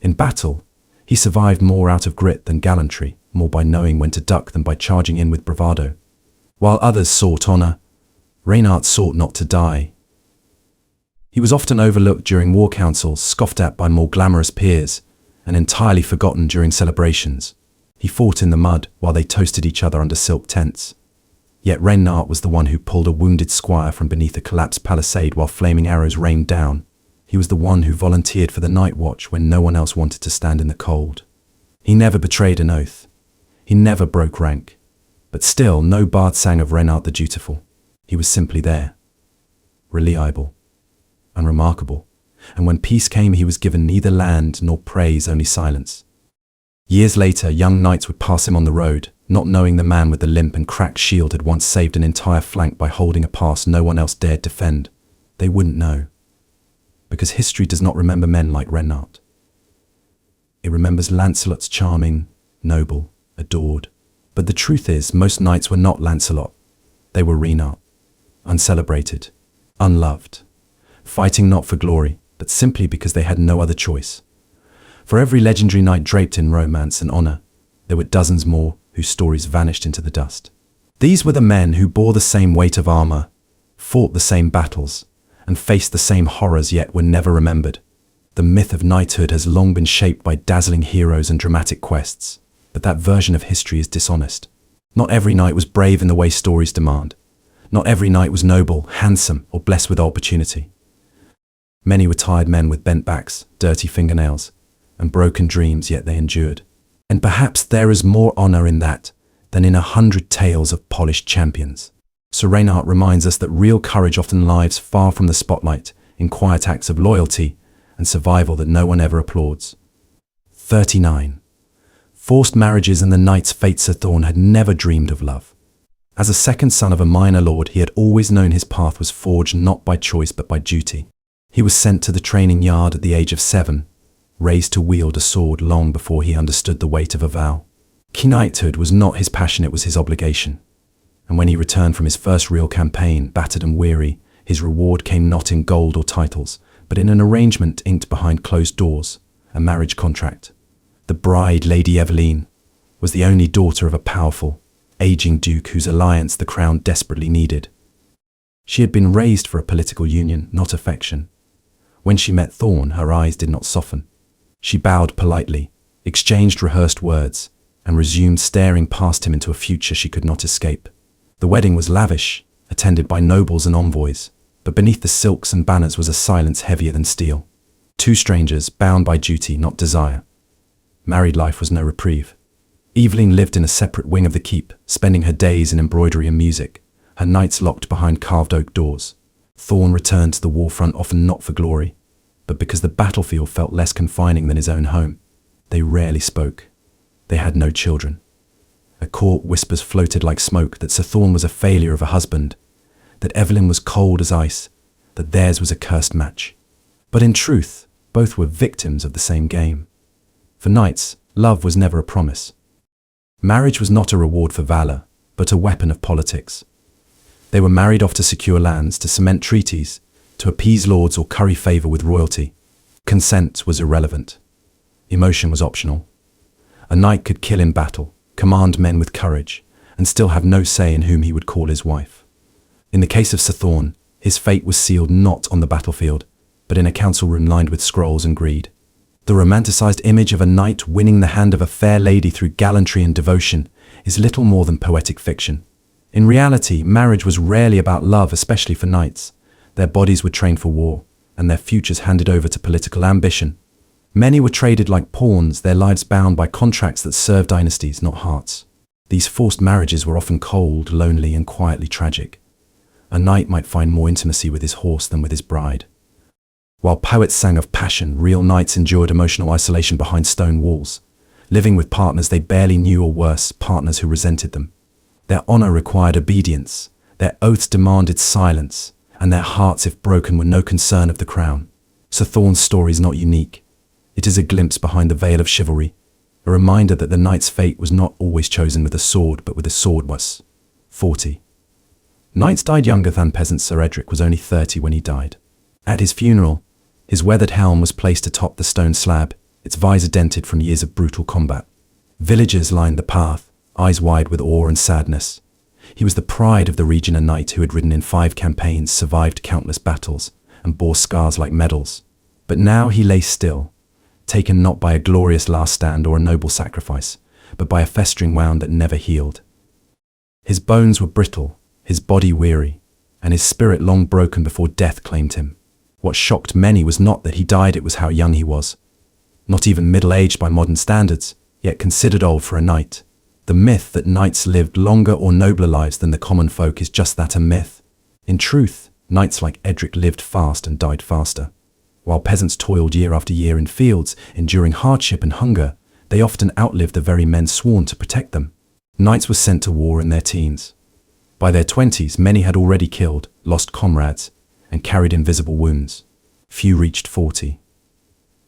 In battle, he survived more out of grit than gallantry, more by knowing when to duck than by charging in with bravado. While others sought honor, Reynard sought not to die. He was often overlooked during war councils, scoffed at by more glamorous peers, and entirely forgotten during celebrations. He fought in the mud while they toasted each other under silk tents. Yet Reynard was the one who pulled a wounded squire from beneath a collapsed palisade while flaming arrows rained down. He was the one who volunteered for the night watch when no one else wanted to stand in the cold. He never betrayed an oath. He never broke rank. But still, no bard sang of Reynard the dutiful. He was simply there, reliable, unremarkable, and when peace came he was given neither land nor praise, only silence. Years later, young knights would pass him on the road, not knowing the man with the limp and cracked shield had once saved an entire flank by holding a pass no one else dared defend. They wouldn't know, because history does not remember men like Reynard. It remembers Lancelot's charming, noble, adored. But the truth is, most knights were not Lancelot. They were Reynard, uncelebrated, unloved, fighting not for glory, but simply because they had no other choice. For every legendary knight draped in romance and honor, there were dozens more whose stories vanished into the dust. These were the men who bore the same weight of armor, fought the same battles, and faced the same horrors yet were never remembered. The myth of knighthood has long been shaped by dazzling heroes and dramatic quests, but that version of history is dishonest. Not every knight was brave in the way stories demand. Not every knight was noble, handsome, or blessed with opportunity. Many were tired men with bent backs, dirty fingernails, and broken dreams, yet they endured. And perhaps there is more honor in that than in 100 tales of polished champions. Sir Reynard reminds us that real courage often lies far from the spotlight, in quiet acts of loyalty and survival that no one ever applauds. 39. Forced marriages and the knight's fate. Sir Thorn had never dreamed of love. As a second son of a minor lord, he had always known his path was forged not by choice but by duty. He was sent to the training yard at the age of 7, raised to wield a sword long before he understood the weight of a vow. Knighthood was not his passion, it was his obligation. And when he returned from his first real campaign, battered and weary, his reward came not in gold or titles, but in an arrangement inked behind closed doors, a marriage contract. The bride, Lady Eveline, was the only daughter of a powerful, aging duke whose alliance the crown desperately needed. She had been raised for a political union, not affection. When she met Thorn, her eyes did not soften. She bowed politely, exchanged rehearsed words, and resumed staring past him into a future she could not escape. The wedding was lavish, attended by nobles and envoys, but beneath the silks and banners was a silence heavier than steel. Two strangers, bound by duty, not desire. Married life was no reprieve. Eveline lived in a separate wing of the keep, spending her days in embroidery and music, her nights locked behind carved oak doors. Thorn returned to the war front often not for glory, but because the battlefield felt less confining than his own home. They rarely spoke. They had no children. At court, whispers floated like smoke that Sir Thorn was a failure of a husband, that Evelyn was cold as ice, that theirs was a cursed match. But in truth, both were victims of the same game. For knights, love was never a promise. Marriage was not a reward for valor, but a weapon of politics. They were married off to secure lands, to cement treaties, to appease lords or curry favor with royalty. Consent was irrelevant. Emotion was optional. A knight could kill in battle, command men with courage, and still have no say in whom he would call his wife. In the case of Sir Thorn, his fate was sealed not on the battlefield, but in a council room lined with scrolls and greed. The romanticized image of a knight winning the hand of a fair lady through gallantry and devotion is little more than poetic fiction. In reality, marriage was rarely about love, especially for knights. Their bodies were trained for war, and their futures handed over to political ambition. Many were traded like pawns, their lives bound by contracts that served dynasties, not hearts. These forced marriages were often cold, lonely, and quietly tragic. A knight might find more intimacy with his horse than with his bride. While poets sang of passion, real knights endured emotional isolation behind stone walls, living with partners they barely knew, or worse, partners who resented them. Their honor required obedience, their oaths demanded silence, and their hearts, if broken, were no concern of the crown. Sir Thorn's story is not unique. It is a glimpse behind the veil of chivalry, a reminder that the knight's fate was not always chosen with a sword, but with a sword was. 40. Knights died younger than peasants. Sir Edric was only 30 when he died. At his funeral, his weathered helm was placed atop the stone slab, its visor dented from years of brutal combat. Villagers lined the path, eyes wide with awe and sadness. He was the pride of the region, a knight who had ridden in 5 campaigns, survived countless battles, and bore scars like medals. But now he lay still, taken not by a glorious last stand or a noble sacrifice, but by a festering wound that never healed. His bones were brittle, his body weary, and his spirit long broken before death claimed him. What shocked many was not that he died, it was how young he was. Not even middle-aged by modern standards, yet considered old for a knight. The myth that knights lived longer or nobler lives than the common folk is just that, a myth. In truth, knights like Edric lived fast and died faster. While peasants toiled year after year in fields, enduring hardship and hunger, they often outlived the very men sworn to protect them. Knights were sent to war in their teens. By their 20s, many had already killed, lost comrades, and carried invisible wounds. Few reached 40.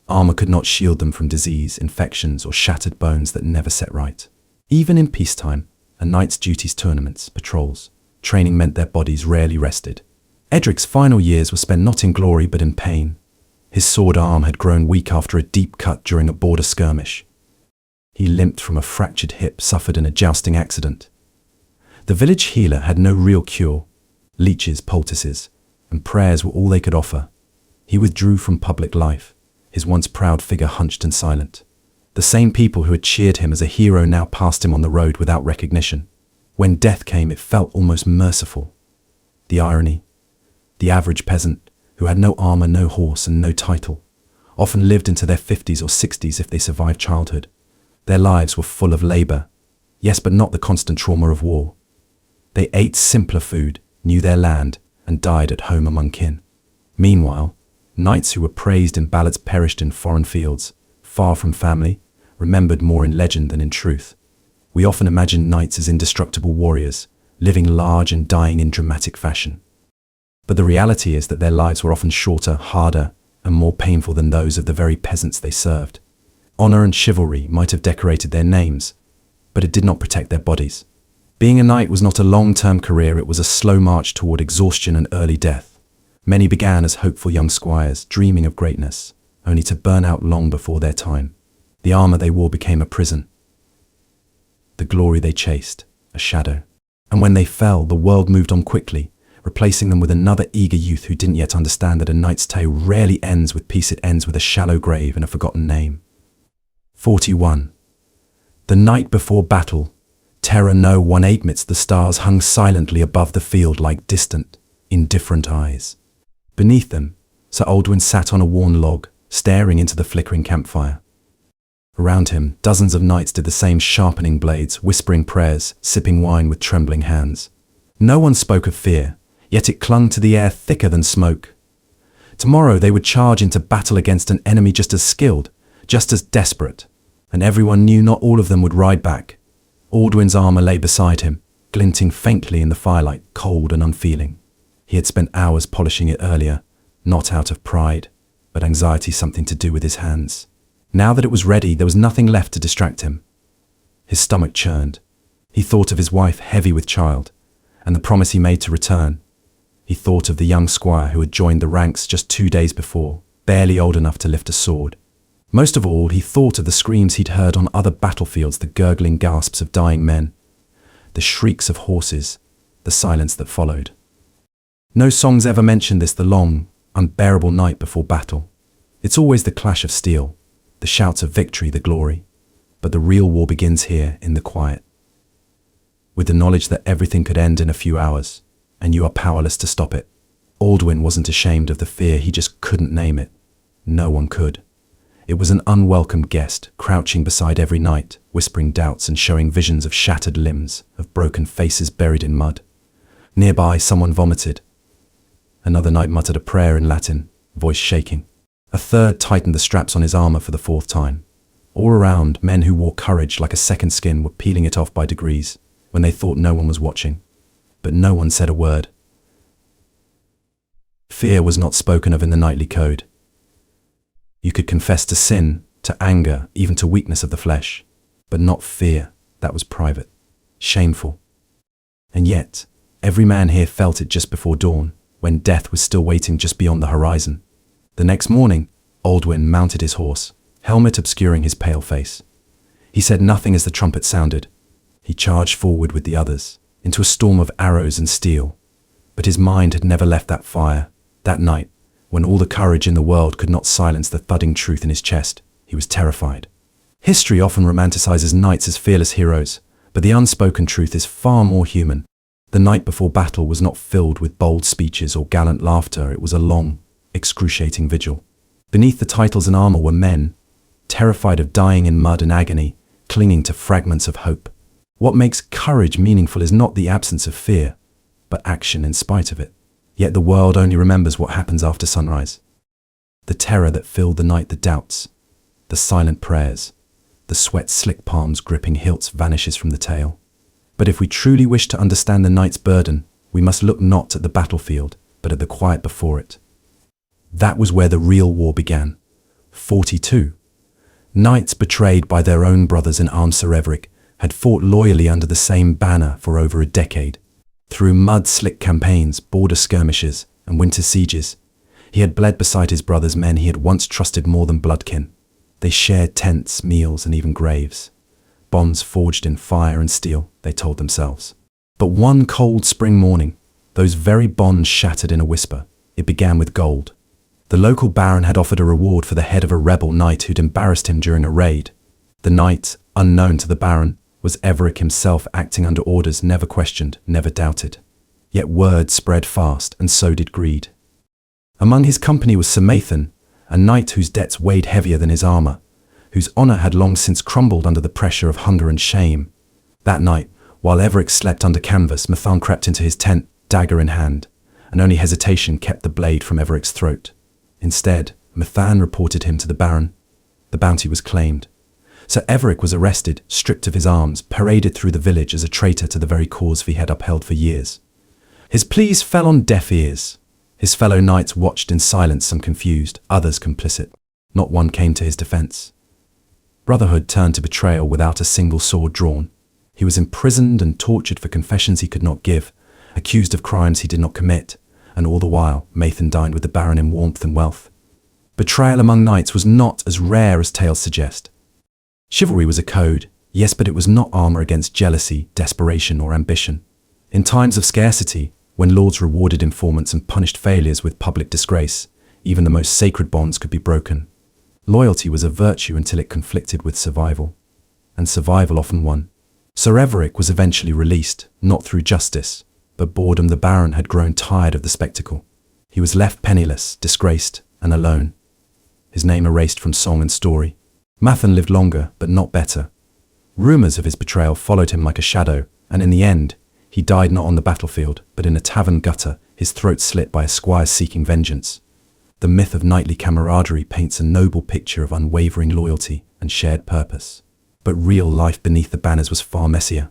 Armor could not shield them from disease, infections, or shattered bones that never set right. Even in peacetime, a knight's duties, tournaments, patrols, training meant their bodies rarely rested. Edric's final years were spent not in glory but in pain. His sword arm had grown weak after a deep cut during a border skirmish. He limped from a fractured hip suffered in a jousting accident. The village healer had no real cure. Leeches, poultices, and prayers were all they could offer. He withdrew from public life, his once proud figure hunched and silent. The same people who had cheered him as a hero now passed him on the road without recognition. When death came, it felt almost merciful. The irony. The average peasant, who had no armor, no horse, and no title, often lived into their 50s or 60s if they survived childhood. Their lives were full of labor, yes, but not the constant trauma of war. They ate simpler food, knew their land, and died at home among kin. Meanwhile, knights who were praised in ballads perished in foreign fields, far from family, remembered more in legend than in truth. We often imagine knights as indestructible warriors, living large and dying in dramatic fashion. But the reality is that their lives were often shorter, harder, and more painful than those of the very peasants they served. Honor and chivalry might have decorated their names, but it did not protect their bodies. Being a knight was not a long-term career, it was a slow march toward exhaustion and early death. Many began as hopeful young squires, dreaming of greatness, only to burn out long before their time. The armor they wore became a prison. The glory they chased, a shadow. And when they fell, the world moved on quickly, replacing them with another eager youth who didn't yet understand that a knight's tale rarely ends with peace, it ends with a shallow grave and a forgotten name. 41. The night before battle, terror no one amidst the stars hung silently above the field like distant, indifferent eyes. Beneath them, Sir Aldwin sat on a worn log, staring into the flickering campfire. Around him, dozens of knights did the same, sharpening blades, whispering prayers, sipping wine with trembling hands. No one spoke of fear, yet it clung to the air thicker than smoke. Tomorrow they would charge into battle against an enemy just as skilled, just as desperate, and everyone knew not all of them would ride back. Aldwin's armor lay beside him, glinting faintly in the firelight, cold and unfeeling. He had spent hours polishing it earlier, not out of pride, but anxiety, something to do with his hands. Now that it was ready, there was nothing left to distract him. His stomach churned. He thought of his wife, heavy with child, and the promise he made to return. He thought of the young squire who had joined the ranks just 2 days before, barely old enough to lift a sword. Most of all, he thought of the screams he'd heard on other battlefields, the gurgling gasps of dying men, the shrieks of horses, the silence that followed. No songs ever mention this, the long, unbearable night before battle. It's always the clash of steel, the shouts of victory, the glory. But the real war begins here, in the quiet. With the knowledge that everything could end in a few hours, and you are powerless to stop it. Aldwin wasn't ashamed of the fear, he just couldn't name it. No one could. It was an unwelcome guest, crouching beside every knight, whispering doubts and showing visions of shattered limbs, of broken faces buried in mud. Nearby, someone vomited. Another knight muttered a prayer in Latin, voice shaking. A third tightened the straps on his armor for the 4th time. All around, men who wore courage like a second skin were peeling it off by degrees, when they thought no one was watching. But no one said a word. Fear was not spoken of in the knightly code. You could confess to sin, to anger, even to weakness of the flesh, but not fear. That was private, shameful. And yet, every man here felt it just before dawn, when death was still waiting just beyond the horizon. The next morning, Aldwin mounted his horse, helmet obscuring his pale face. He said nothing as the trumpet sounded. He charged forward with the others, into a storm of arrows and steel. But his mind had never left that fire. That night, when all the courage in the world could not silence the thudding truth in his chest, he was terrified. History often romanticizes knights as fearless heroes, but the unspoken truth is far more human. The night before battle was not filled with bold speeches or gallant laughter. It was a long, excruciating vigil. Beneath the titles and armor were men, terrified of dying in mud and agony, clinging to fragments of hope. What makes courage meaningful is not the absence of fear, but action in spite of it. Yet the world only remembers what happens after sunrise. The terror that filled the night, the doubts, the silent prayers, the sweat-slick palms gripping hilts vanishes from the tale. But if we truly wish to understand the night's burden, we must look not at the battlefield, but at the quiet before it. That was where the real war began. 42. Knights betrayed by their own brothers in arms. Sir Everic had fought loyally under the same banner for over a decade. Through mud-slick campaigns, border skirmishes, and winter sieges, he had bled beside his brother's men he had once trusted more than bloodkin. They shared tents, meals, and even graves. Bonds forged in fire and steel, they told themselves. But one cold spring morning, those very bonds shattered in a whisper. It began with gold. The local baron had offered a reward for the head of a rebel knight who'd embarrassed him during a raid. The knight, unknown to the baron, was Everic himself, acting under orders, never questioned, never doubted. Yet word spread fast, and so did greed. Among his company was Sir Mathan, a knight whose debts weighed heavier than his armor, whose honor had long since crumbled under the pressure of hunger and shame. That night, while Everic slept under canvas, Mathan crept into his tent, dagger in hand, and only hesitation kept the blade from Everic's throat. Instead, Mathan reported him to the baron. The bounty was claimed. Sir Everic was arrested, stripped of his arms, paraded through the village as a traitor to the very cause he had upheld for years. His pleas fell on deaf ears. His fellow knights watched in silence, some confused, others complicit. Not one came to his defense. Brotherhood turned to betrayal without a single sword drawn. He was imprisoned and tortured for confessions he could not give, accused of crimes he did not commit, and all the while Mathan dined with the baron in warmth and wealth. Betrayal among knights was not as rare as tales suggest. Chivalry was a code, yes, but it was not armor against jealousy, desperation, or ambition. In times of scarcity, when lords rewarded informants and punished failures with public disgrace, even the most sacred bonds could be broken. Loyalty was a virtue until it conflicted with survival, and survival often won. Sir Everic was eventually released, not through justice, but boredom. The baron had grown tired of the spectacle. He was left penniless, disgraced, and alone. His name erased from song and story. Mathan lived longer, but not better. Rumors of his betrayal followed him like a shadow, and in the end, he died not on the battlefield, but in a tavern gutter, his throat slit by a squire seeking vengeance. The myth of knightly camaraderie paints a noble picture of unwavering loyalty and shared purpose. But real life beneath the banners was far messier.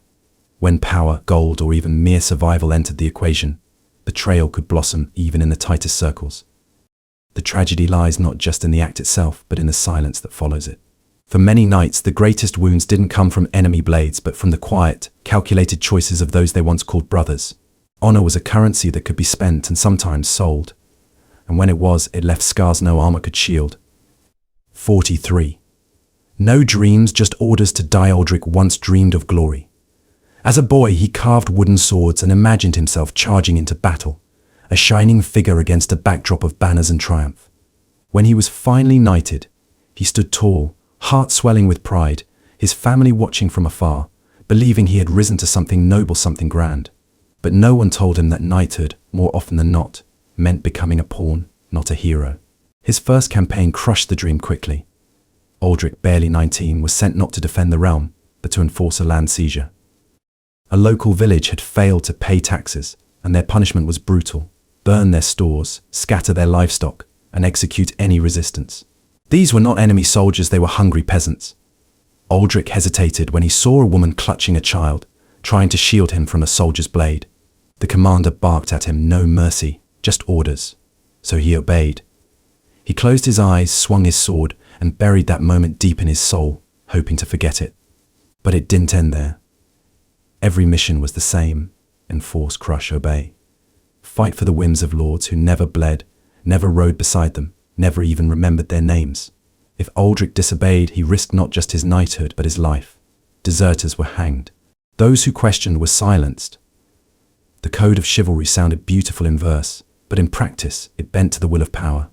When power, gold, or even mere survival entered the equation, betrayal could blossom even in the tightest circles. The tragedy lies not just in the act itself, but in the silence that follows it. For many knights, the greatest wounds didn't come from enemy blades, but from the quiet, calculated choices of those they once called brothers. Honor was a currency that could be spent and sometimes sold. And when it was, it left scars no armor could shield. 43. No dreams, just orders to die. Aldrich once dreamed of glory. As a boy, he carved wooden swords and imagined himself charging into battle, a shining figure against a backdrop of banners and triumph. When he was finally knighted, he stood tall, heart swelling with pride, his family watching from afar, believing he had risen to something noble, something grand. But no one told him that knighthood, more often than not, meant becoming a pawn, not a hero. His first campaign crushed the dream quickly. Aldrich, barely 19, was sent not to defend the realm, but to enforce a land seizure. A local village had failed to pay taxes, and their punishment was brutal: burn their stores, scatter their livestock, and execute any resistance. These were not enemy soldiers, they were hungry peasants. Aldrich hesitated when he saw a woman clutching a child, trying to shield him from a soldier's blade. The commander barked at him, no mercy, just orders. So he obeyed. He closed his eyes, swung his sword, and buried that moment deep in his soul, hoping to forget it. But it didn't end there. Every mission was the same: enforce, crush, obey. Fight for the whims of lords who never bled, never rode beside them, never even remembered their names. If Aldrich disobeyed, he risked not just his knighthood, but his life. Deserters were hanged. Those who questioned were silenced. The code of chivalry sounded beautiful in verse, but in practice, it bent to the will of power.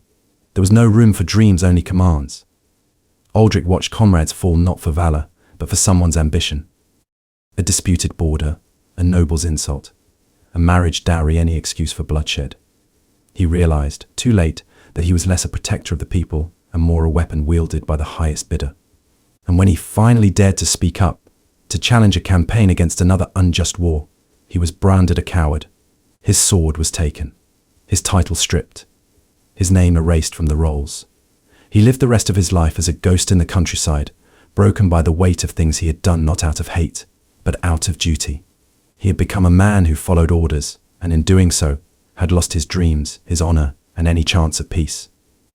There was no room for dreams, only commands. Aldrich watched comrades fall not for valor, but for someone's ambition. A disputed border, a noble's insult, a marriage dowry, any excuse for bloodshed. He realized, too late, that he was less a protector of the people and more a weapon wielded by the highest bidder. And when he finally dared to speak up, to challenge a campaign against another unjust war, he was branded a coward. His sword was taken, his title stripped, his name erased from the rolls. He lived the rest of his life as a ghost in the countryside, broken by the weight of things he had done not out of hate, but out of duty. He had become a man who followed orders, and in doing so, had lost his dreams, his honor, and any chance of peace.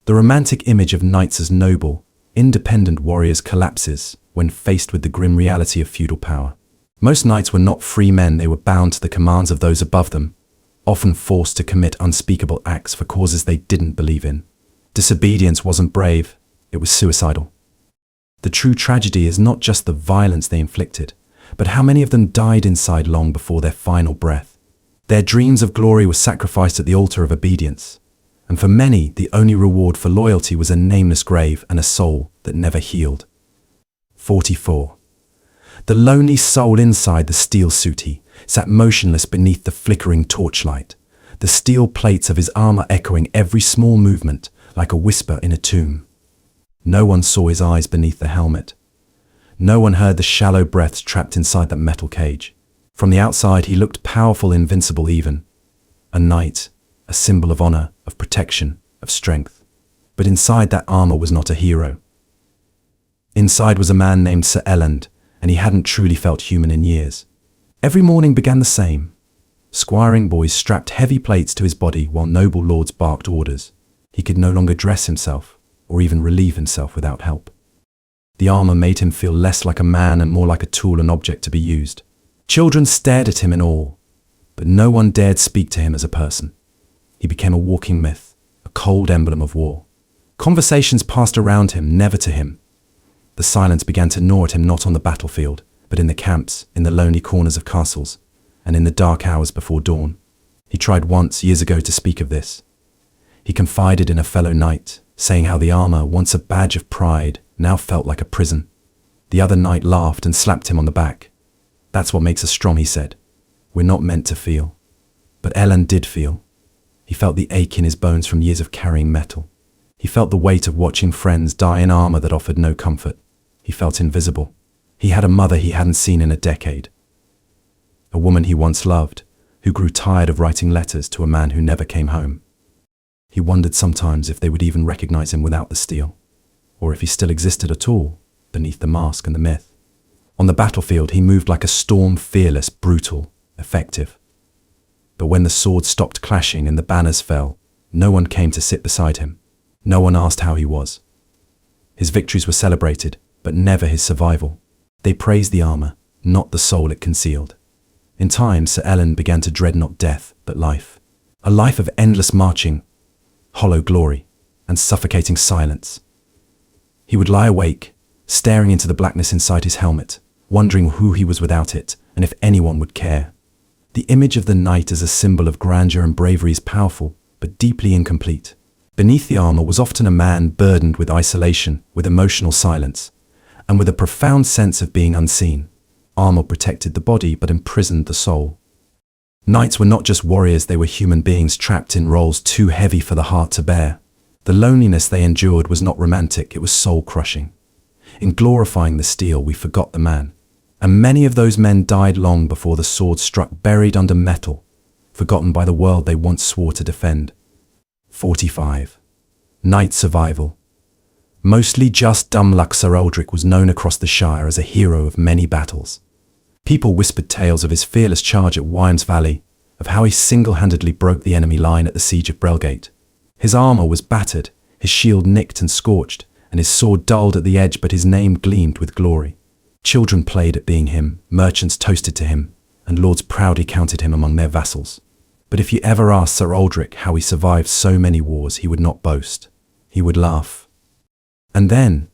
The romantic image of knights as noble, independent warriors collapses when faced with the grim reality of feudal power. Most knights were not free men, they were bound to the commands of those above them, often forced to commit unspeakable acts for causes they didn't believe in. Disobedience wasn't brave, it was suicidal. The true tragedy is not just the violence they inflicted, but how many of them died inside long before their final breath. Their dreams of glory were sacrificed at the altar of obedience, and for many, the only reward for loyalty was a nameless grave and a soul that never healed. 44. The lonely soul inside the steel suit sat motionless beneath the flickering torchlight, the steel plates of his armor echoing every small movement like a whisper in a tomb. No one saw his eyes beneath the helmet. No one heard the shallow breaths trapped inside that metal cage. From the outside, he looked powerful, invincible even. A knight, a symbol of honor, of protection, of strength. But inside that armor was not a hero. Inside was a man named Sir Elland, and he hadn't truly felt human in years. Every morning began the same. Squiring boys strapped heavy plates to his body while noble lords barked orders. He could no longer dress himself, or even relieve himself without help. The armor made him feel less like a man and more like a tool and object to be used. Children stared at him in awe, but no one dared speak to him as a person. He became a walking myth, a cold emblem of war. Conversations passed around him, never to him. The silence began to gnaw at him, not on the battlefield, but in the camps, in the lonely corners of castles, and in the dark hours before dawn. He tried once, years ago, to speak of this. He confided in a fellow knight, saying how the armor, once a badge of pride, now felt like a prison. The other knight laughed and slapped him on the back. "That's what makes us strong," he said. "We're not meant to feel." But Elland did feel. He felt the ache in his bones from years of carrying metal. He felt the weight of watching friends die in armor that offered no comfort. He felt invisible. He had a mother he hadn't seen in a decade. A woman he once loved, who grew tired of writing letters to a man who never came home. He wondered sometimes if they would even recognize him without the steel, or if he still existed at all, beneath the mask and the myth. On the battlefield, he moved like a storm, fearless, brutal, effective. But when the swords stopped clashing and the banners fell, no one came to sit beside him. No one asked how he was. His victories were celebrated, but never his survival. They praised the armor, not the soul it concealed. In time, Sir Elland began to dread not death, but life. A life of endless marching, hollow glory, and suffocating silence. He would lie awake, staring into the blackness inside his helmet, wondering who he was without it, and if anyone would care. The image of the knight as a symbol of grandeur and bravery is powerful, but deeply incomplete. Beneath the armor was often a man burdened with isolation, with emotional silence, and with a profound sense of being unseen. Armor protected the body but imprisoned the soul. Knights were not just warriors, they were human beings trapped in roles too heavy for the heart to bear. The loneliness they endured was not romantic, it was soul-crushing. In glorifying the steel, we forgot the man. And many of those men died long before the sword struck, buried under metal, forgotten by the world they once swore to defend. 45. Knight survival. Mostly just dumb luck, Sir Aldrich was known across the Shire as a hero of many battles. People whispered tales of his fearless charge at Wymes Valley, of how he single-handedly broke the enemy line at the siege of Brelgate. His armor was battered, his shield nicked and scorched, and his sword dulled at the edge, but his name gleamed with glory. Children played at being him, merchants toasted to him, and lords proudly counted him among their vassals. But if you ever asked Sir Aldrich how he survived so many wars, he would not boast. He would laugh. And then,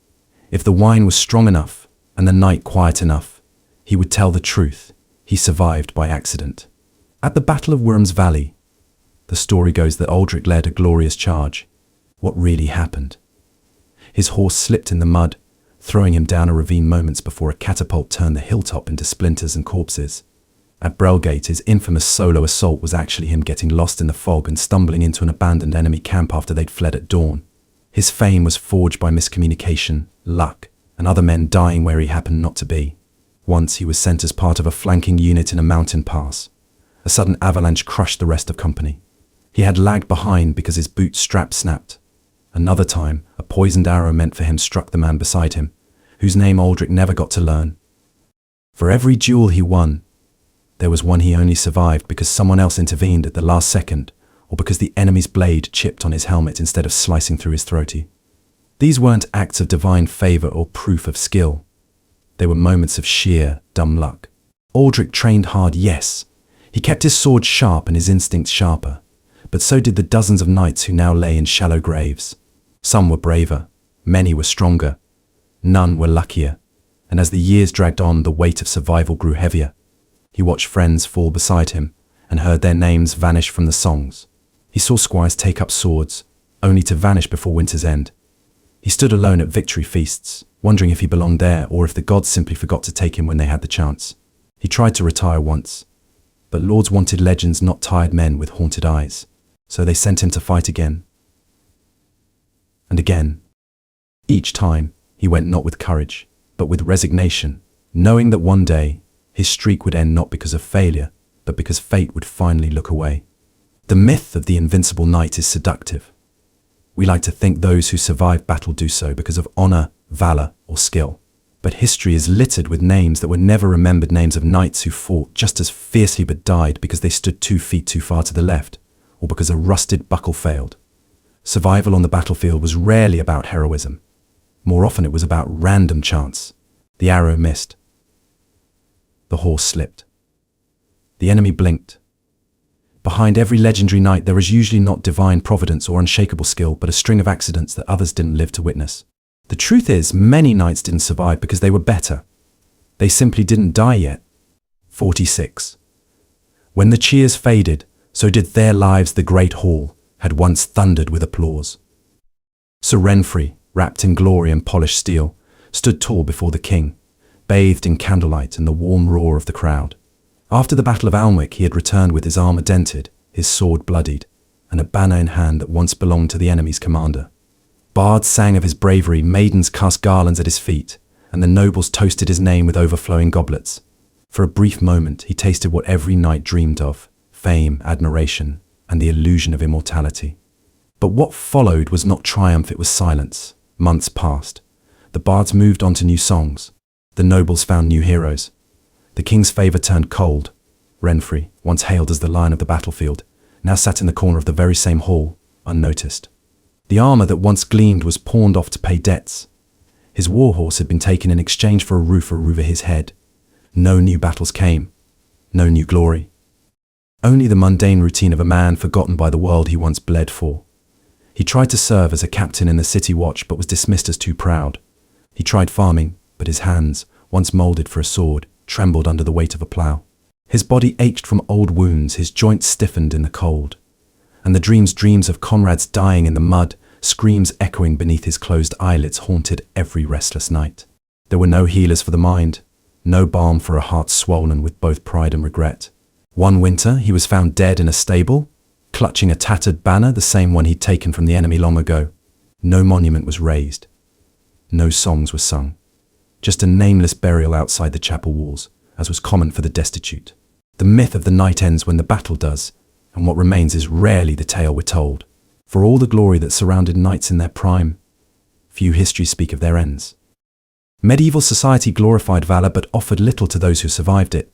if the wine was strong enough and the night quiet enough, he would tell the truth. He survived by accident. At the Battle of Wymes Valley, the story goes that Aldrich led a glorious charge. What really happened? His horse slipped in the mud, throwing him down a ravine moments before a catapult turned the hilltop into splinters and corpses. At Brelgate, his infamous solo assault was actually him getting lost in the fog and stumbling into an abandoned enemy camp after they'd fled at dawn. His fame was forged by miscommunication, luck, and other men dying where he happened not to be. Once he was sent as part of a flanking unit in a mountain pass. A sudden avalanche crushed the rest of company. He had lagged behind because his boot strap snapped. Another time, a poisoned arrow meant for him struck the man beside him, whose name Aldrich never got to learn. For every duel he won, there was one he only survived because someone else intervened at the last second, or because the enemy's blade chipped on his helmet instead of slicing through his throaty. These weren't acts of divine favor or proof of skill. They were moments of sheer, dumb luck. Aldrich trained hard, yes. He kept his sword sharp and his instincts sharper. But so did the dozens of knights who now lay in shallow graves. Some were braver. Many were stronger. None were luckier. And as the years dragged on, the weight of survival grew heavier. He watched friends fall beside him and heard their names vanish from the songs. He saw squires take up swords, only to vanish before winter's end. He stood alone at victory feasts, wondering if he belonged there or if the gods simply forgot to take him when they had the chance. He tried to retire once, but lords wanted legends, not tired men with haunted eyes. So they sent him to fight again. And again. Each time, he went not with courage, but with resignation, knowing that one day, his streak would end not because of failure, but because fate would finally look away. The myth of the invincible knight is seductive. We like to think those who survive battle do so because of honor, valor, or skill. But history is littered with names that were never remembered, names of knights who fought just as fiercely but died because they stood 2 feet too far to the left, or because a rusted buckle failed. Survival on the battlefield was rarely about heroism. More often it was about random chance. The arrow missed. The horse slipped. The enemy blinked. Behind every legendary knight there is usually not divine providence or unshakable skill, but a string of accidents that others didn't live to witness. The truth is, many knights didn't survive because they were better. They simply didn't die yet. 46. When the cheers faded, so did their lives. The great hall had once thundered with applause. Sir Renfrew, wrapped in glory and polished steel, stood tall before the king, bathed in candlelight and the warm roar of the crowd. After the Battle of Alnwick, he had returned with his armor dented, his sword bloodied, and a banner in hand that once belonged to the enemy's commander. Bards sang of his bravery, maidens cast garlands at his feet, and the nobles toasted his name with overflowing goblets. For a brief moment, he tasted what every knight dreamed of: fame, admiration, and the illusion of immortality. But what followed was not triumph, it was silence. Months passed. The bards moved on to new songs. The nobles found new heroes. The king's favor turned cold. Renfrew, once hailed as the lion of the battlefield, now sat in the corner of the very same hall, unnoticed. The armor that once gleamed was pawned off to pay debts. His warhorse had been taken in exchange for a roof over his head. No new battles came. No new glory. Only the mundane routine of a man forgotten by the world he once bled for. He tried to serve as a captain in the city watch, but was dismissed as too proud. He tried farming, but his hands, once molded for a sword, trembled under the weight of a plough. His body ached from old wounds, his joints stiffened in the cold. And the dreams of comrades dying in the mud, screams echoing beneath his closed eyelids, haunted every restless night. There were no healers for the mind, no balm for a heart swollen with both pride and regret. One winter, he was found dead in a stable, clutching a tattered banner, the same one he'd taken from the enemy long ago. No monument was raised. No songs were sung. Just a nameless burial outside the chapel walls, as was common for the destitute. The myth of the night ends when the battle does, and what remains is rarely the tale we're told. For all the glory that surrounded knights in their prime, few histories speak of their ends. Medieval society glorified valor but offered little to those who survived it.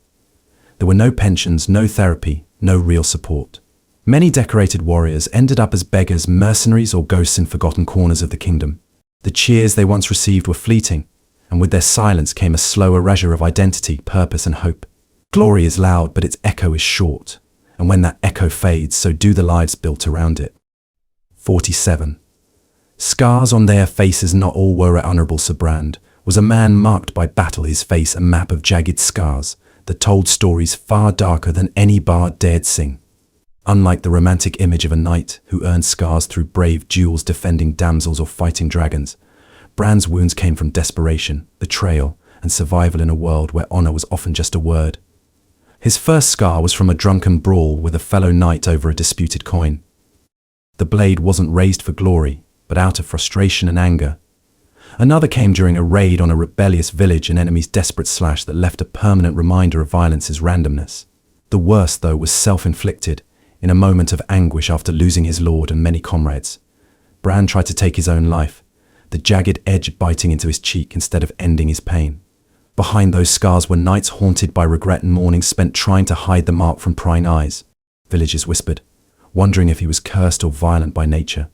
There were no pensions, no therapy, no real support. Many decorated warriors ended up as beggars, mercenaries, or ghosts in forgotten corners of the kingdom. The cheers they once received were fleeting, and with their silence came a slow erasure of identity, purpose, and hope. Glory is loud, but its echo is short, and when that echo fades, so do the lives built around it. 47. Scars on their faces, not all were at Honourable Sir Brand, was a man marked by battle, his face a map of jagged scars that told stories far darker than any bard dared sing. Unlike the romantic image of a knight who earned scars through brave duels defending damsels or fighting dragons, Brand's wounds came from desperation, betrayal, and survival in a world where honour was often just a word. His first scar was from a drunken brawl with a fellow knight over a disputed coin. The blade wasn't raised for glory, but out of frustration and anger. Another came during a raid on a rebellious village, an enemy's desperate slash that left a permanent reminder of violence's randomness. The worst, though, was self-inflicted, in a moment of anguish after losing his lord and many comrades. Brand tried to take his own life, the jagged edge biting into his cheek instead of ending his pain. Behind those scars were nights haunted by regret and mornings spent trying to hide the mark from prying eyes. Villagers whispered, wondering if he was cursed or violent by nature.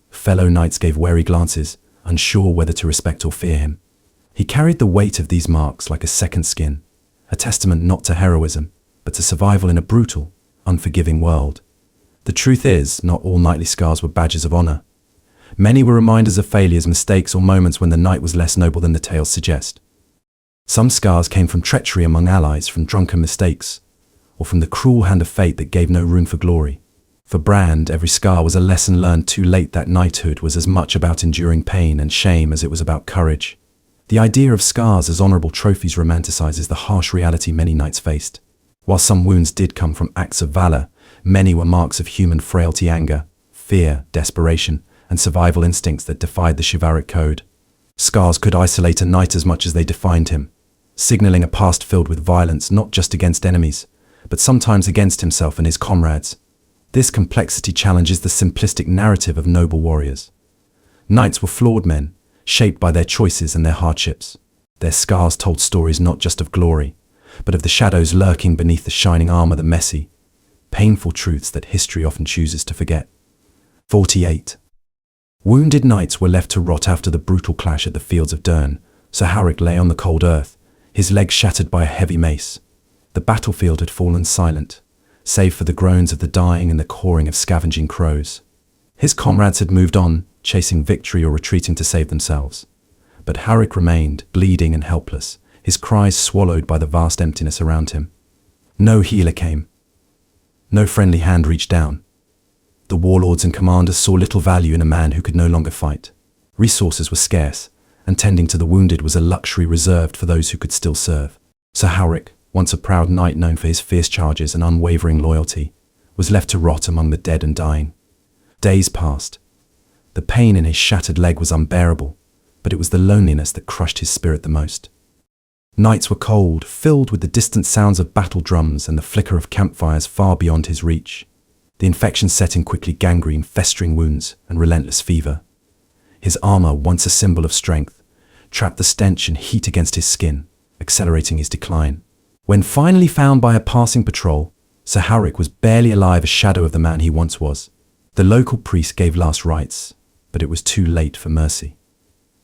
Fellow knights gave wary glances, unsure whether to respect or fear him. He carried the weight of these marks like a second skin, a testament not to heroism, but to survival in a brutal, unforgiving world. The truth is, not all knightly scars were badges of honor. Many were reminders of failures, mistakes, or moments when the knight was less noble than the tales suggest. Some scars came from treachery among allies, from drunken mistakes, or from the cruel hand of fate that gave no room for glory. For Brand, every scar was a lesson learned too late that knighthood was as much about enduring pain and shame as it was about courage. The idea of scars as honorable trophies romanticizes the harsh reality many knights faced. While some wounds did come from acts of valor, many were marks of human frailty, anger, fear, desperation, and survival instincts that defied the chivalric code. Scars could isolate a knight as much as they defined him, signaling a past filled with violence not just against enemies, but sometimes against himself and his comrades. This complexity challenges the simplistic narrative of noble warriors. Knights were flawed men, shaped by their choices and their hardships. Their scars told stories not just of glory, but of the shadows lurking beneath the shining armor, the messy, painful truths that history often chooses to forget. 48. Wounded knights were left to rot after the brutal clash at the fields of Dern. Sir Haric lay on the cold earth, his legs shattered by a heavy mace. The battlefield had fallen silent, save for the groans of the dying and the cawing of scavenging crows. His comrades had moved on, chasing victory or retreating to save themselves. But Haric remained, bleeding and helpless, his cries swallowed by the vast emptiness around him. No healer came. No friendly hand reached down. The warlords and commanders saw little value in a man who could no longer fight. Resources were scarce, and tending to the wounded was a luxury reserved for those who could still serve. Sir Haric, once a proud knight known for his fierce charges and unwavering loyalty, was left to rot among the dead and dying. Days passed. The pain in his shattered leg was unbearable, but it was the loneliness that crushed his spirit the most. Nights were cold, filled with the distant sounds of battle drums and the flicker of campfires far beyond his reach. The infection set in quickly: gangrene, festering wounds, and relentless fever. His armor, once a symbol of strength, trapped the stench and heat against his skin, accelerating his decline. When finally found by a passing patrol, Sir Haric was barely alive, a shadow of the man he once was. The local priest gave last rites, but it was too late for mercy.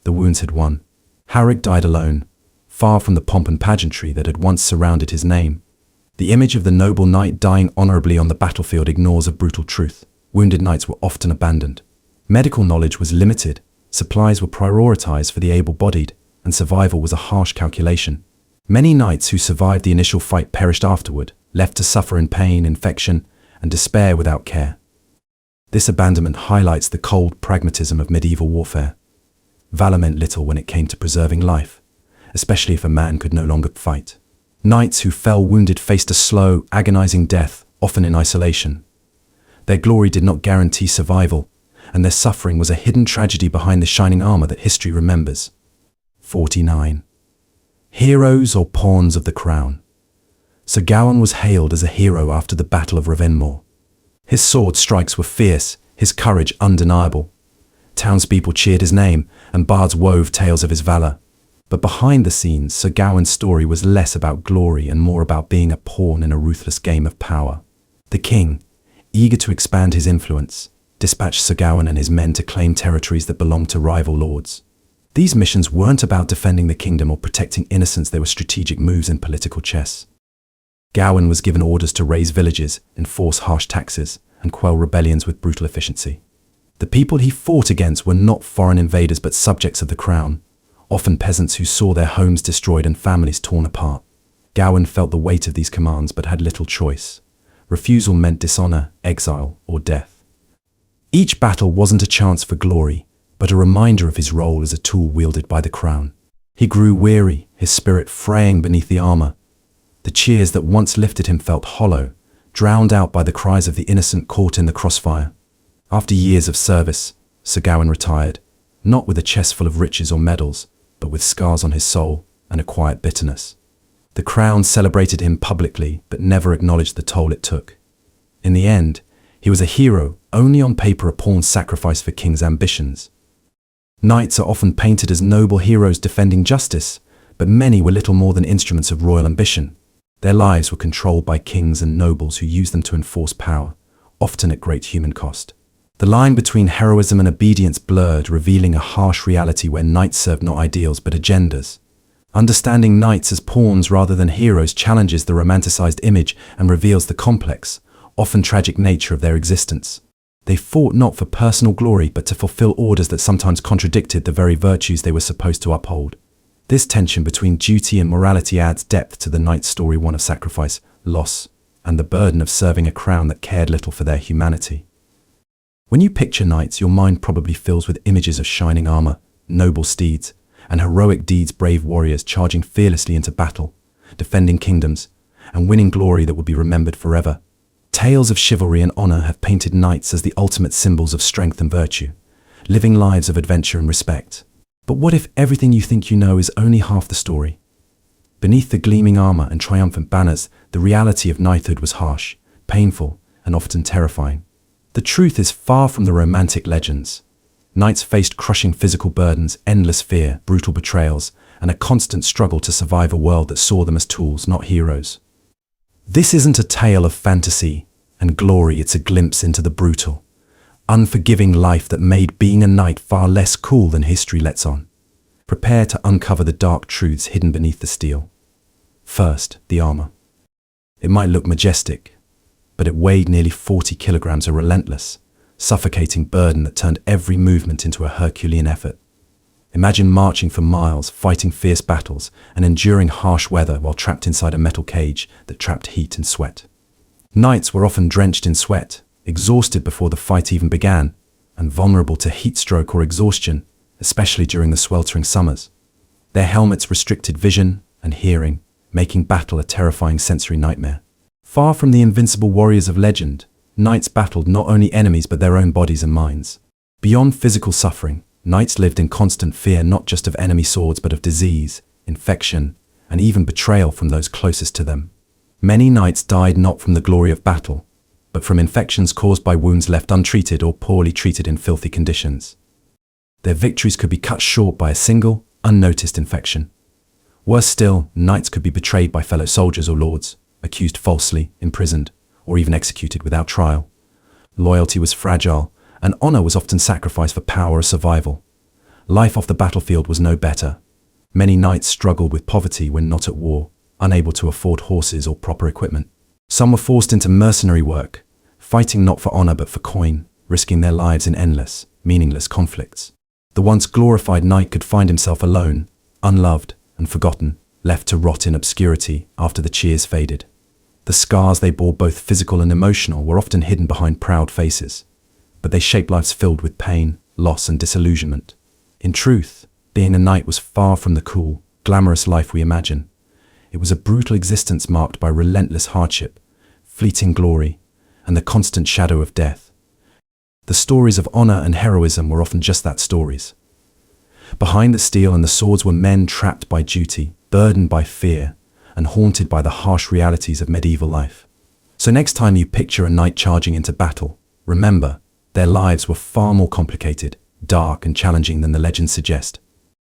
The wounds had won. Haric died alone, far from the pomp and pageantry that had once surrounded his name. The image of the noble knight dying honorably on the battlefield ignores a brutal truth. Wounded knights were often abandoned. Medical knowledge was limited, supplies were prioritized for the able-bodied, and survival was a harsh calculation. Many knights who survived the initial fight perished afterward, left to suffer in pain, infection, and despair without care. This abandonment highlights the cold pragmatism of medieval warfare. Valor meant little when it came to preserving life, especially if a man could no longer fight. Knights who fell wounded faced a slow, agonizing death, often in isolation. Their glory did not guarantee survival, and their suffering was a hidden tragedy behind the shining armor that history remembers. 49. Heroes or pawns of the crown. Sir Gawain was hailed as a hero after the Battle of Ravenmoor. His sword strikes were fierce, his courage undeniable. Townspeople cheered his name, and bards wove tales of his valor. But behind the scenes, Sir Gawain's story was less about glory and more about being a pawn in a ruthless game of power. The king, eager to expand his influence, dispatched Sir Gawain and his men to claim territories that belonged to rival lords. These missions weren't about defending the kingdom or protecting innocents, they were strategic moves in political chess. Gawain was given orders to raise villages, enforce harsh taxes, and quell rebellions with brutal efficiency. The people he fought against were not foreign invaders but subjects of the crown, often peasants who saw their homes destroyed and families torn apart. Gawain felt the weight of these commands but had little choice. Refusal meant dishonor, exile, or death. Each battle wasn't a chance for glory, but a reminder of his role as a tool wielded by the crown. He grew weary, his spirit fraying beneath the armor. The cheers that once lifted him felt hollow, drowned out by the cries of the innocent caught in the crossfire. After years of service, Sir Gawain retired, not with a chest full of riches or medals, but with scars on his soul and a quiet bitterness. The crown celebrated him publicly, but never acknowledged the toll it took. In the end, he was a hero, only on paper a pawn sacrificed for kings' ambitions. Knights are often painted as noble heroes defending justice, but many were little more than instruments of royal ambition. Their lives were controlled by kings and nobles who used them to enforce power, often at great human cost. The line between heroism and obedience blurred, revealing a harsh reality where knights served not ideals but agendas. Understanding knights as pawns rather than heroes challenges the romanticized image and reveals the complex, often tragic nature of their existence. They fought not for personal glory but to fulfill orders that sometimes contradicted the very virtues they were supposed to uphold. This tension between duty and morality adds depth to the knight's story, one of sacrifice, loss, and the burden of serving a crown that cared little for their humanity. When you picture knights, your mind probably fills with images of shining armor, noble steeds, and heroic deeds, brave warriors charging fearlessly into battle, defending kingdoms, and winning glory that will be remembered forever. Tales of chivalry and honor have painted knights as the ultimate symbols of strength and virtue, living lives of adventure and respect. But what if everything you think you know is only half the story? Beneath the gleaming armor and triumphant banners, the reality of knighthood was harsh, painful, and often terrifying. The truth is far from the romantic legends. Knights faced crushing physical burdens, endless fear, brutal betrayals, and a constant struggle to survive a world that saw them as tools, not heroes. This isn't a tale of fantasy and glory, it's a glimpse into the brutal, unforgiving life that made being a knight far less cool than history lets on. Prepare to uncover the dark truths hidden beneath the steel. First, the armor. It might look majestic, but it weighed nearly 40 kilograms, a relentless, suffocating burden that turned every movement into a Herculean effort. Imagine marching for miles, fighting fierce battles, and enduring harsh weather while trapped inside a metal cage that trapped heat and sweat. Knights were often drenched in sweat, exhausted before the fight even began, and vulnerable to heat stroke or exhaustion, especially during the sweltering summers. Their helmets restricted vision and hearing, making battle a terrifying sensory nightmare. Far from the invincible warriors of legend, knights battled not only enemies but their own bodies and minds. Beyond physical suffering, knights lived in constant fear not just of enemy swords but of disease, infection, and even betrayal from those closest to them. Many knights died not from the glory of battle, but from infections caused by wounds left untreated or poorly treated in filthy conditions. Their victories could be cut short by a single, unnoticed infection. Worse still, knights could be betrayed by fellow soldiers or lords, accused falsely, imprisoned, or even executed without trial. Loyalty was fragile, and honor was often sacrificed for power or survival. Life off the battlefield was no better. Many knights struggled with poverty when not at war, unable to afford horses or proper equipment. Some were forced into mercenary work, fighting not for honor but for coin, risking their lives in endless, meaningless conflicts. The once glorified knight could find himself alone, unloved and forgotten, left to rot in obscurity after the cheers faded. The scars they bore, both physical and emotional, were often hidden behind proud faces, but they shaped lives filled with pain, loss, and disillusionment. In truth, being a knight was far from the cool, glamorous life we imagine. It was a brutal existence marked by relentless hardship, fleeting glory, and the constant shadow of death. The stories of honor and heroism were often just that, stories. Behind the steel and the swords were men trapped by duty, burdened by fear, and haunted by the harsh realities of medieval life. So next time you picture a knight charging into battle, remember, their lives were far more complicated, dark, and challenging than the legends suggest.